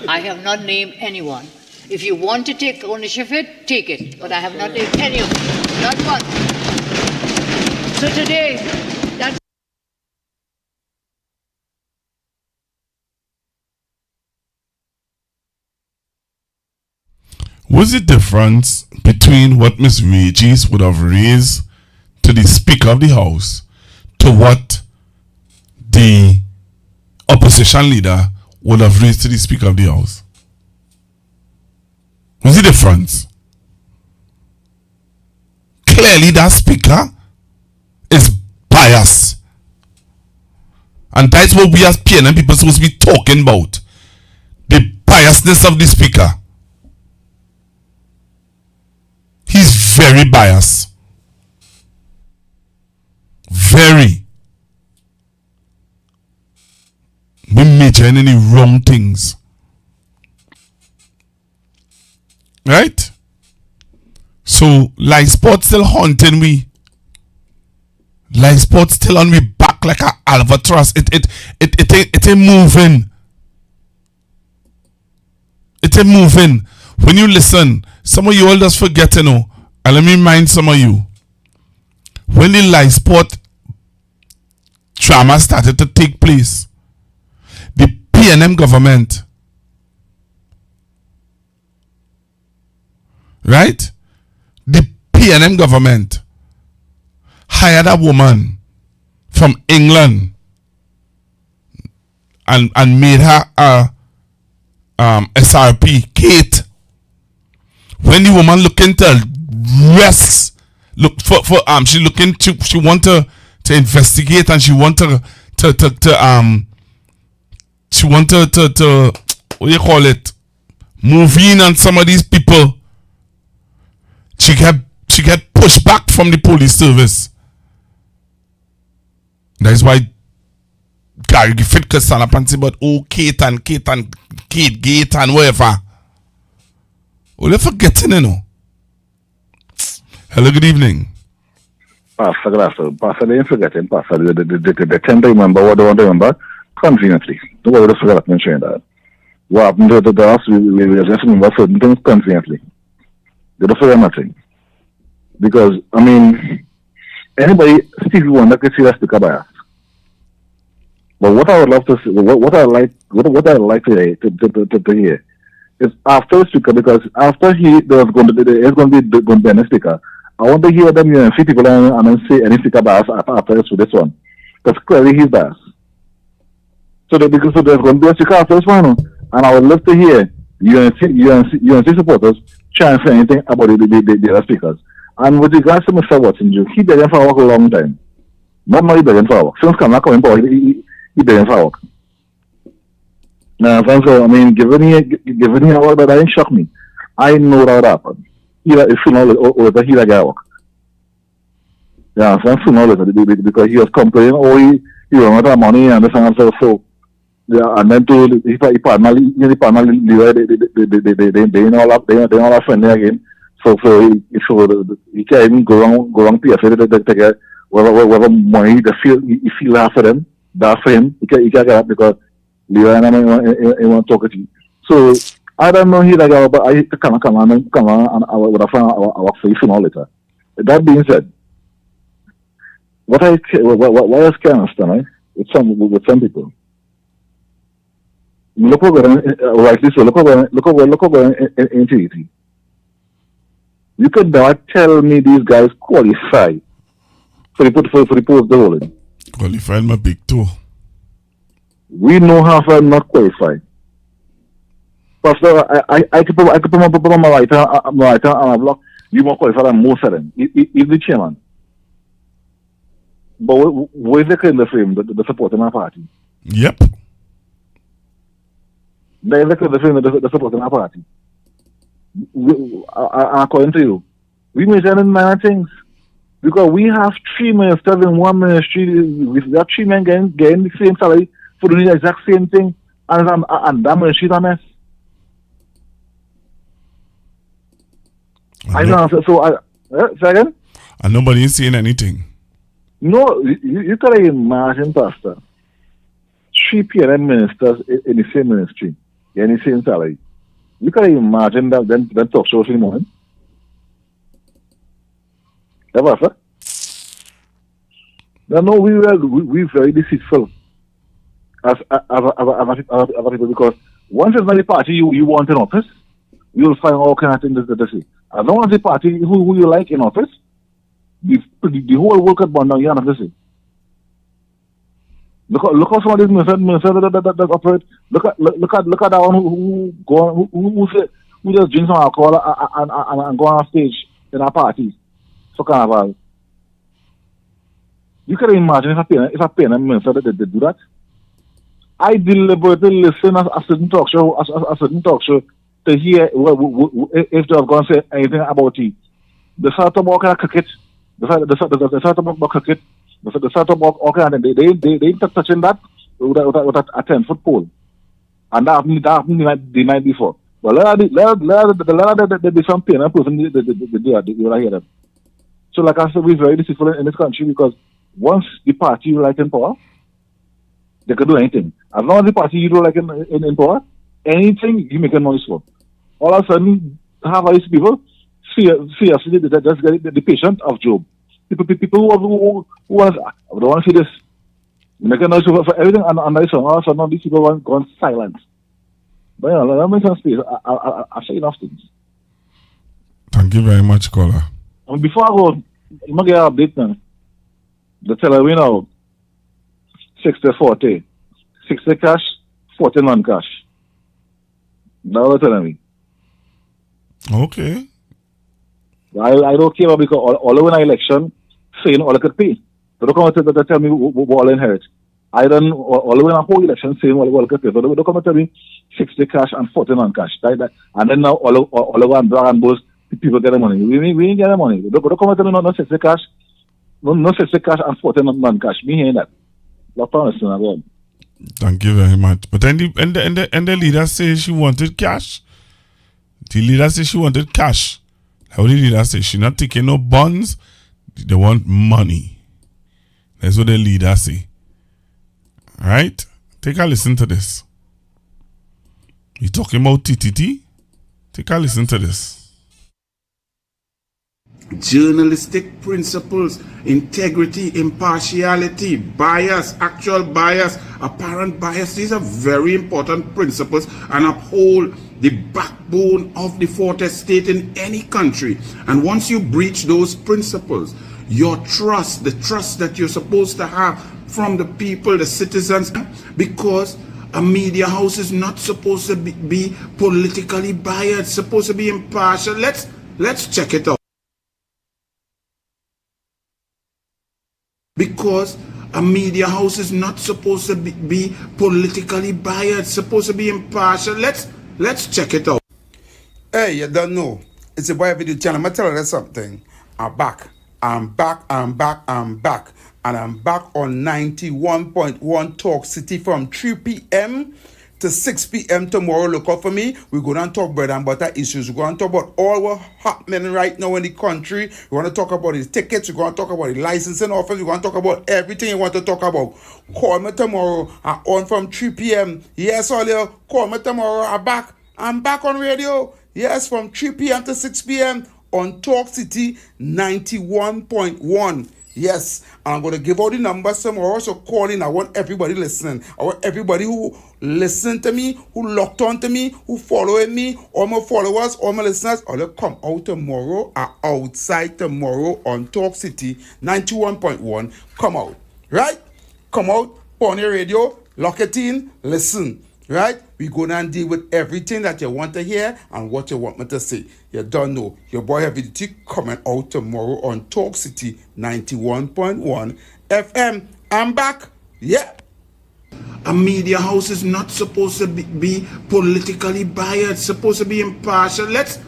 I have not named anyone. If you want to take ownership of it, take it. But I have not named any of them. Not one. So today, that's... What's the difference between what Ms. Regis would have raised to the Speaker of the House to what the opposition leader would have raised to the Speaker of the House. You see the difference? Clearly that Speaker is biased. And that's what we as PNM people supposed to be talking about. The biasness of the Speaker. He's very biased. Very. We majoring any wrong things. Right? So, life sport still haunting me. Life sport still on me back like an albatross. It ain't moving. It ain't moving. When you listen, some of you all just forget, and let me remind some of you. When the life sport drama started to take place, the PNM government, right? The PNM government hired a woman from England and made her a SRP, Kate. When the woman looking to she want to investigate, and she want to what do you call it, move in on some of these people. She get pushed back from the police service. That is why Gary Gifford could stand up and say, but Kate Gate and whatever. Oh, they're forgetting, Hello, good evening. Pastor, they ain't forgetting, Pastor. They tend to remember what they want to remember conveniently. Nobody just forgot mentioning that. What happened to the us, we just remember certain things conveniently. They don't forget nothing. Because, I mean, anybody, Stevie Wonder could see that Speaker bias. But what I would love to see, what I like to hear is after the Speaker, because after there's going to be a Speaker, I want to hear them UNC people and then say any Speaker bias after this one. Because clearly he's biased. So there's going to be a Speaker after this one, and I would love to hear UNC supporters try and say anything about the other speakers. And with regards to Mr. Watson, he begging for work a long time. Not only begging for work. Since Kamala coming forward, he begging for work. Now, so, I mean, given he a work, that didn't shock me. I know that happened. He got work. Yeah, sooner or later, because he was complaining, he ran out of money and this and that. So, yeah, and then he partner, they all are friendly again. So he can't even go wrong PFA to get whatever money he feel after them. That's for him. He can't get up because Leroy and I want to talk to you. So I don't know but I come on and I would have found our face sooner later. That being said, what else can I understand, right? With some people. Look over in TT. You could not tell me these guys qualify for the post they're holding. Qualified my big toe. We know how far not qualified. Pastor, I could put on my right hand on a block. You more qualified than most of them. He's the chairman. But where's the kind of frame the support in our party? Yep. There's the kind of frame the support in our party. According to you, we measure in minor things because we have 3 ministers in one ministry. We have 3 men getting the same salary for doing the exact same thing, and that ministry is a mess. I don't answer. So, second? And nobody is saying anything. No, you can imagine, Pastor, 3 PNM ministers in the same ministry, getting the same salary. You can imagine that then talk shows in the morning. Ever, sir? No, we very deceitful as other people, because once it's not the party you want in office, you'll find all kinds of things to say. As long as the party who you like in office, the whole world could burn down, you have to say. Look how some of these ministers that operate. Look at that one who just drinks some alcohol and go on stage in a party for carnival. You can imagine if I pay a minister that they do that. I deliberately listen a certain talk show to hear if they have gone to say anything about it. The start about cricket. The start about cricket. The start about they ain't touching that with a 10-foot pole, and that happened the night before. But let there be some pain and person they hear them. So like I said, we're very disciplined in this country because once the party you like in power, they can do anything. As long as the party you don't like in power, anything you make a noise for. All of a sudden, half of these people seriously they just get the patient of Job. People who don't want to see this. Make a noise for everything and this one. All of a sudden, these people want gone silent. But yeah, let me some space. I've said enough things. Thank you very much, caller. And before I go, I'm going to get an update now. The teller we now 60-40. 60 cash, 40 non-cash. That's what they're telling me. Okay. I don't care because all over an election saying all I could pay. They don't come to tell me what all inherit. I done all over a whole election saying all I could pay. They don't come to tell me 60 cash and 40 non-cash. And then now all over and brag and boast, people get the money. We ain't get the money. They don't come to tell me no 60 cash. No 60 cash and 40 non-cash. Me hearing that. Thank you very much. But then the leader says she wanted cash. The leader says she wanted cash. How did the leader say? She's not taking no bonds. They want money. That's what the leader say. Right? Take a listen to this. You talking about TTT? Take a listen to this. Journalistic principles, integrity, impartiality, bias, actual bias, apparent bias. These are very important principles and uphold the backbone of the fourth estate in any country. And once you breach those principles, your trust, the trust that you're supposed to have from the people, the citizens, because a media house is not supposed to be politically biased, it's supposed to be impartial. Let's check it out. Because a media house is not supposed to be politically biased, it's supposed to be impartial. Let's check it out. Hey, you don't know. It's a boy video channel. I'm going to tell you something. I'm back. And I'm back on 91.1 Talk City from 3 p.m. to 6 p.m. tomorrow. Look out for me. We're going to talk bread and butter issues. We're going to talk about all what's happening right now in the country. We're going to talk about the tickets. We're going to talk about the licensing office. We're going to talk about everything you want to talk about. Call me tomorrow. I'm on from 3 p.m. Yes, all you. Call me tomorrow. I'm back on radio. Yes, from 3 p.m. to 6 p.m. on Talk City 91.1. Yes, I'm going to give out the numbers tomorrow, so call in. I want everybody listening. I want everybody who listen to me, who locked on to me, who following me, all my followers, all my listeners, all them come out tomorrow or outside tomorrow on Talk City 91.1. Come out, right? Come out, on your radio, lock it in, listen, right? We're going to deal with everything that you want to hear and what you want me to say. You don't know. Your boy Heavy coming out tomorrow on Talk City 91.1 FM. I'm back. Yeah. A media house is not supposed to be politically biased. It's supposed to be impartial. Let's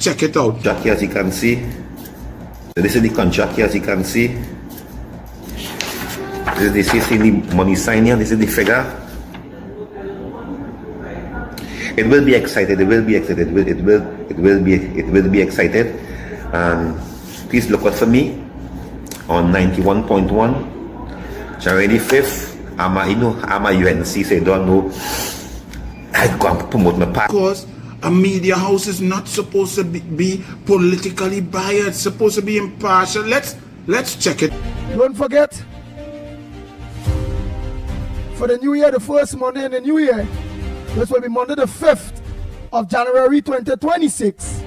check it out. Jackie, as you can see, this is the contract here, as you can see. This is the money sign here. This is the figure. It will be excited. It will be excited. It will be excited. And please look out for me on 91.1 January 5th. I'm a UNC, so I don't know. I go and promote my part. Because a media house is not supposed to be politically biased. It's supposed to be impartial. Let's check it. Don't forget, for the new year, the first Monday in the new year, this will be Monday the 5th of January 2026.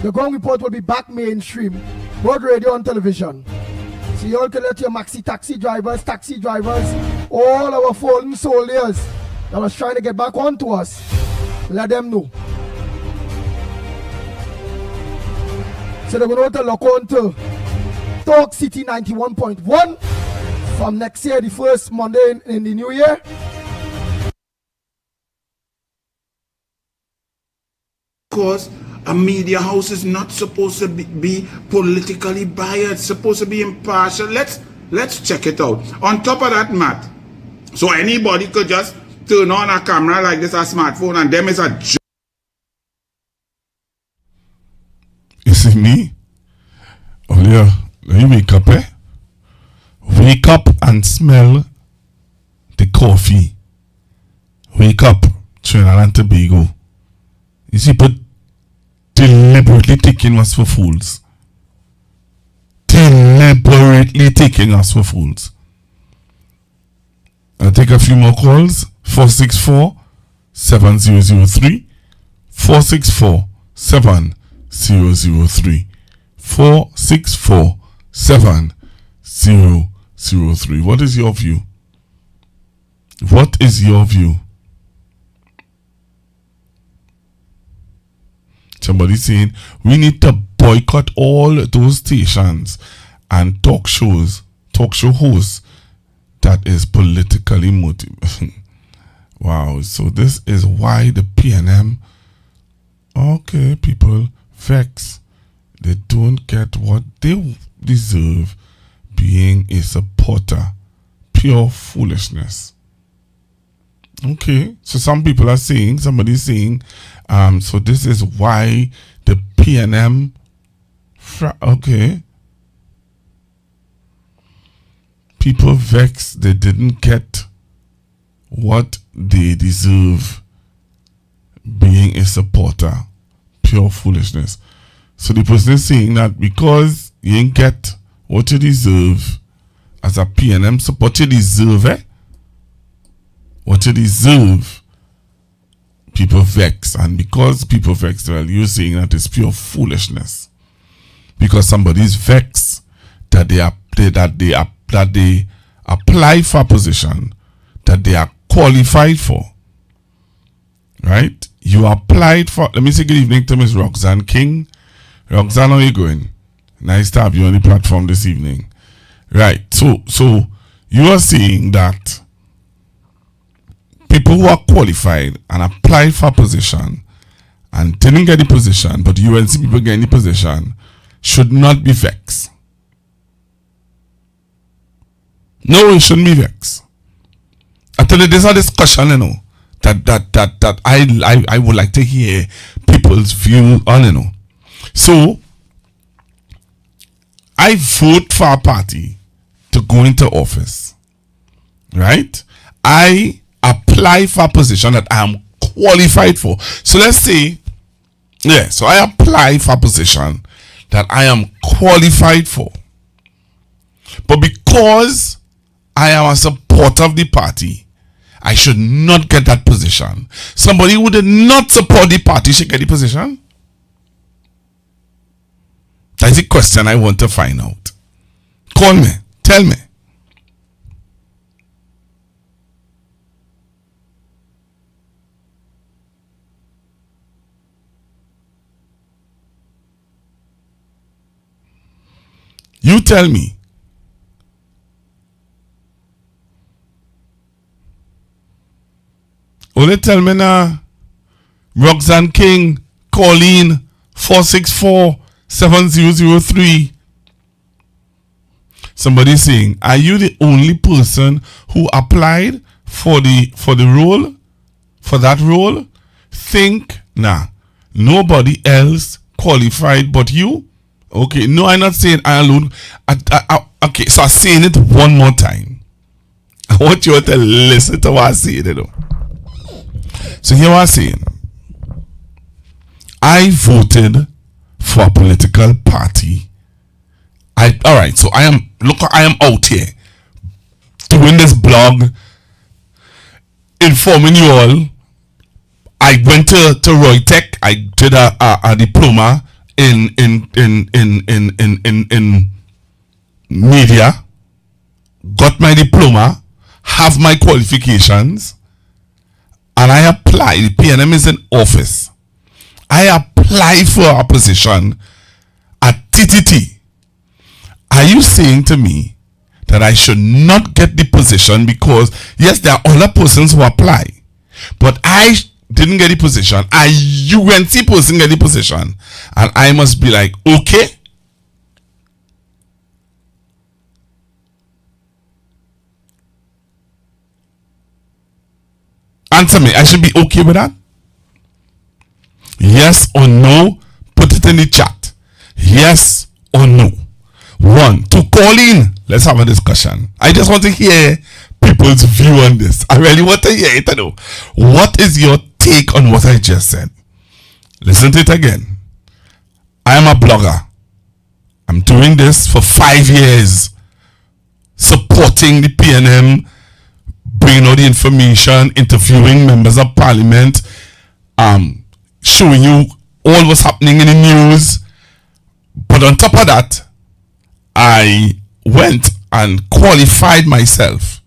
The Gong Report will be back mainstream, both radio and television. So you all can let your maxi taxi drivers, all our fallen soldiers that was trying to get back onto us, let them know. So they're going to look on to Talk City 91.1 from next year, the first Monday in the new year. Because a media house is not supposed to be politically biased, supposed to be impartial. Let's check it out. On top of that, Matt, so anybody could just turn on a camera like this, a smartphone, and them is a joke. You see me? Earlier, when you wake up, wake up and smell the coffee. Wake up, Trinidad and Tobago. You see, but deliberately taking us for fools. Deliberately taking us for fools. I'll take a few more calls. 464-7003. 464-7003. 464-7003. What is your view? What is your view? Somebody saying we need to boycott all those stations and talk show hosts that is politically motivated. Wow, so this is why the PNM, okay, people vex. They don't get what they deserve being a supporter. Pure foolishness. Okay, so some people are saying, somebody's saying, so this is why the PNM, okay. People vex, they didn't get what they deserve being a supporter. Pure foolishness. So the person is saying that because you didn't get what you deserve as a PNM support, you deserve what you deserve, people vex. And because people vex, well, you're saying that it's pure foolishness. Because somebody's vexed that they apply for a position that they are qualified for. Right? You applied for, let me say good evening to Ms. Roxanne King. Roxanne, how are you going? Nice to have you on the platform this evening. Right. So you are saying that people who are qualified and applied for a position and didn't get the position, but UNC people getting the position, should not be vexed. No, it shouldn't be vexed. I tell you, there's a discussion, that I would like to hear people's view on, So, I vote for a party to go into office, right? I apply for a position that I am qualified for. So let's say, so I apply for a position that I am qualified for. But because I am a supporter of the party, I should not get that position. Somebody who did not support the party should get the position. That's the question I want to find out. Call me. Tell me. You tell me. Only tell me now. Roxanne King, Colleen, 464-7003. Somebody saying, are you the only person who applied for the role? For that role? Think, nobody else qualified but you? Okay, no, I'm not saying I alone. Okay, so I'm saying it one more time. I want you to listen to what I'm saying, So here what I'm saying. I voted for a political party. Alright, so I am out here doing this blog, informing you all. I went to Roy Tech. I did a diploma in media, got my diploma, have my qualifications and I apply, the PNM is in office, I apply for a position at TTT, are you saying to me that I should not get the position because, yes, there are other persons who apply, but I didn't get the position, a UNC person get the position, and I must be like, okay? Answer me, I should be okay with that? Yes or no? Put it in the chat. Yes or no? 1, 2, call in. Let's have a discussion. I just want to hear people's view on this. I really want to hear it. I know. What is your take on what I just said? Listen to it again. I am a blogger. I'm doing this for 5 years, supporting the PNM, bringing out the information, interviewing members of parliament, showing you all what's happening in the news. But on top of that, I went and qualified myself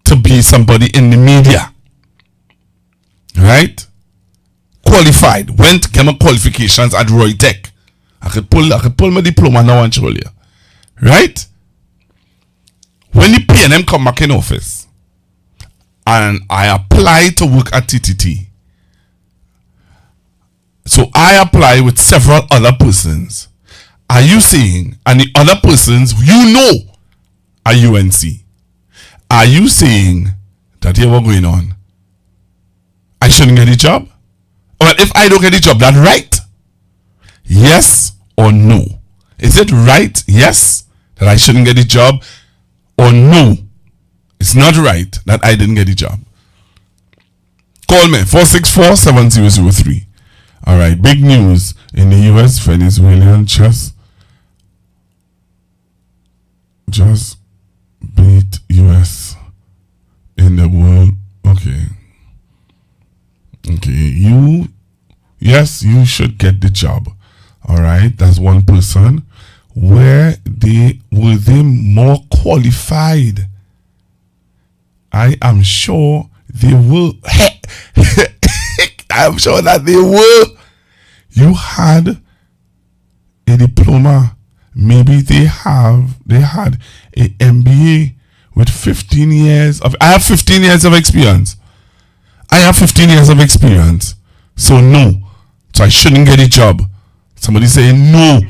to be somebody in the media. Right? Qualified. Went, get my qualifications at Roy Tech. I could pull my diploma now and show you. Right? When the PNM come back in office and I apply to work at TTT, so I apply with several other persons. Are you saying, and the other persons you know are UNC, are you saying that here what going on? I shouldn't get a job? Well, if I don't get a job, that's right? Yes or no? Is it right, yes, that I shouldn't get a job? Or no, it's not right that I didn't get a job? Call me, 464-7003. All right, big news in the U.S. Venezuelan just beat U.S. in the world. Okay, yes, you should get the job. All right, that's one person. Were they more qualified? I am sure they will. I'm sure that they were. You had a diploma. Maybe they had a MBA with 15 years of. I have 15 years of experience. So no. So I shouldn't get a job. Somebody saying no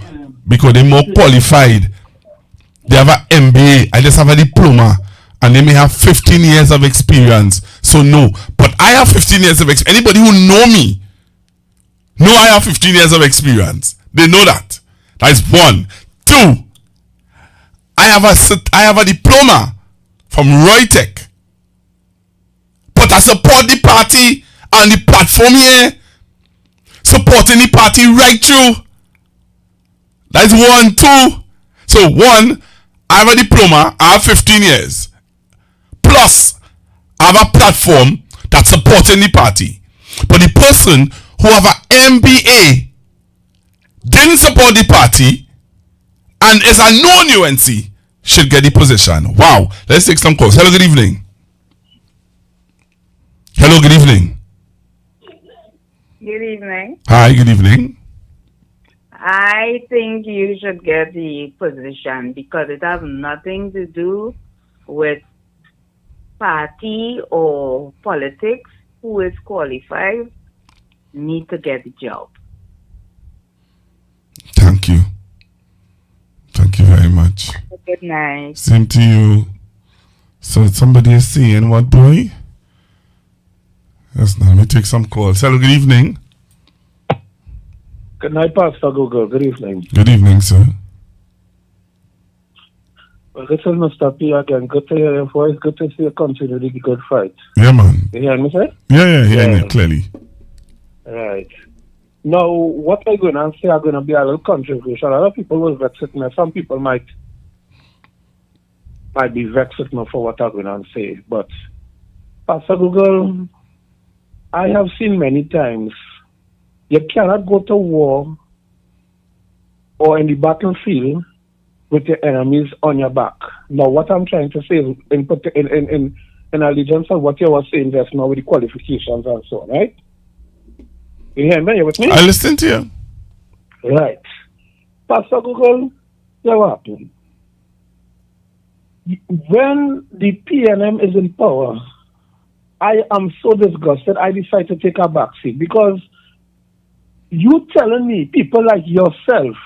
because they're more qualified. They have an MBA. I just have a diploma. And they may have 15 years of experience. So no. But I have 15 years of experience. Anybody who know me know I have 15 years of experience. They know that. That's 1. 2. I have a diploma from Roy Tech. But I support the party on the platform here. Supporting the party right through. That's 1. 2. So 1, I have a diploma. I have 15 years. Plus, I have a platform that's supporting the party. But the person who have an MBA didn't support the party and is a non-UNC should get the position. Wow. Let's take some calls. Hello, good evening. Hello, good evening. Good evening. Hi, good evening. I think you should get the position because it has nothing to do with party or politics. Who is qualified need to get the job. Thank you. Thank you very much. Good night. Same to you. So somebody is saying what, boy? Yes, now let me take some calls. Hello, good evening. Good night, Pastor Google. Good evening. Good evening, sir. Well, this is Mr. P again. Good to hear your voice. Good to see you continue the good fight. Yeah, man. You hear me, sir? Yeah, hearing you clearly. Right. Now, what I'm going to say are going to be a little controversial. A lot of people will vex with me. Some people might be vexed with me for what I'm going to say. But, Pastor Google, I have seen many times you cannot go to war or in the battlefield with your enemies on your back. Now, what I'm trying to say is in allegiance of what you were saying just now with the qualifications and so on, right? You hear me? You with me? I listen to you. Right. Pastor Google, what happened? When the PNM is in power, I am so disgusted, I decide to take a back seat because you telling me people like yourself,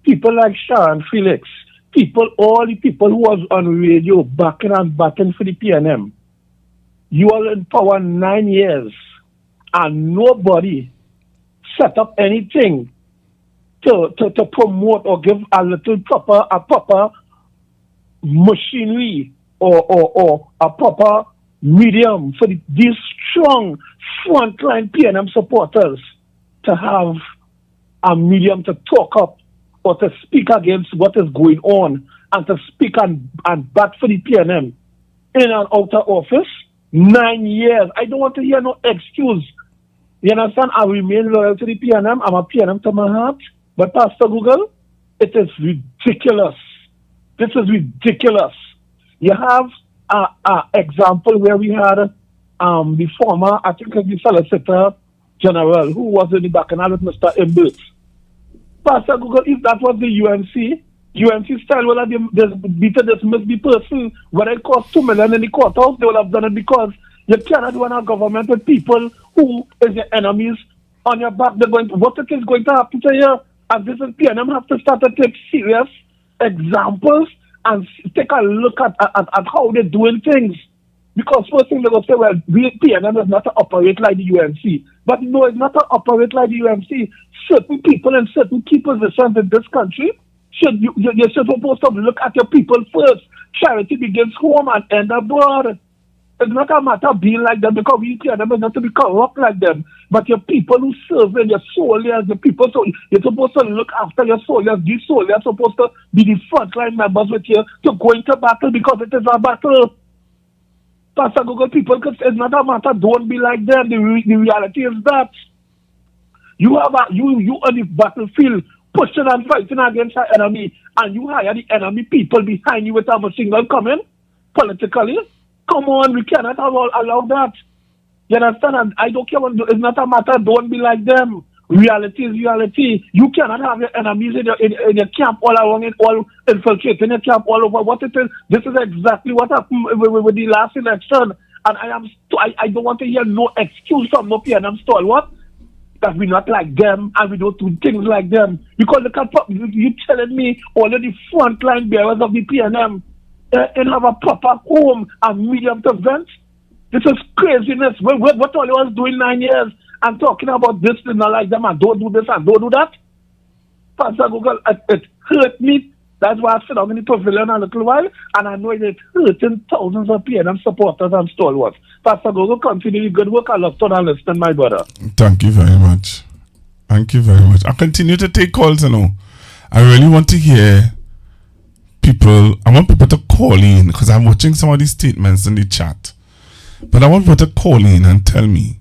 people like Sharon Felix, all the people who was on radio backing and batting for the PNM, you are in power 9 years and nobody set up anything to promote or give a proper machinery or a proper medium for these strong frontline PNM supporters to have a medium to talk up or to speak against what is going on and to speak and bat for the PNM in and out of office. 9 years. I don't want to hear no excuse. You understand? I remain loyal to the PNM. I'm a PNM to my heart. But Pastor Google, it is ridiculous. This is ridiculous. You have an example where we had the former, I think the Solicitor General, who was in the bacchanal with Mr. Imbert. Pastor Google, if that was the UNC style, well, they beat a dismiss the person, whether it cost $2 million in the courthouse, they will have done it because you cannot run a government with people who is your enemies on your back. What is going to happen to you? And this is PNM have to start to take serious examples and take a look at how they're doing things. Because first thing they will say, well, PNM is not to operate like the UNC. But no, it's not to operate like the UNC. Certain people in certain key positions in this country, you're supposed to look at your people first. Charity begins home and end abroad. It's not a matter of being like them because we PNM is not to be corrupt like them. But your people who serve in your soldiers, the people, so you're supposed to look after your soldiers. These soldiers are supposed to be the frontline members with you to go into battle because it is a battle. Pastor Google, people, it's not a matter, don't be like them. The reality is that you on the battlefield pushing and fighting against our enemy, and you hire the enemy people behind you with a machine gun coming politically. Come on, we cannot allow that. You understand? And I don't care. It's not a matter, don't be like them. Reality is reality. You cannot have your enemies in your camp all around, all infiltrating your camp all over. What it is, this is exactly what happened with the last election. And I don't want to hear no excuse from no PNM stalwart that we're not like them and we don't do things like them. Because you telling me all of the frontline bearers of the PNM and have a proper home and medium to vent. This is craziness. What all you was doing 9 years and talking about this and not like them and don't do this and don't do that? Pastor Google, it hurt me. That's why I sit down in the pavilion a little while, and I know it's hurting thousands of PNM supporters and stalwarts. Pastor Google, continue the good work. I love to listen, my brother. Thank you very much. Thank you very much. I continue to take calls, I really want to hear people. I want people to call in because I'm watching some of these statements in the chat. But I want people to call in and tell me,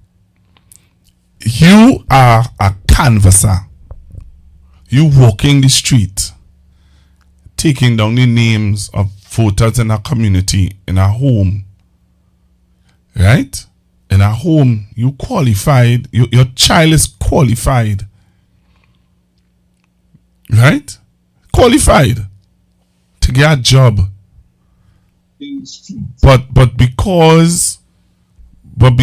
you are a canvasser. You walking the street, taking down the names of voters in our community, in our home. Right? In our home, you qualified. Your child is qualified. Right? Qualified to get a job. But because let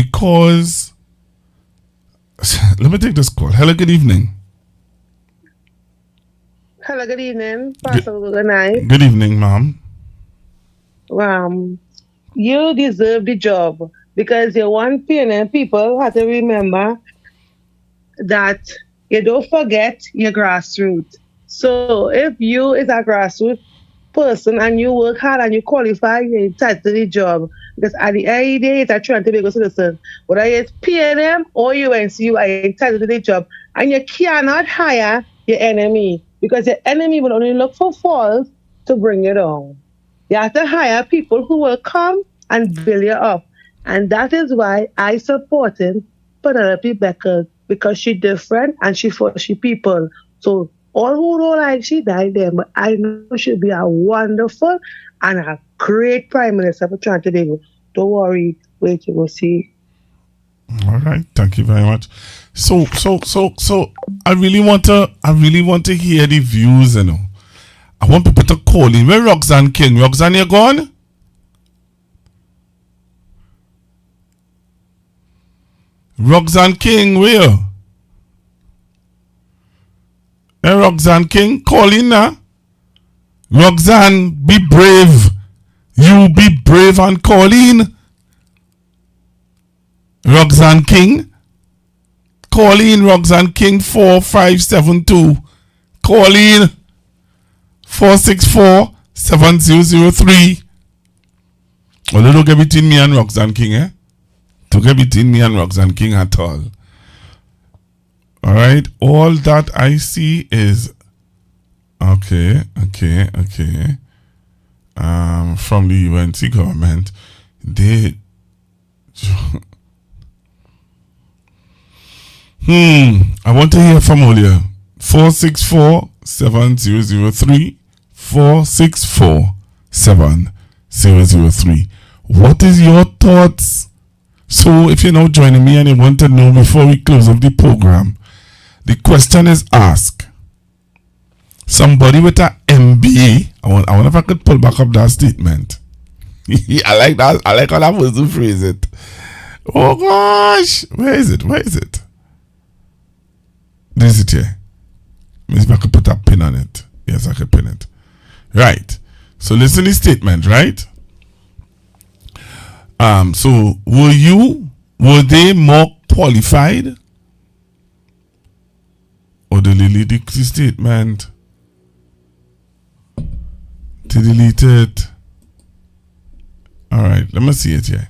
me take this call. Hello, good evening. Hello, good evening. Good night. Good evening, ma'am. You deserve the job because you want PNM people have to remember that you don't forget your grassroots. So if you is a grassroots person and you work hard and you qualify, you're entitled to the job. Because at the end of the day, it's a Trinidad and Tobago citizen. Whether it's PNM or UNC, you are entitled to the job. And you cannot hire your enemy because your enemy will only look for faults to bring you down. You have to hire people who will come and build you up. And that is why I supported Penelope Becker because she's different and she for she people. So All who don't like she died there, but I know she'll be a wonderful and a great prime minister for Trinidad and Tobago. Don't worry, wait, you will see. All right, thank you very much. So I really want to hear the views, you know. I want people to call in. Where Roxanne King? Roxanne, you gone? Roxanne King, where? Hey, Roxanne King, call in now. Roxanne, be brave. You be brave and call in. Roxanne King. Call in, Roxanne King, 4572. Call in 464-7003. Well, don't get between me and Roxanne King, eh? Don't get between me and Roxanne King at all. Alright, all that I see is okay. From the UNC government, they I want to hear from all you. 464-7003. 464-7003. What is your thoughts? So if you're now joining me and you want to know before we close up the program, the question is asked. Somebody with an MBA, I wonder if I could pull back up that statement. I like that. I like how that person phrase it. Oh gosh. Where is it? This is it here. Maybe if I could put a pin on it. Yes, I could pin it. Right. So listen to the statement, right? So were they more qualified? Or the delete the statement? To delete it. Alright, let me see it here.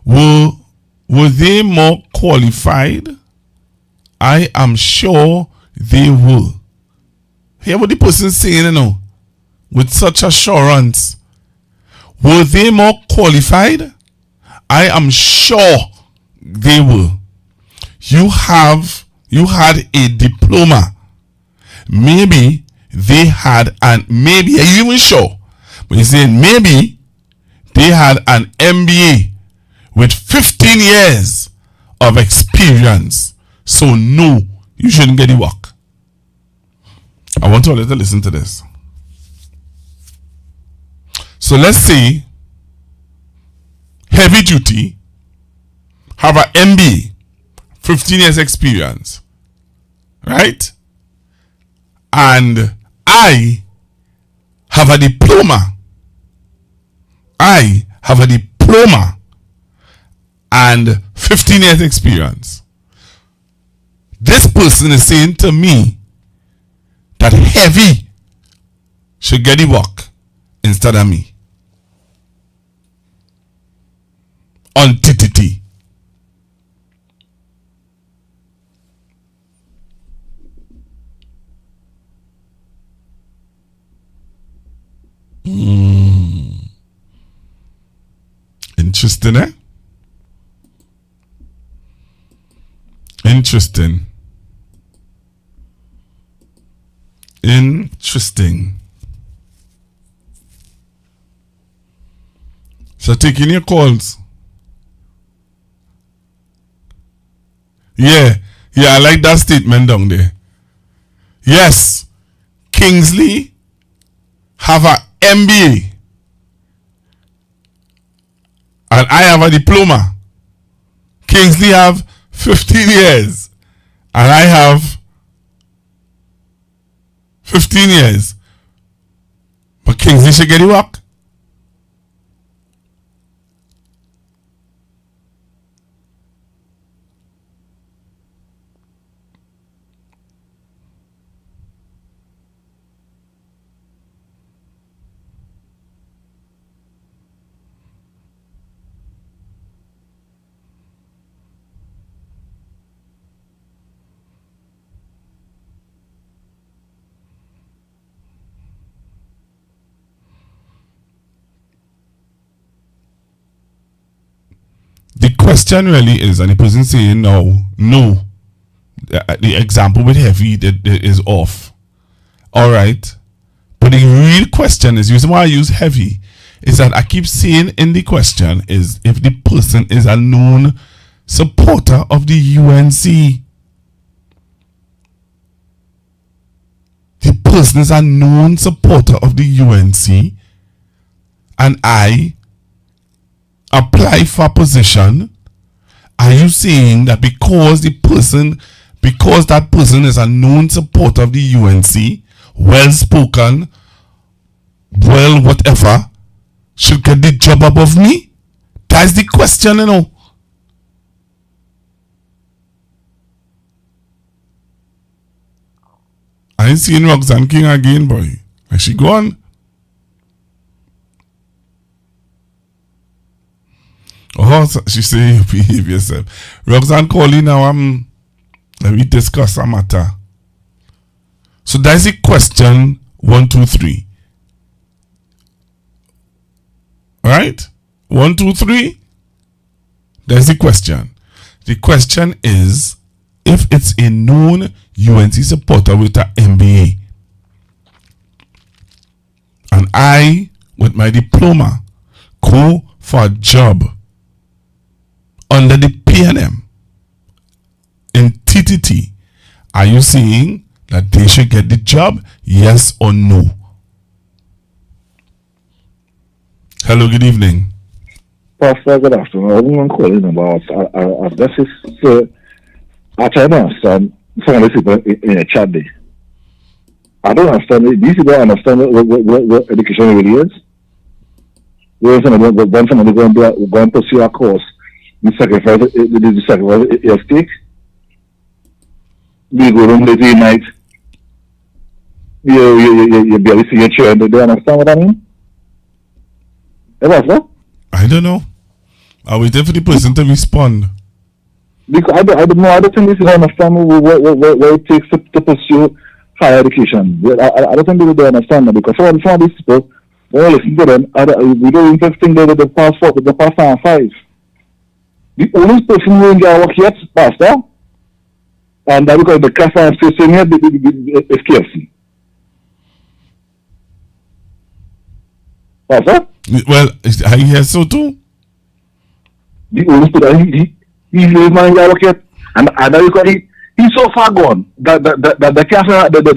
Were they more qualified? I am sure they were. Hear what the person saying, you know, with such assurance. Were they more qualified? I am sure they were. You had a diploma. Maybe they had maybe, are you even sure? But you're saying maybe they had an MBA with 15 years of experience. So no, you shouldn't get the work. I want you all to listen to this. So let's say heavy duty have an MBA, 15 years experience, right? And I have a diploma. I have a diploma and 15 years experience. This person is saying to me that heavy should get the work instead of me. On TTT. Interesting, eh? Interesting. So taking your calls. Yeah, I like that statement down there. Yes, Kingsley have a MBA and I have a diploma. Kingsley have 15 years and I have 15 years. But Kingsley should get the work. The question really is, and the person saying no, the example with heavy is off. All right. But the real question is, the reason why I use heavy is that I keep saying in the question is if the person is a known supporter of the UNC. The person is a known supporter of the UNC and I apply for a position. Are you saying that because that person is a known supporter of the UNC, well spoken, well whatever, should get the job above me? That's the question, you know. I ain't seen Roxanne King again, boy. Is she gone? Oh, she say you behave yourself. Roxanne calling now. Let me discuss a matter. So that's the question 1, 2, 3. Alright? 1, 2, 3. That's the question. The question is if it's a known UNC supporter with an MBA and I, with my diploma, go for a job under the PNM in TTT, are you saying that they should get the job? Yes or no? Hello, good evening. Pastor, good afternoon. I'm calling about this is I try to understand some of these people in a chat day. I don't understand it. These people understand what education really is. When somebody go and pursue a course, you sacrifice your stake. You go home late at night. You barely see your children. Do you understand what I mean? I don't know. Are we waiting for the person to respond? Because I don't know. I don't think this is understand what it takes to pursue higher education. I don't think they understand that because some of these people, when I listen to them, we don't even think that the past 4, the past 5. The only person who get work yet, Pastor, and that because the class I'm facing here is KFC. Pastor? Well, I hear so too. The only person he's man get work yet, and because he's so far gone that the class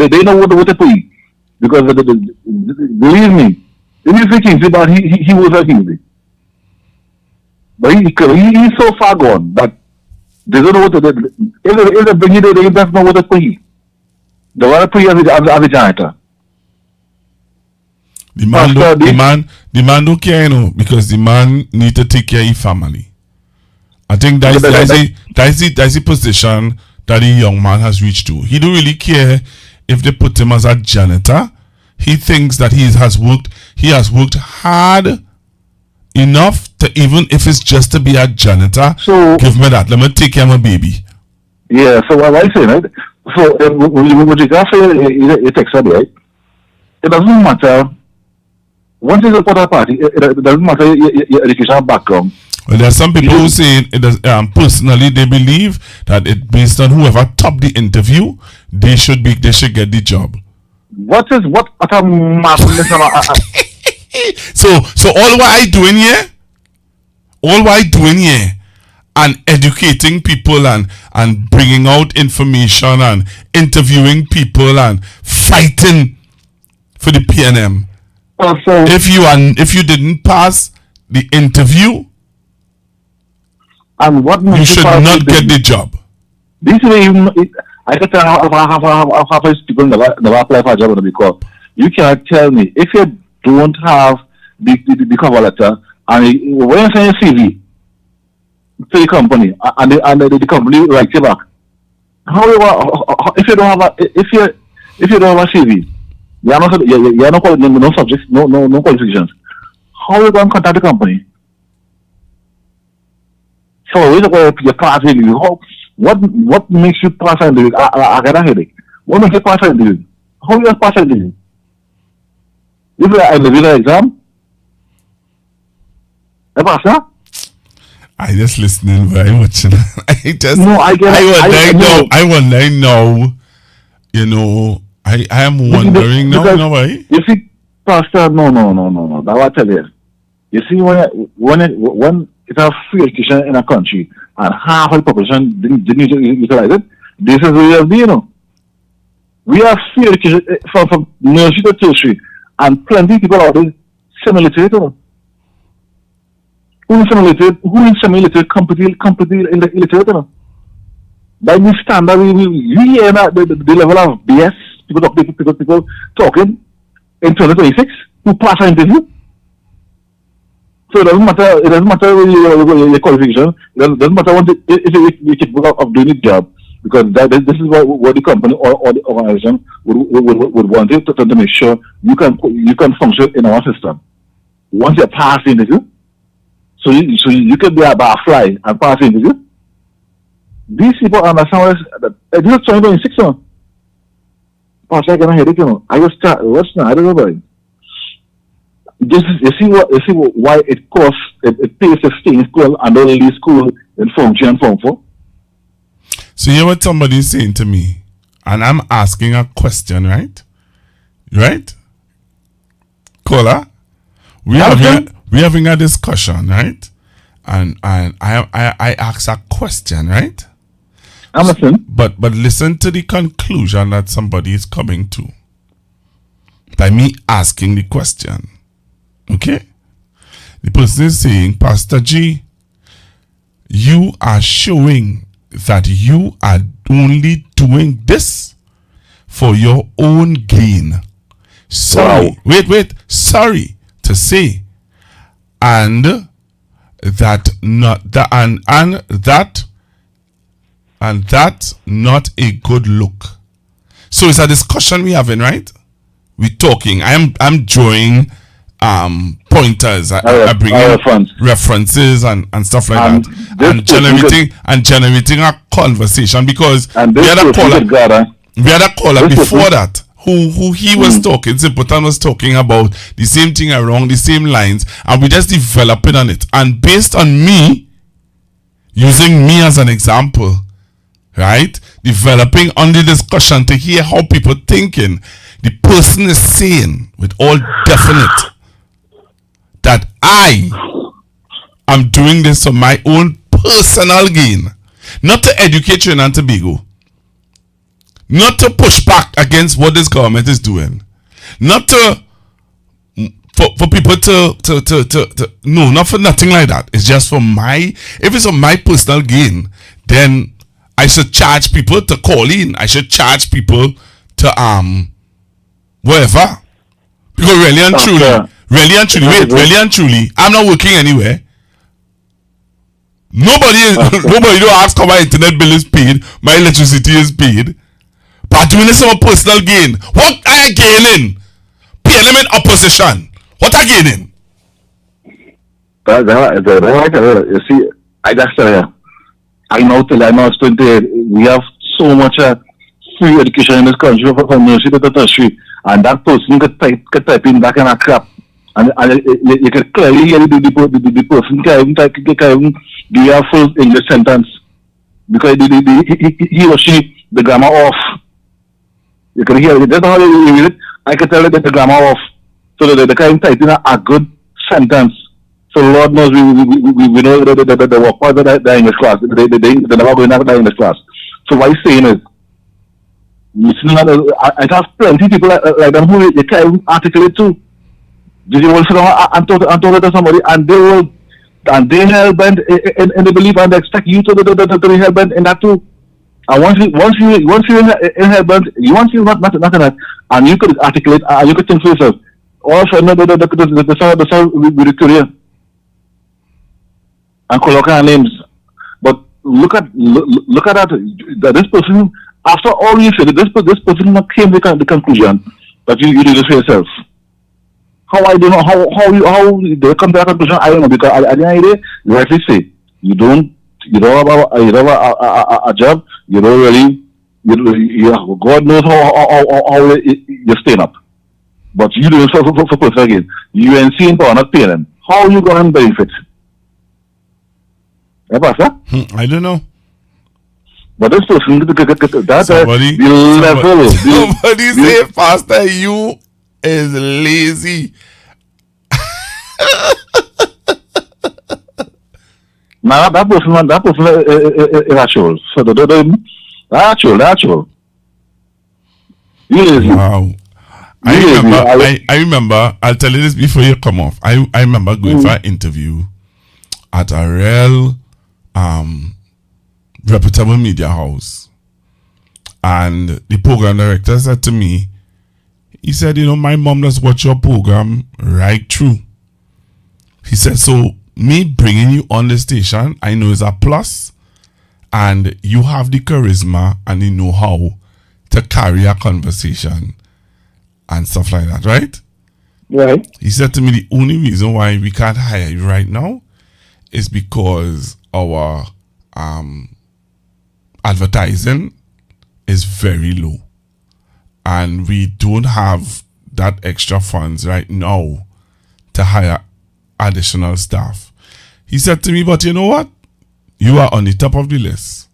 they know what to pay because believe me, if you think about he was a Kingsley. But he's so far gone that they don't know what to do. If they bring it, they don't know what to pay. They want to pay as a janitor. The man don't care, you know, because the man need to take care of his family. I think that's the position that the young man has reached to. He don't really care if they put him as a janitor. He thinks that he has worked hard enough to, even if it's just to be a janitor, so give me that. Let me take care of my baby. Yeah, so what I'm saying, right? So when you can say it takes right? It doesn't matter. Once you support a party, it doesn't matter your educational background. Well, there are some people who say it does, personally they believe that it based on whoever topped the interview, they should get the job. What at So all what I doing here and educating people and bringing out information and interviewing people and fighting for the PNM. If you didn't pass the interview, and what you should not get the job. This way, I can tell half people never apply for a job because you cannot tell me if you don't have the cover letter and when you send your CV to the company and the company writes you back. If you don't have a CV, you're not no subjects, no qualifications. How are you going to contact the company? So your pass interview. What makes you pass an interview? I got a headache. What makes you pass an interview? How you pass an interview? You feel like an exam? I just listening very much. I want to know, you know, I am wondering now, why? You see, Pastor, no. That's what I tell you. You see, when it's a free education in a country and half of the population didn't utilize it, this is where we have been, you know. We have free education from nursery to tertiary, and plenty of people out there semi-literate, you know. Who is semi-literate, completely illiterate, you know. By this standard, we hear the level of BS, people talking in 2026 who pass an interview. So it doesn't matter your qualification, it doesn't matter if you're capable of doing the job, because this is what the company or the organization would want you to make sure you can function in our system. Once you pass the interview, so you can be a barfly and pass the interview. These people understand this is 2026 now. Pastor, I can hear it, you know. I just start, I don't know about it. You see why it costs, it pays to stay in school and don't leave school in Form 3 and Form 4? So you hear what somebody is saying to me, and I'm asking a question, right? Right? Caller, we're having a discussion, right? And I ask a question, right? I'm listening. But listen to the conclusion that somebody is coming to by me asking the question. Okay? The person is saying, Pastor G, you are showing that you are only doing this for your own gain. Sorry. Wow. Wait. Sorry to say. And that not that and that's not a good look. So it's a discussion we're having, right? We're talking. I'm drawing pointers. I bring in references and stuff like that. And generating a conversation, because we had a caller before that who he was talking, Simpleton was talking about the same thing along the same lines, and we just developing on it. And based on me, using me as an example, right, developing on the discussion to hear how people thinking, the person is saying with all definite that I am doing this for my own personal gain, not to educate Trinidad and Tobago, not to push back against what this government is doing, not to for people to no, not for nothing like that. It's just for if it's for my personal gain, then I should charge people to call in. I should charge people to wherever. Because really and truly, I'm not working anywhere. Nobody don't ask how my internet bill is paid, my electricity is paid. But doing this for personal gain. What are you gaining? PLM in opposition. What are you gaining? You see, I just I know it's 28. We have so much free education in this country from nursery to tertiary, and that person could type in that kind of crap, and you can clearly hear the person can give you a full English sentence because he or she the grammar off. You can hear it. That's how you read it. I can tell that the grammar off, so that they can type in a good sentence. So Lord knows we know that the work part of the English class, they never going to have the English class. So what he's saying is, I have plenty of people like them who you can articulate too. Did you want to sit down and talk to somebody, and they hell bent in the belief, and they expect you to be hell bent in that too. And once you in hell bent, once you not that, and you could articulate, you could think for yourself. Also, the sound will be career and colloquial names. But look at that this person, after all you said, this person came to the conclusion that you did this for yourself. How I don't know how they come to that conclusion, I don't know, because at the end of the day, you rightly say you don't have a job, you don't really God knows how you're staying up. But you do it for personal gain. You ain't seeing power, not paying them. How you going to benefit? I don't know. But this person, that's Somebody, the level. Somebody say, Pastor, you is lazy. Nah, that person is actual. So actual. Wow. I remember, I'll tell you this before you come off. I remember going for an interview at a real reputable media house. And the program director said to me, he said, my mom does watch your program right through. He said, so me bringing you on the station, I know is a plus. And you have the charisma and the know-how to carry a conversation and stuff like that, right? Right. He said to me, the only reason why we can't hire you right now is because our advertising is very low. And we don't have that extra funds right now to hire additional staff. He said to me, but you know what? You are on the top of the list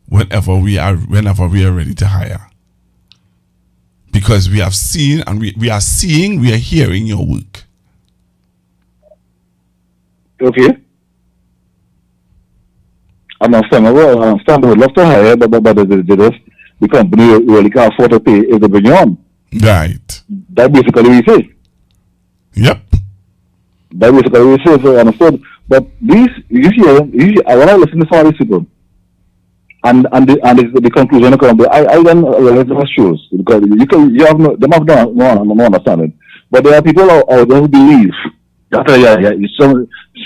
whenever we are ready to hire. Because we have seen and we are hearing your work. Okay. I understand. I would love to hire, but the company really can't afford to pay if they bring you on. Right. That basically we say. Yep. That basically we say, so I understood. But usually, when I listen to some of these people, and the conclusion come, I then realize the shows because you have no understanding. But there are people out there who believe that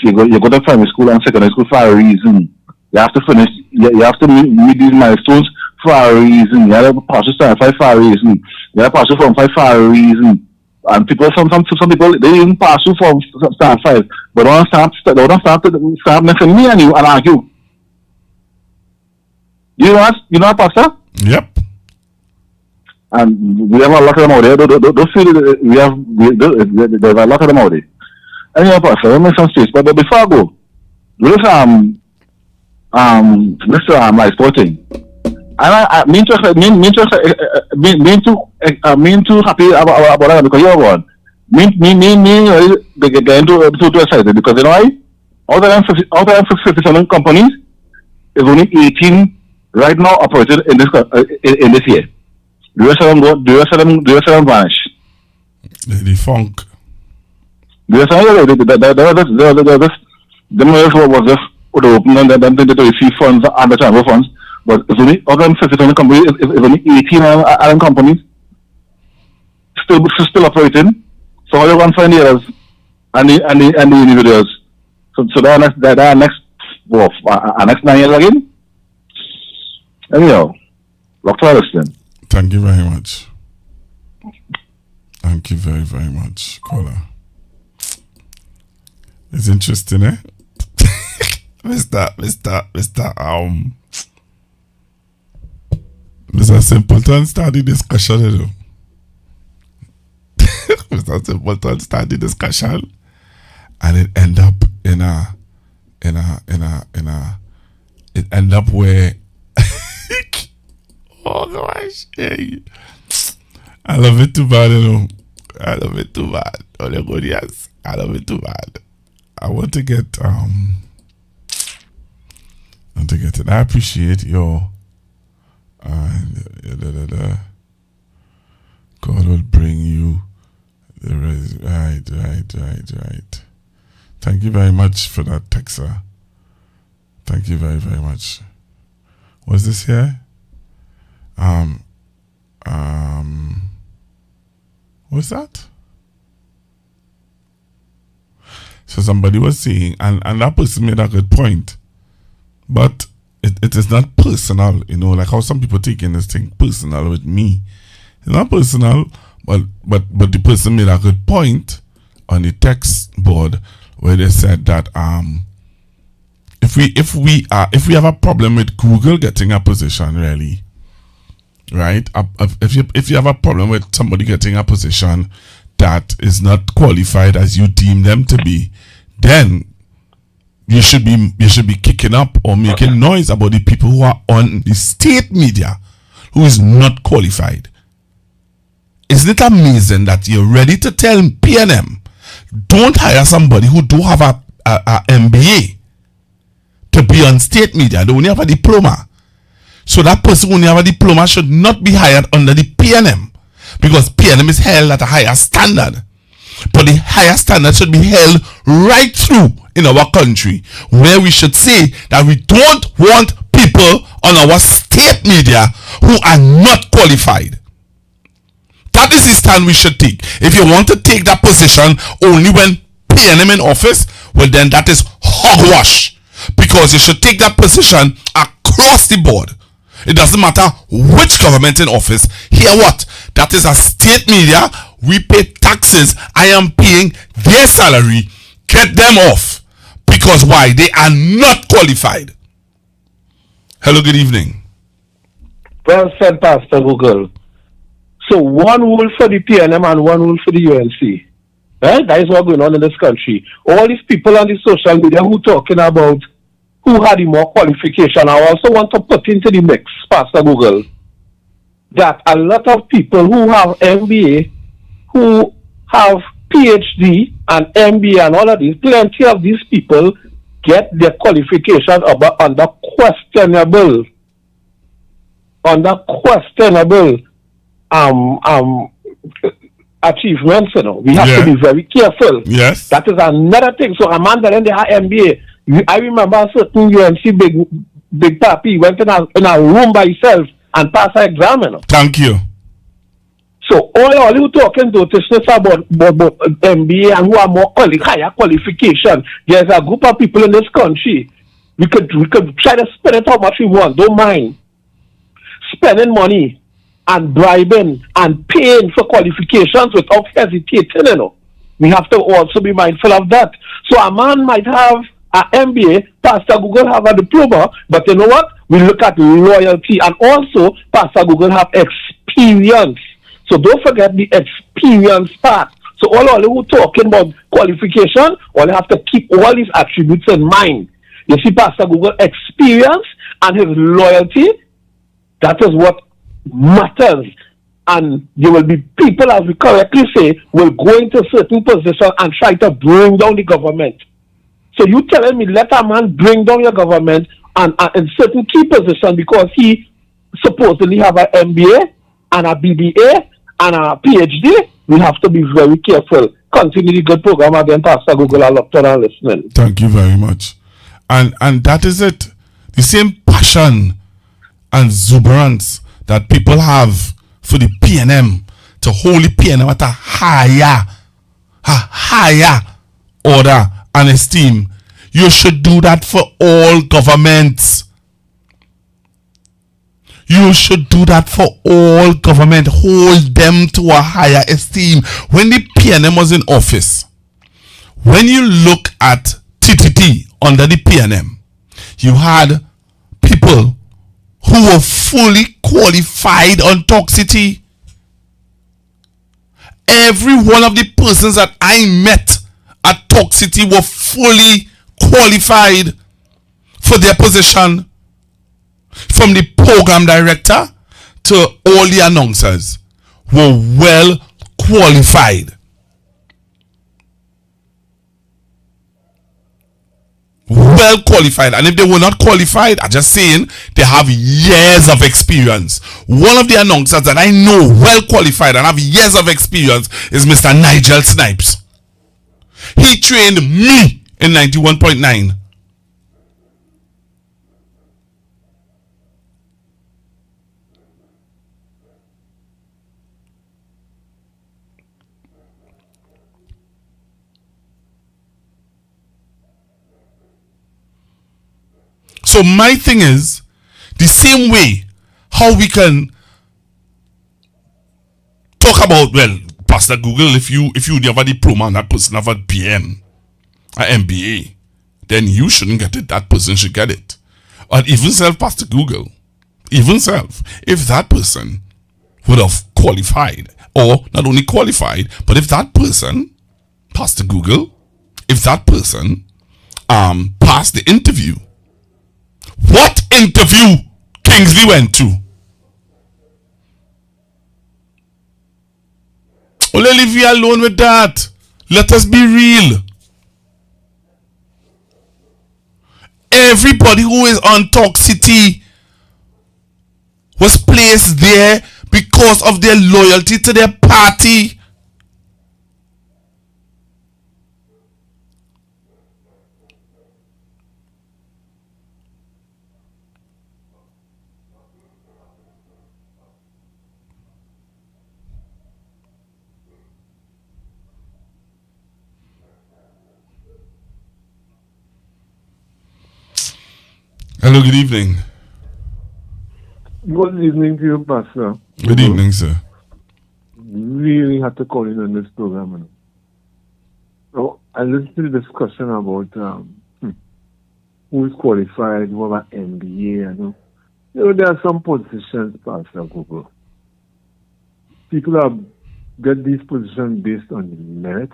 you go to primary school and secondary school for a reason. You have to finish. You have to meet these milestones for a reason. You have to pass your standard 5 for a reason. You have to pass your form 5 for a reason. And people, some people, they even pass you from standard 5, but they don't start messing me and you and argue. You know, Pastor? Yep. And we have a lot of them out there. Don't feel there's a lot of them out there. And Pastor, let me make some space. But before I go, my sporting. And I'm too happy about that because you're one. They get too excited because out of them 57 companies, there's only 18 right now operated in this year. The rest of them vanish. The funk. The rest of them was just open and then they receive funds and the transfer funds. But it's only other than 57 companies, it's only 18 other companies still operating. So how you want to find the others and the individuals? So that next 9 years again. Anyhow, look for listening. Thank you very much. Thank you very, very much, caller. It's interesting, eh? Mr. Simpleton start the discussion, you know. Mr. Simpleton start the discussion and it end up it end up where oh gosh, hey. I love it too bad, you know. I love it too bad. Oh my God, yes. I love it too bad. I want to get it. I appreciate your God will bring you the right. Thank you very much for that, Texa. Thank you very, very much. What's this here? What's that? So somebody was saying, and that person made a good point, but it is not personal, you know, like how some people taking this thing personal with me. It's not personal, but the person made a good point on the text board where they said that if we have a problem with Google getting a position, really, right? If you have a problem with somebody getting a position that is not qualified as you deem them to be, then you should be kicking up or making noise about the people who are on the state media who is not qualified. Isn't it amazing that you're ready to tell PNM, don't hire somebody who do have a MBA to be on state media? They only have a diploma. So that person who only have a diploma should not be hired under the PNM, because PNM is held at a higher standard. But the higher standard should be held right through in our country, where we should say that we don't want people on our state media who are not qualified. That is the stand we should take. If you want to take that position only when PNM in office, well then that is hogwash, because you should take that position across the board. It doesn't matter which government in office. Hear what? That is a state media. We pay taxes. I am paying their salary. Get them off. Because why? They are not qualified. Hello, good evening. Well said, Pastor Google. So one rule for the PNM and one rule for the UNC. Right? That is what's going on in this country. All these people on the social media who talking about who had the more qualification, I also want to put into the mix, Pastor Google, that a lot of people who have MBA, who have PhD and MBA and all of these, plenty of these people get their qualification under questionable achievements. You know, we have to be very careful. Yes, that is another thing. So Amanda, then they have MBA. I remember a certain UNC big papi went in a room by himself and passed an exam. You know? Thank you. So all you talking to about MBA and who are more higher qualification. There's a group of people in this country. We could try to spend it how much we want. Don't mind spending money and bribing and paying for qualifications without hesitating. You know, we have to also be mindful of that. So a man might have an MBA, Pastor Google have a diploma, but you know what? We look at loyalty, and also Pastor Google have experience. So don't forget the experience part. So all who talking about qualification, all have to keep all these attributes in mind. You see, Pastor Google experience and his loyalty, that is what matters. And there will be people, as we correctly say, will go into certain positions and try to bring down the government. So you telling me let a man bring down your government and in certain key position because he supposedly have an MBA and a BBA and a PhD? We have to be very careful. Continue the good program again, Pastor Google. I love to listening. Thank you very much. And that is it. The same passion and exuberance that people have for the PNM, to hold the PNM at a higher order and esteem. You should do that for all governments. You should do that for all government. Hold them to a higher esteem. When the PNM was in office, when you look at TTT under the PNM, you had people who were fully qualified on toxicity. Every one of the persons that I met at toxicity were fully qualified for their position, from the program director to all the announcers were well qualified. Well qualified. And if they were not qualified, I'm just saying they have years of experience. One of the announcers that I know well qualified and have years of experience is Mr. Nigel Snipes. He trained me in 91.9. So my thing is, the same way how we can talk about, well, Pastor Google, if you have a diploma and that person have a PM, an MBA, then you shouldn't get it, that person should get it. Or even self, Pastor Google, even self, if that person would have qualified, or not only qualified, but if that person, Pastor Google, if that person pass the interview. What interview Kingsley went to? Only leave you alone with that. Let us be real. Everybody who is on Talk City was placed there because of their loyalty to their party. Hello, good evening. Good evening to you, Pastor. Good evening, sir. Really had to call in on this program. So I listened to the discussion about who is qualified, who have an MBA. There are some positions, Pastor Google. People get these positions based on the merit,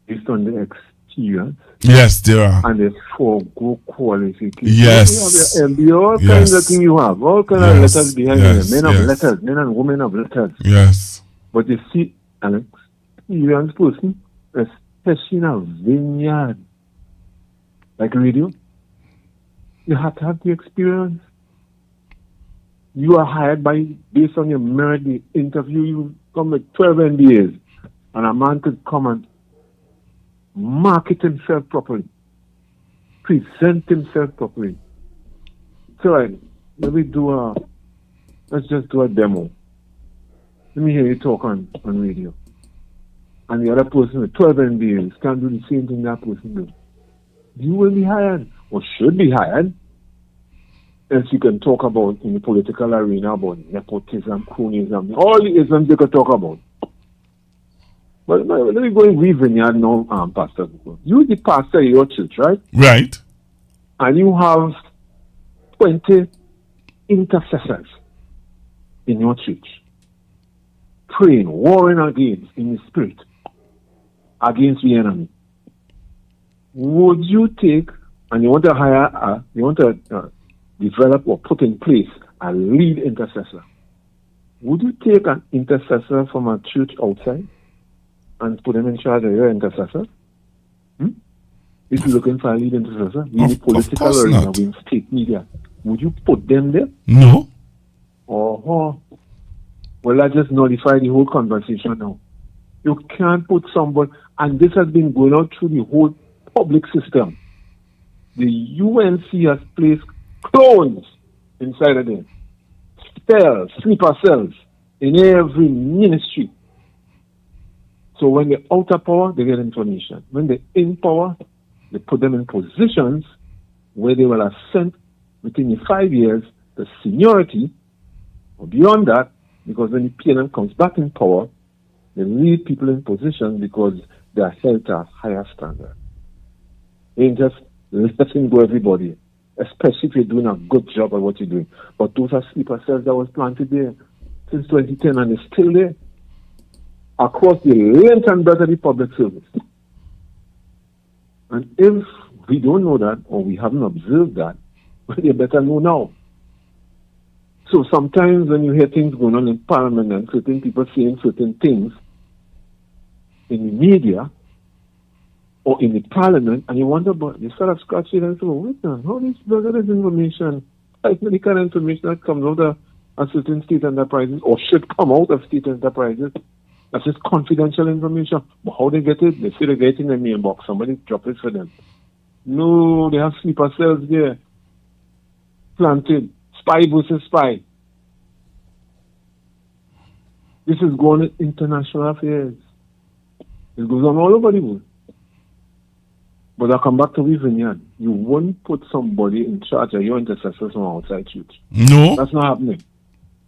based on the experience. Yes, there are. And they forego qualification. Yes. You have your MBA, all kinds of things you have, all kinds of letters behind you. Men of letters, men and women of letters. Yes. But you see, an experienced person, especially in a vineyard, like radio, you have to have the experience. You are hired based on your merit, the interview, you come with 12 MBAs, and a man could come and market himself properly, present himself properly. So let's just do a demo. Let me hear you talk on radio. And the other person with 12 MBAs can't do the same thing that person does. You will be hired, or should be hired. Else you can talk about in the political arena about nepotism, cronyism, all the isms you can talk about. But let me go and read vineyard now, Pastor. You the pastor of your church, right? Right. And you have 20 intercessors in your church, praying, warring against in the spirit, against the enemy. Would you take, and you want to hire, develop or put in place a lead intercessor? Would you take an intercessor from a church outside and put them in charge of your intercessor? If you're looking for a lead intercessor, in the political arena, in state media, would you put them there? No. Oh, well, I just notified the whole conversation now. You can't put somebody, and this has been going on through the whole public system. The UNC has placed clones inside of them, cells, sleeper cells in every ministry. So when they're out of power, they get information. When they're in power, they put them in positions where they will ascend within the 5 years the seniority or beyond that, because when the PNM comes back in power, they lead people in position because they are held to a higher standard. They ain't just letting go everybody, especially if you're doing a good job at what you're doing. But those are sleeper cells that was planted there since 2010 and they're still there across the length and breadth of the public service. And if we don't know that or we haven't observed that, well, you better know now. So sometimes when you hear things going on in Parliament and certain people saying certain things in the media or in the Parliament, and you wonder about, you start scratching and say, well, wait a minute, how this information, like the kind of information that comes out of certain state enterprises or should come out of state enterprises, that's just confidential information. But how they get it? They say they get it in their mailbox. Somebody drop it for them. No, they have sleeper cells there. Planted. Spy versus spy. This is going on international affairs. It goes on all over the world. But I come back to Vineyard. You won't put somebody in charge of your intercessors from outside church. No. That's not happening.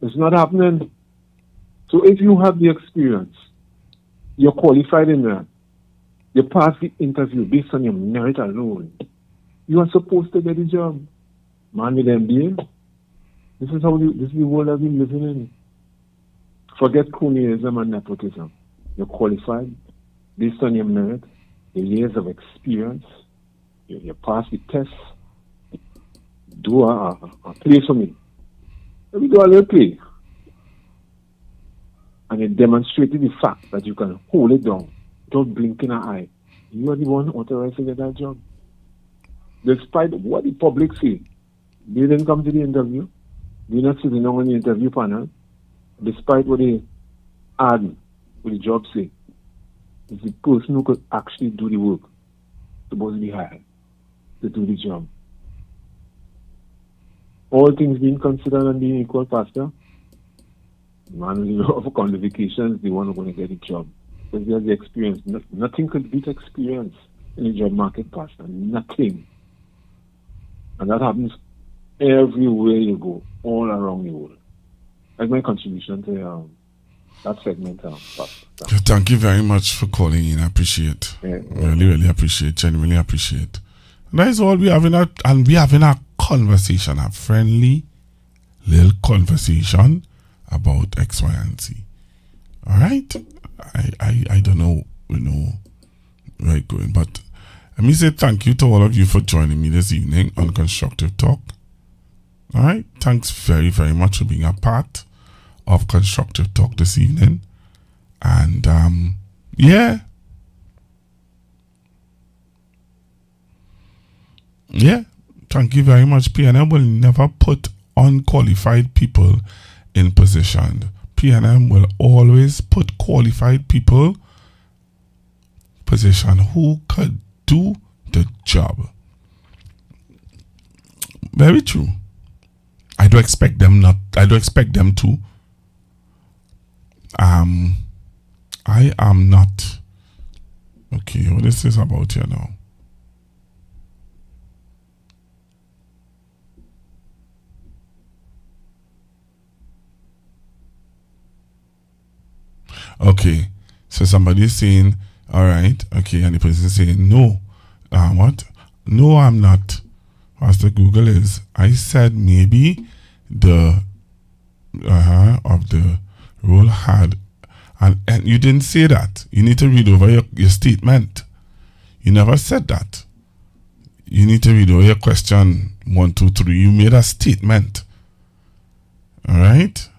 It's not happening. So if you have the experience, you're qualified in that, you pass the interview based on your merit alone, you are supposed to get the job. Man with MBA, this is the world I've been living in. Forget cronyism and nepotism. You're qualified based on your merit, your years of experience, You pass the test, do a play for me. Let me do a little play. And it demonstrated the fact that you can hold it down without blinking an eye. You are the one authorized to get that job. Despite what the public say, they didn't come to the interview. They're not sitting on the interview panel. Despite what they add, what the job say, it's the person who could actually do the work supposed to be hired to do the job. All things being considered and being equal, Pastor, man with a lot of qualifications, the one who's going to get the job. Because they have the experience. Nothing could beat experience in the job market, Pastor. Nothing. And that happens everywhere you go, all around the world. That's my contribution to that segment, Pastor. Thank you very much for calling in. I appreciate. Really appreciate. Genuinely appreciate. And that is all we having a conversation, a friendly little conversation about X, Y, and Z. All right. I don't know, where it's going, but let me say thank you to all of you for joining me this evening on Constructive Talk. All right. Thanks very, very much for being a part of Constructive Talk this evening. And yeah. Thank you very much. PNM will never put unqualified people in position. PNM will always put qualified people position who could do the job. Very true. I do expect them to. I am not. Okay, what is this about here now? Okay, so somebody is saying, all right, okay, and the person is saying, no. What? No, I'm not. Pastor Google is. I said maybe the of the role had, and you didn't say that. You need to read over your statement. You never said that. You need to read over your question 1, 2, 3. You made a statement. All right?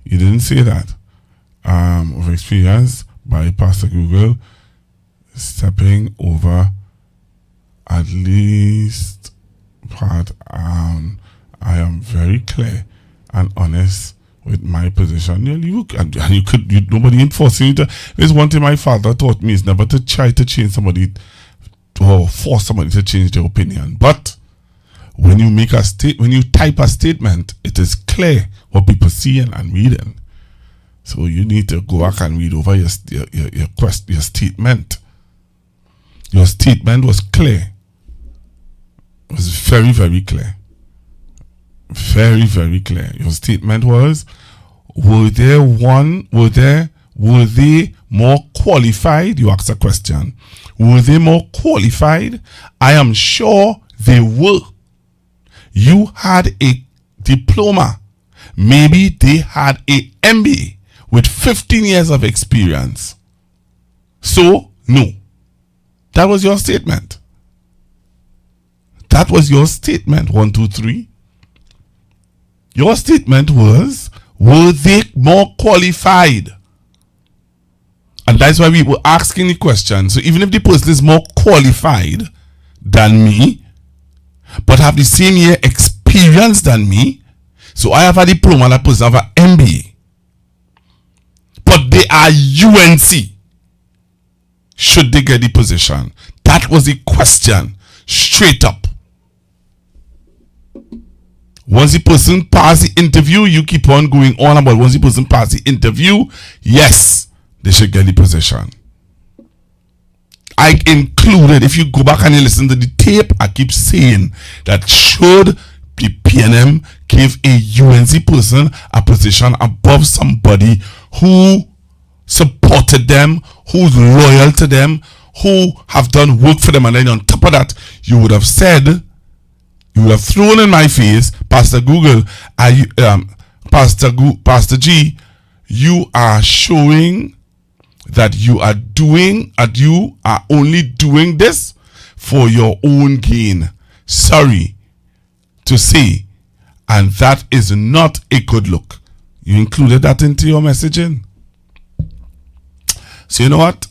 You didn't say that. Of experience by Pastor Google stepping over at least part. I am very clear and honest with my position. Nobody enforcing it. There's one thing my father taught me is never to try to change somebody or force somebody to change their opinion. But when you when you type a statement, it is clear what people see and reading. So you need to go back and read over your statement. Your statement was clear. It was very, very clear. Very, very clear. Your statement was, were they more qualified? You asked a question. Were they more qualified? I am sure they were. You had a diploma. Maybe they had a MBA with 15 years of experience. So, no. That was your statement. That was your statement. 1, 2, 3. Your statement was, were they more qualified? And that's why we were asking the question. So even if the person is more qualified than me, but have the same year experience than me, so I have a diploma, that person have an MBA, but they are UNC, should they get the position? That was the question, straight up. Once the person pass the interview, you keep on going on about once the person pass the interview, yes, they should get the position. I included, if you go back and you listen to the tape, I keep saying that should the PNM give a UNC person a position above somebody who supported them, who's loyal to them, who have done work for them, and then on top of that, you would have said, you would have thrown in my face, Pastor Google, Pastor G, you are showing that you are only doing this for your own gain. Sorry to say. And that is not a good look. You included that into your messaging. So you know what?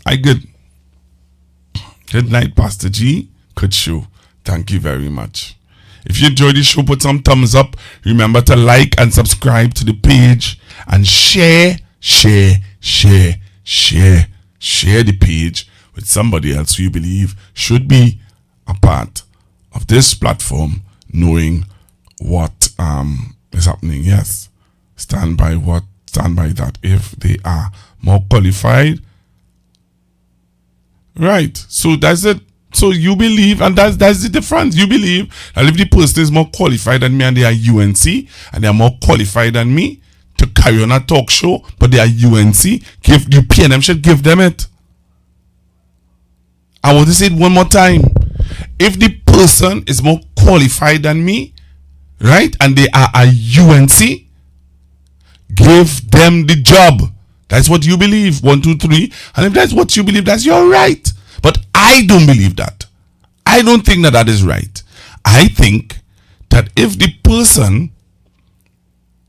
Good night, Pastor G. Good show. Thank you very much. If you enjoyed the show, put some thumbs up. Remember to like and subscribe to the page. And share the page with somebody else who you believe should be a part of this platform, knowing what is happening. Yes, stand by that. If they are more qualified, right? So that's it. So you believe, and that's the difference. You believe that if the person is more qualified than me and they are UNC and they are more qualified than me to carry on a talk show, but they are UNC, give the PNM should give them it. I want to say it one more time. If the person is more qualified than me, right, and they are a UNC, give them the job. That's what you believe. 1, 2, 3. And if that's what you believe, that's your right. But I don't believe that. I don't think that is right. I think that if the person,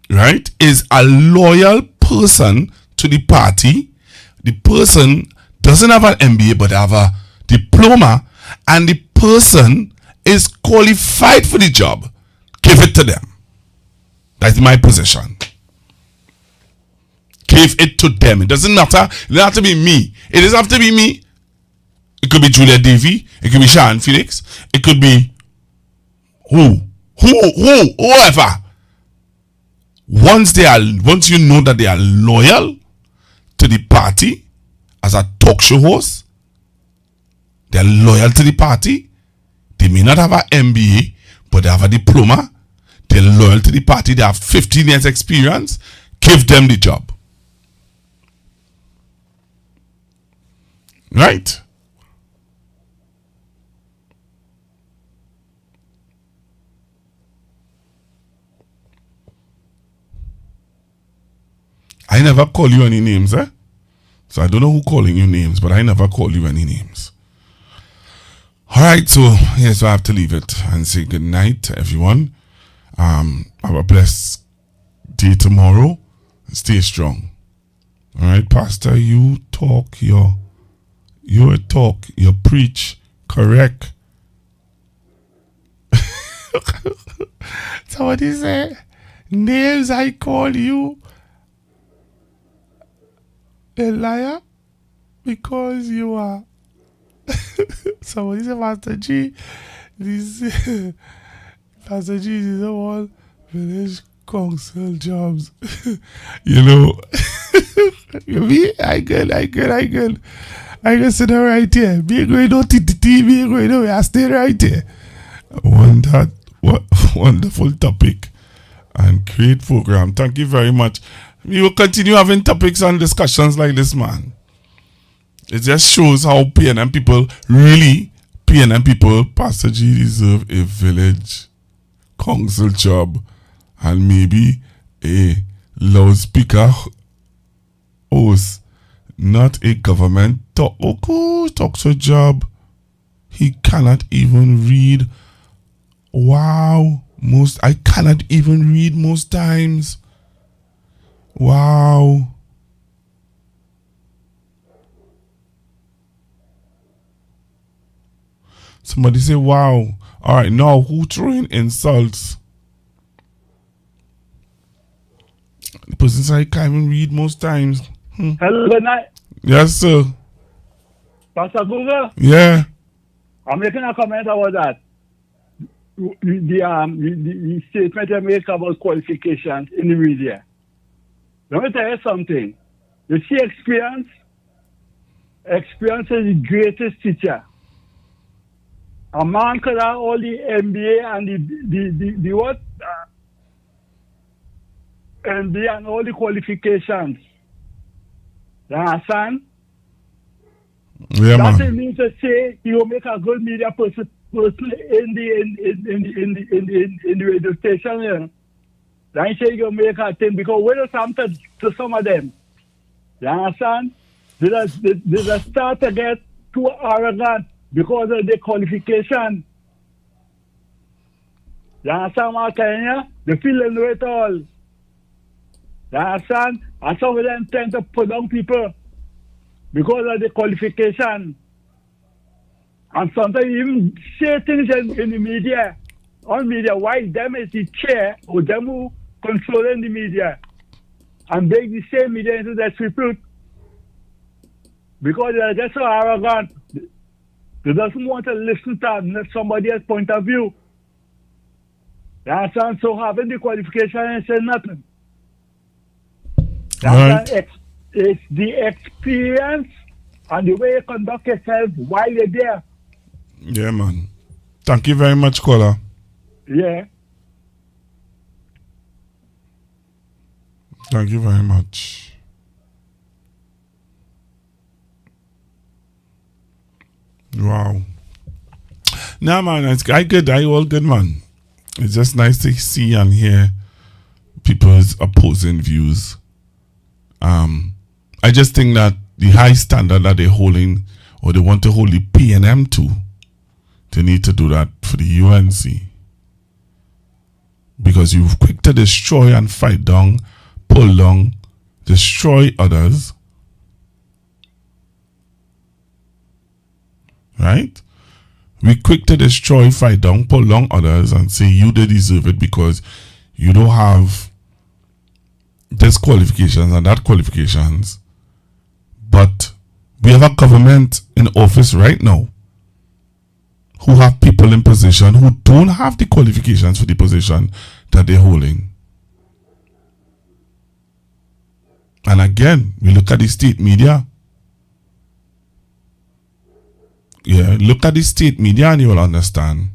right, is a loyal person to the party, the person doesn't have an MBA but have a diploma, and the person is qualified for the job, give it to them. That's my position. Give it to them. It doesn't matter. It doesn't have to be me. It doesn't have to be me. It could be Julia Davy. It could be Sean Felix. It could be whoever. Once you know that they are loyal to the party as a talk show host, they are loyal to the party. They may not have an MBA, but they have a diploma. They're loyal to the party. They have 15 years experience. Give them the job. Right? I never call you any names, eh? So I don't know who calling you names, but I never call you any names. Alright, so yes, so I have to leave it and say good night to everyone. Have a blessed day tomorrow. Stay strong. Alright, Pastor, you preach correct. Somebody say, names I call you a liar because you are. Somebody say, Pastor G, Pastor G, these are all village council jobs. You know, me, I good. I can sit down right here. Be going to TTT, be going to, I stay right here. Wonderful topic and great program. Thank you very much. We will continue having topics and discussions like this, man. It just shows how PNM people, Pastor G deserve a village council job and maybe a loudspeaker host, not a government talk show job. He cannot even read. Wow. I cannot even read most times. Wow. Somebody say, wow. All right, now who throwing insults? The person said I can't even read most times. Hello, good night. Yes, sir. Pastor Google? Yeah. I'm making a comment about that. The statement you make about qualifications in the media. Let me tell you something. You see experience? Experience is the greatest teacher. A man could have all the MBA and the what? MBA and all the qualifications. You understand? Yeah, man. That means to say he will make a good media person in the radio station. You know? Then say you make a thing because when you something to some of them, you understand? They just start to get too arrogant. because of the qualification. You understand what I'm telling you? They feel know it all. You understand? And some of them tend to put down people because of the qualification. And sometimes even say things in the media, on media, why them is the chair or them who controlling the media and bring the same media into that people because they are just so arrogant. They doesn't want to listen to somebody else's point of view. You understand? So having the qualification and say nothing. Right. It's the experience and the way you conduct yourself while you're there. Yeah, man. Thank you very much, caller. Yeah. Thank you very much. Wow. Nah, man, I all good, man. It's just nice to see and hear people's opposing views. I just think that the high standard that they're holding, or they want to hold the PNM to, they need to do that for the UNC. Because you're quick to destroy and fight down, pull down, destroy others. Right? We quick to destroy, fight down, pull down others and say you they deserve it because you don't have this qualifications and that qualifications. But we have a government in office right now who have people in position who don't have the qualifications for the position that they're holding. And again, we look at the state media. Yeah, look at the state media and you will understand.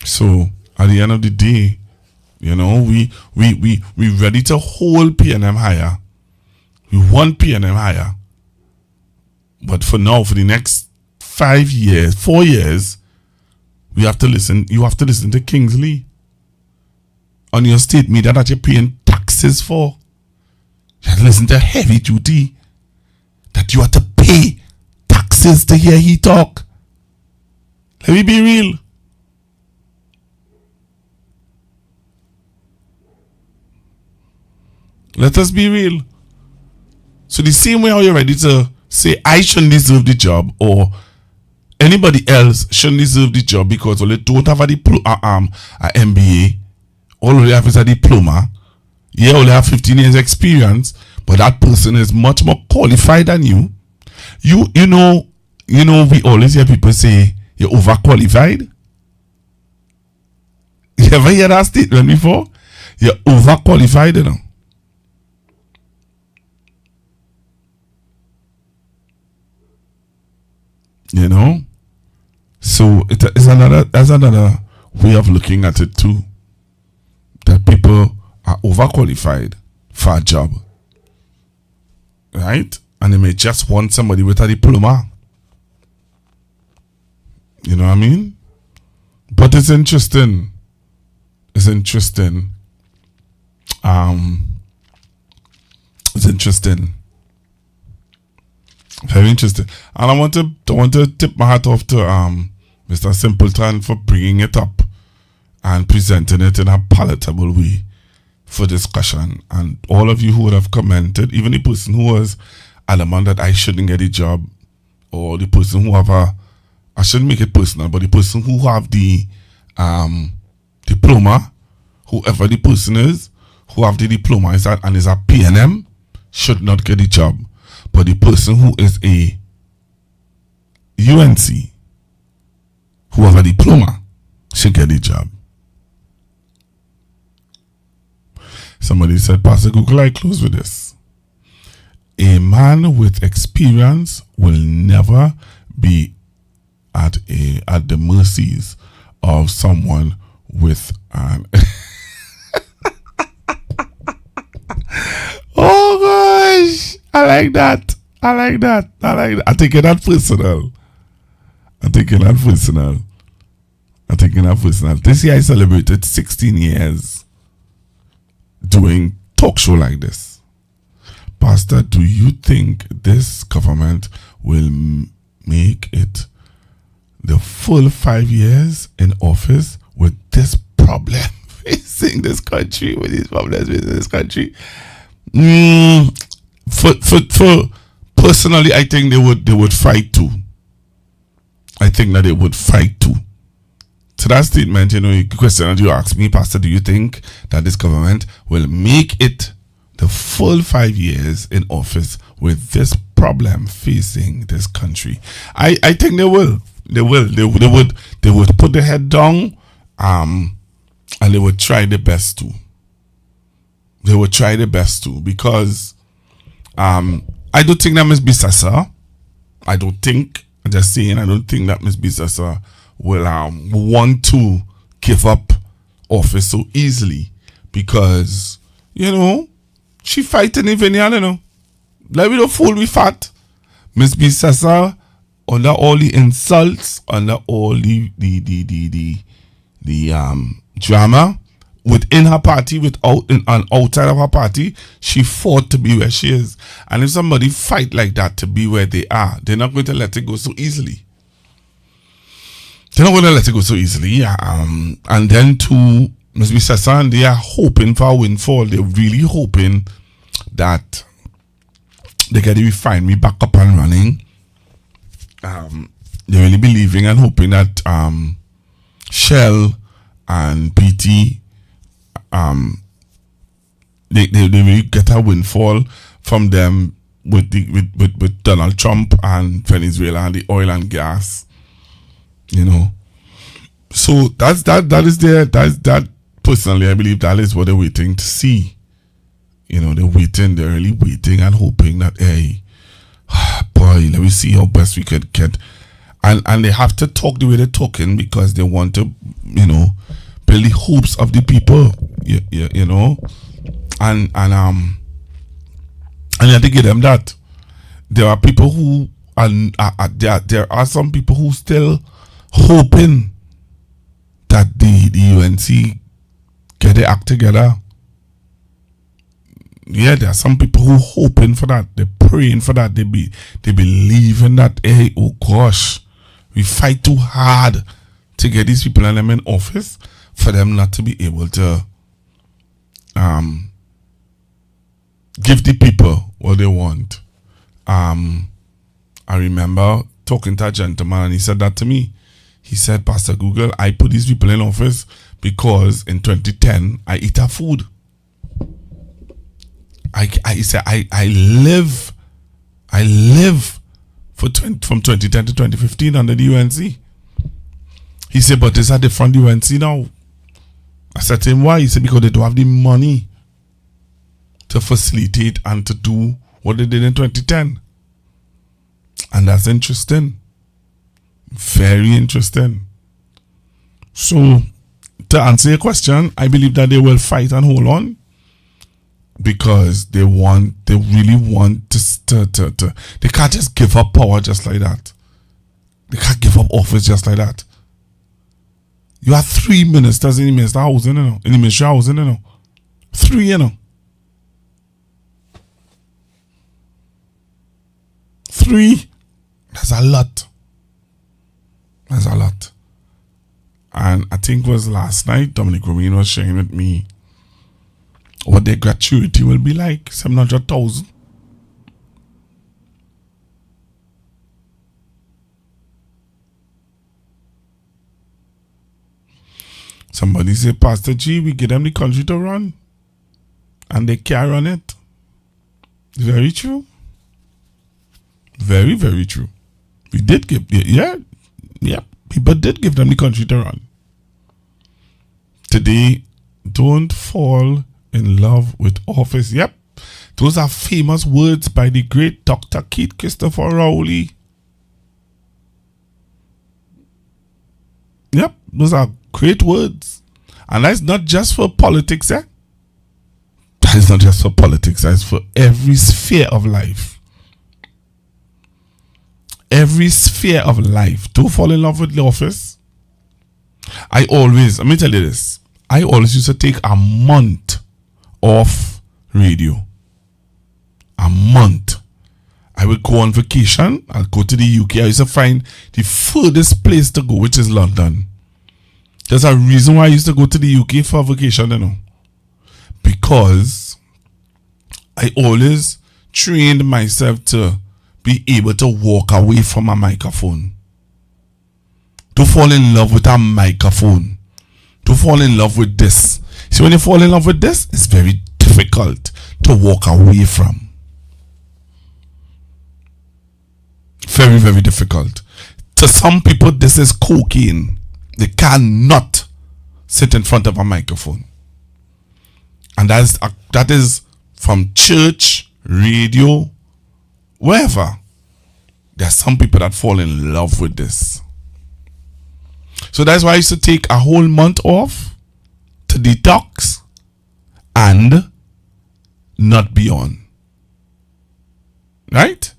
So at the end of the day, you know, we ready to hold PNM higher. We want PNM higher. But for now, for the next 5 years, 4 years, we have to listen. You have to listen to Kingsley on your state media that you're paying taxes for. You have to listen to Heavy Duty that you have to pay taxes to hear he talk. Let me be real. Let us be real. So the same way how you're ready to say I shouldn't deserve the job or anybody else shouldn't deserve the job because they don't have a MBA, all they have is a diploma. Yeah, only have 15 years experience, but that person is much more qualified than you. You know, we always hear people say you're overqualified. You ever hear that statement before? You're overqualified, you know. You know? So it's another way of looking at it too. That people are overqualified for a job. Right? And they may just want somebody with a diploma. You know what I mean? But it's interesting. It's interesting. It's interesting. Very interesting. And I want to tip my hat off to Mr. Simpleton for bringing it up and presenting it in a palatable way for discussion. And all of you who would have commented, even the person who was adamant that I shouldn't get a job, or the person who have I shouldn't make it personal, but the person who have the diploma, whoever the person is, who have the diploma and is a PNM, should not get a job. But the person who is a UNC, who have a diploma, should get a job. Somebody said, Pastor Google, I close with this. A man with experience will never be at the mercies of someone with an oh gosh, I like that. I'm taking that personal. This year I celebrated 16 years doing talk show like this. Pastor, do you think this government will make it the full 5 years in office with this problem facing this country, with these problems facing this country? For personally, I think they would fight too. I think that they would fight too. To that statement, the question that you asked me, Pastor, do you think that this government will make it the full 5 years in office with this problem facing this country? I think they will. They would put their head down, and they would try their best to. They would try their best to, because I don't think that Ms. Bissassa, I don't think that Ms. Bissassa will want to give up office so easily, because she fighting the vineyard. Let me not fool we fat. Ms. Bissassa, under all the insults, under all the drama within her party, and outside of her party, she fought to be where she is. And if somebody fight like that to be where they are, they're not going to let it go so easily. They're not going to let it go so easily. And then to Ms. Bissassa, they are hoping for a windfall. They're really hoping that they get the refinery back up and running. They're really believing and hoping that Shell and PT they really get a windfall from them with Donald Trump and Venezuela and the oil and gas. So that personally, I believe that is what they're waiting to see. They're really waiting and hoping that, hey, boy, let me see how best we could get. And they have to talk the way they're talking, because they want to, build the hopes of the people, and you have to give them that. There are people who there are some people who still hoping that the UNC get their act together. Yeah, there are some people who hoping for that. They're praying for that. They believe in that. Hey, oh gosh, we fight too hard to get these people and them in office for them not to be able to give the people what they want. I remember talking to a gentleman, and he said that to me. He said, Pastor Google, I put these people in office because in 2010 I eat her food. He said I live from 2010 to 2015 under the UNC. He said, but it's a different UNC now. I said to him, why? He said, because they don't have the money to facilitate and to do what they did in 2010. And that's interesting. Very interesting. So, to answer your question, I believe that they will fight and hold on, because they really want to they can't just give up power just like that. They can't give up office just like that. You have 3 ministers in the minister housing, in the ministry housing, 3, 3. That's a lot. That's a lot. And I think it was last night, Dominic Romine was sharing with me what their gratuity will be like. 700,000. Somebody say, Pastor G, we give them the country to run, and they can't run it. Very true. Very, very true. We did give, people did give them the country to run. Today, don't fall in love with office. Yep. Those are famous words by the great Dr. Keith Christopher Rowley. Yep. Those are great words. And that's not just for politics, eh? That is not just for politics. That is for every sphere of life. Every sphere of life. Don't fall in love with the office. Let me tell you this. I always used to take a month off radio. a month. I would go on vacation. I'll go to the UK. I used to find the furthest place to go, which is London. There's a reason why I used to go to the UK for vacation, you know. Because I always trained myself to be able to walk away from a microphone. To fall in love with a microphone. To fall in love with this. See, when you fall in love with this, it's very difficult to walk away from. Very, very difficult. To some people, this is cocaine. They cannot sit in front of a microphone. And that is from church, radio, wherever. There are some people that fall in love with this. So that's why I used to take a whole month off to detox and not be on. Right?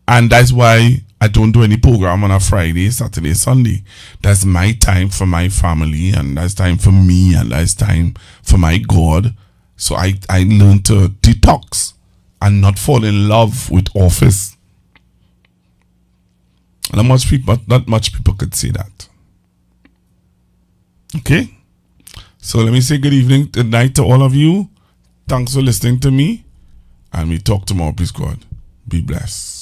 And that's why I don't do any program on a Friday, Saturday, Sunday. That's my time for my family, and that's time for me, and that's time for my God. So I learned to detox and not fall in love with office. Not much people could say that. Okay? So let me say good evening, good night to all of you. Thanks for listening to me. And we talk tomorrow, please God. Be blessed.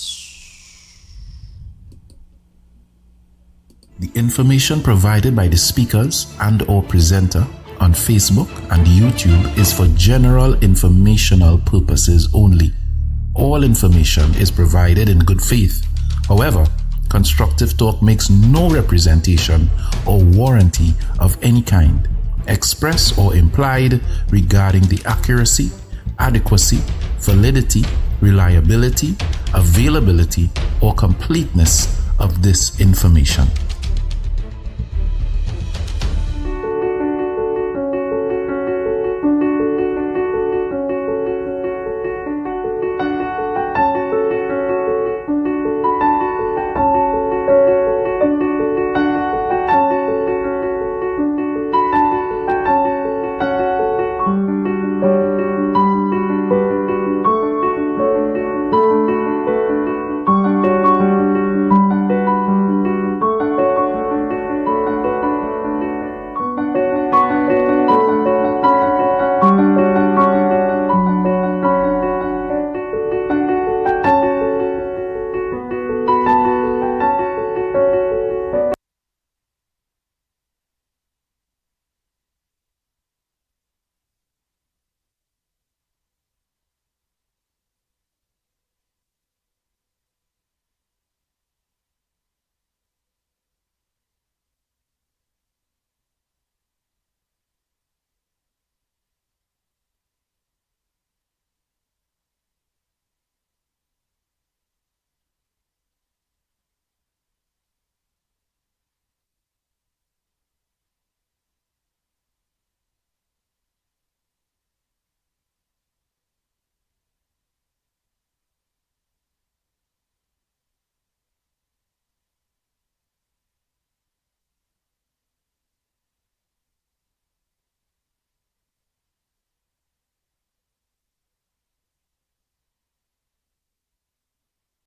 The information provided by the speakers and or presenter on Facebook and YouTube is for general informational purposes only. All information is provided in good faith. However, Constructive Talk makes no representation or warranty of any kind, express or implied, regarding the accuracy, adequacy, validity, reliability, availability, or completeness of this information.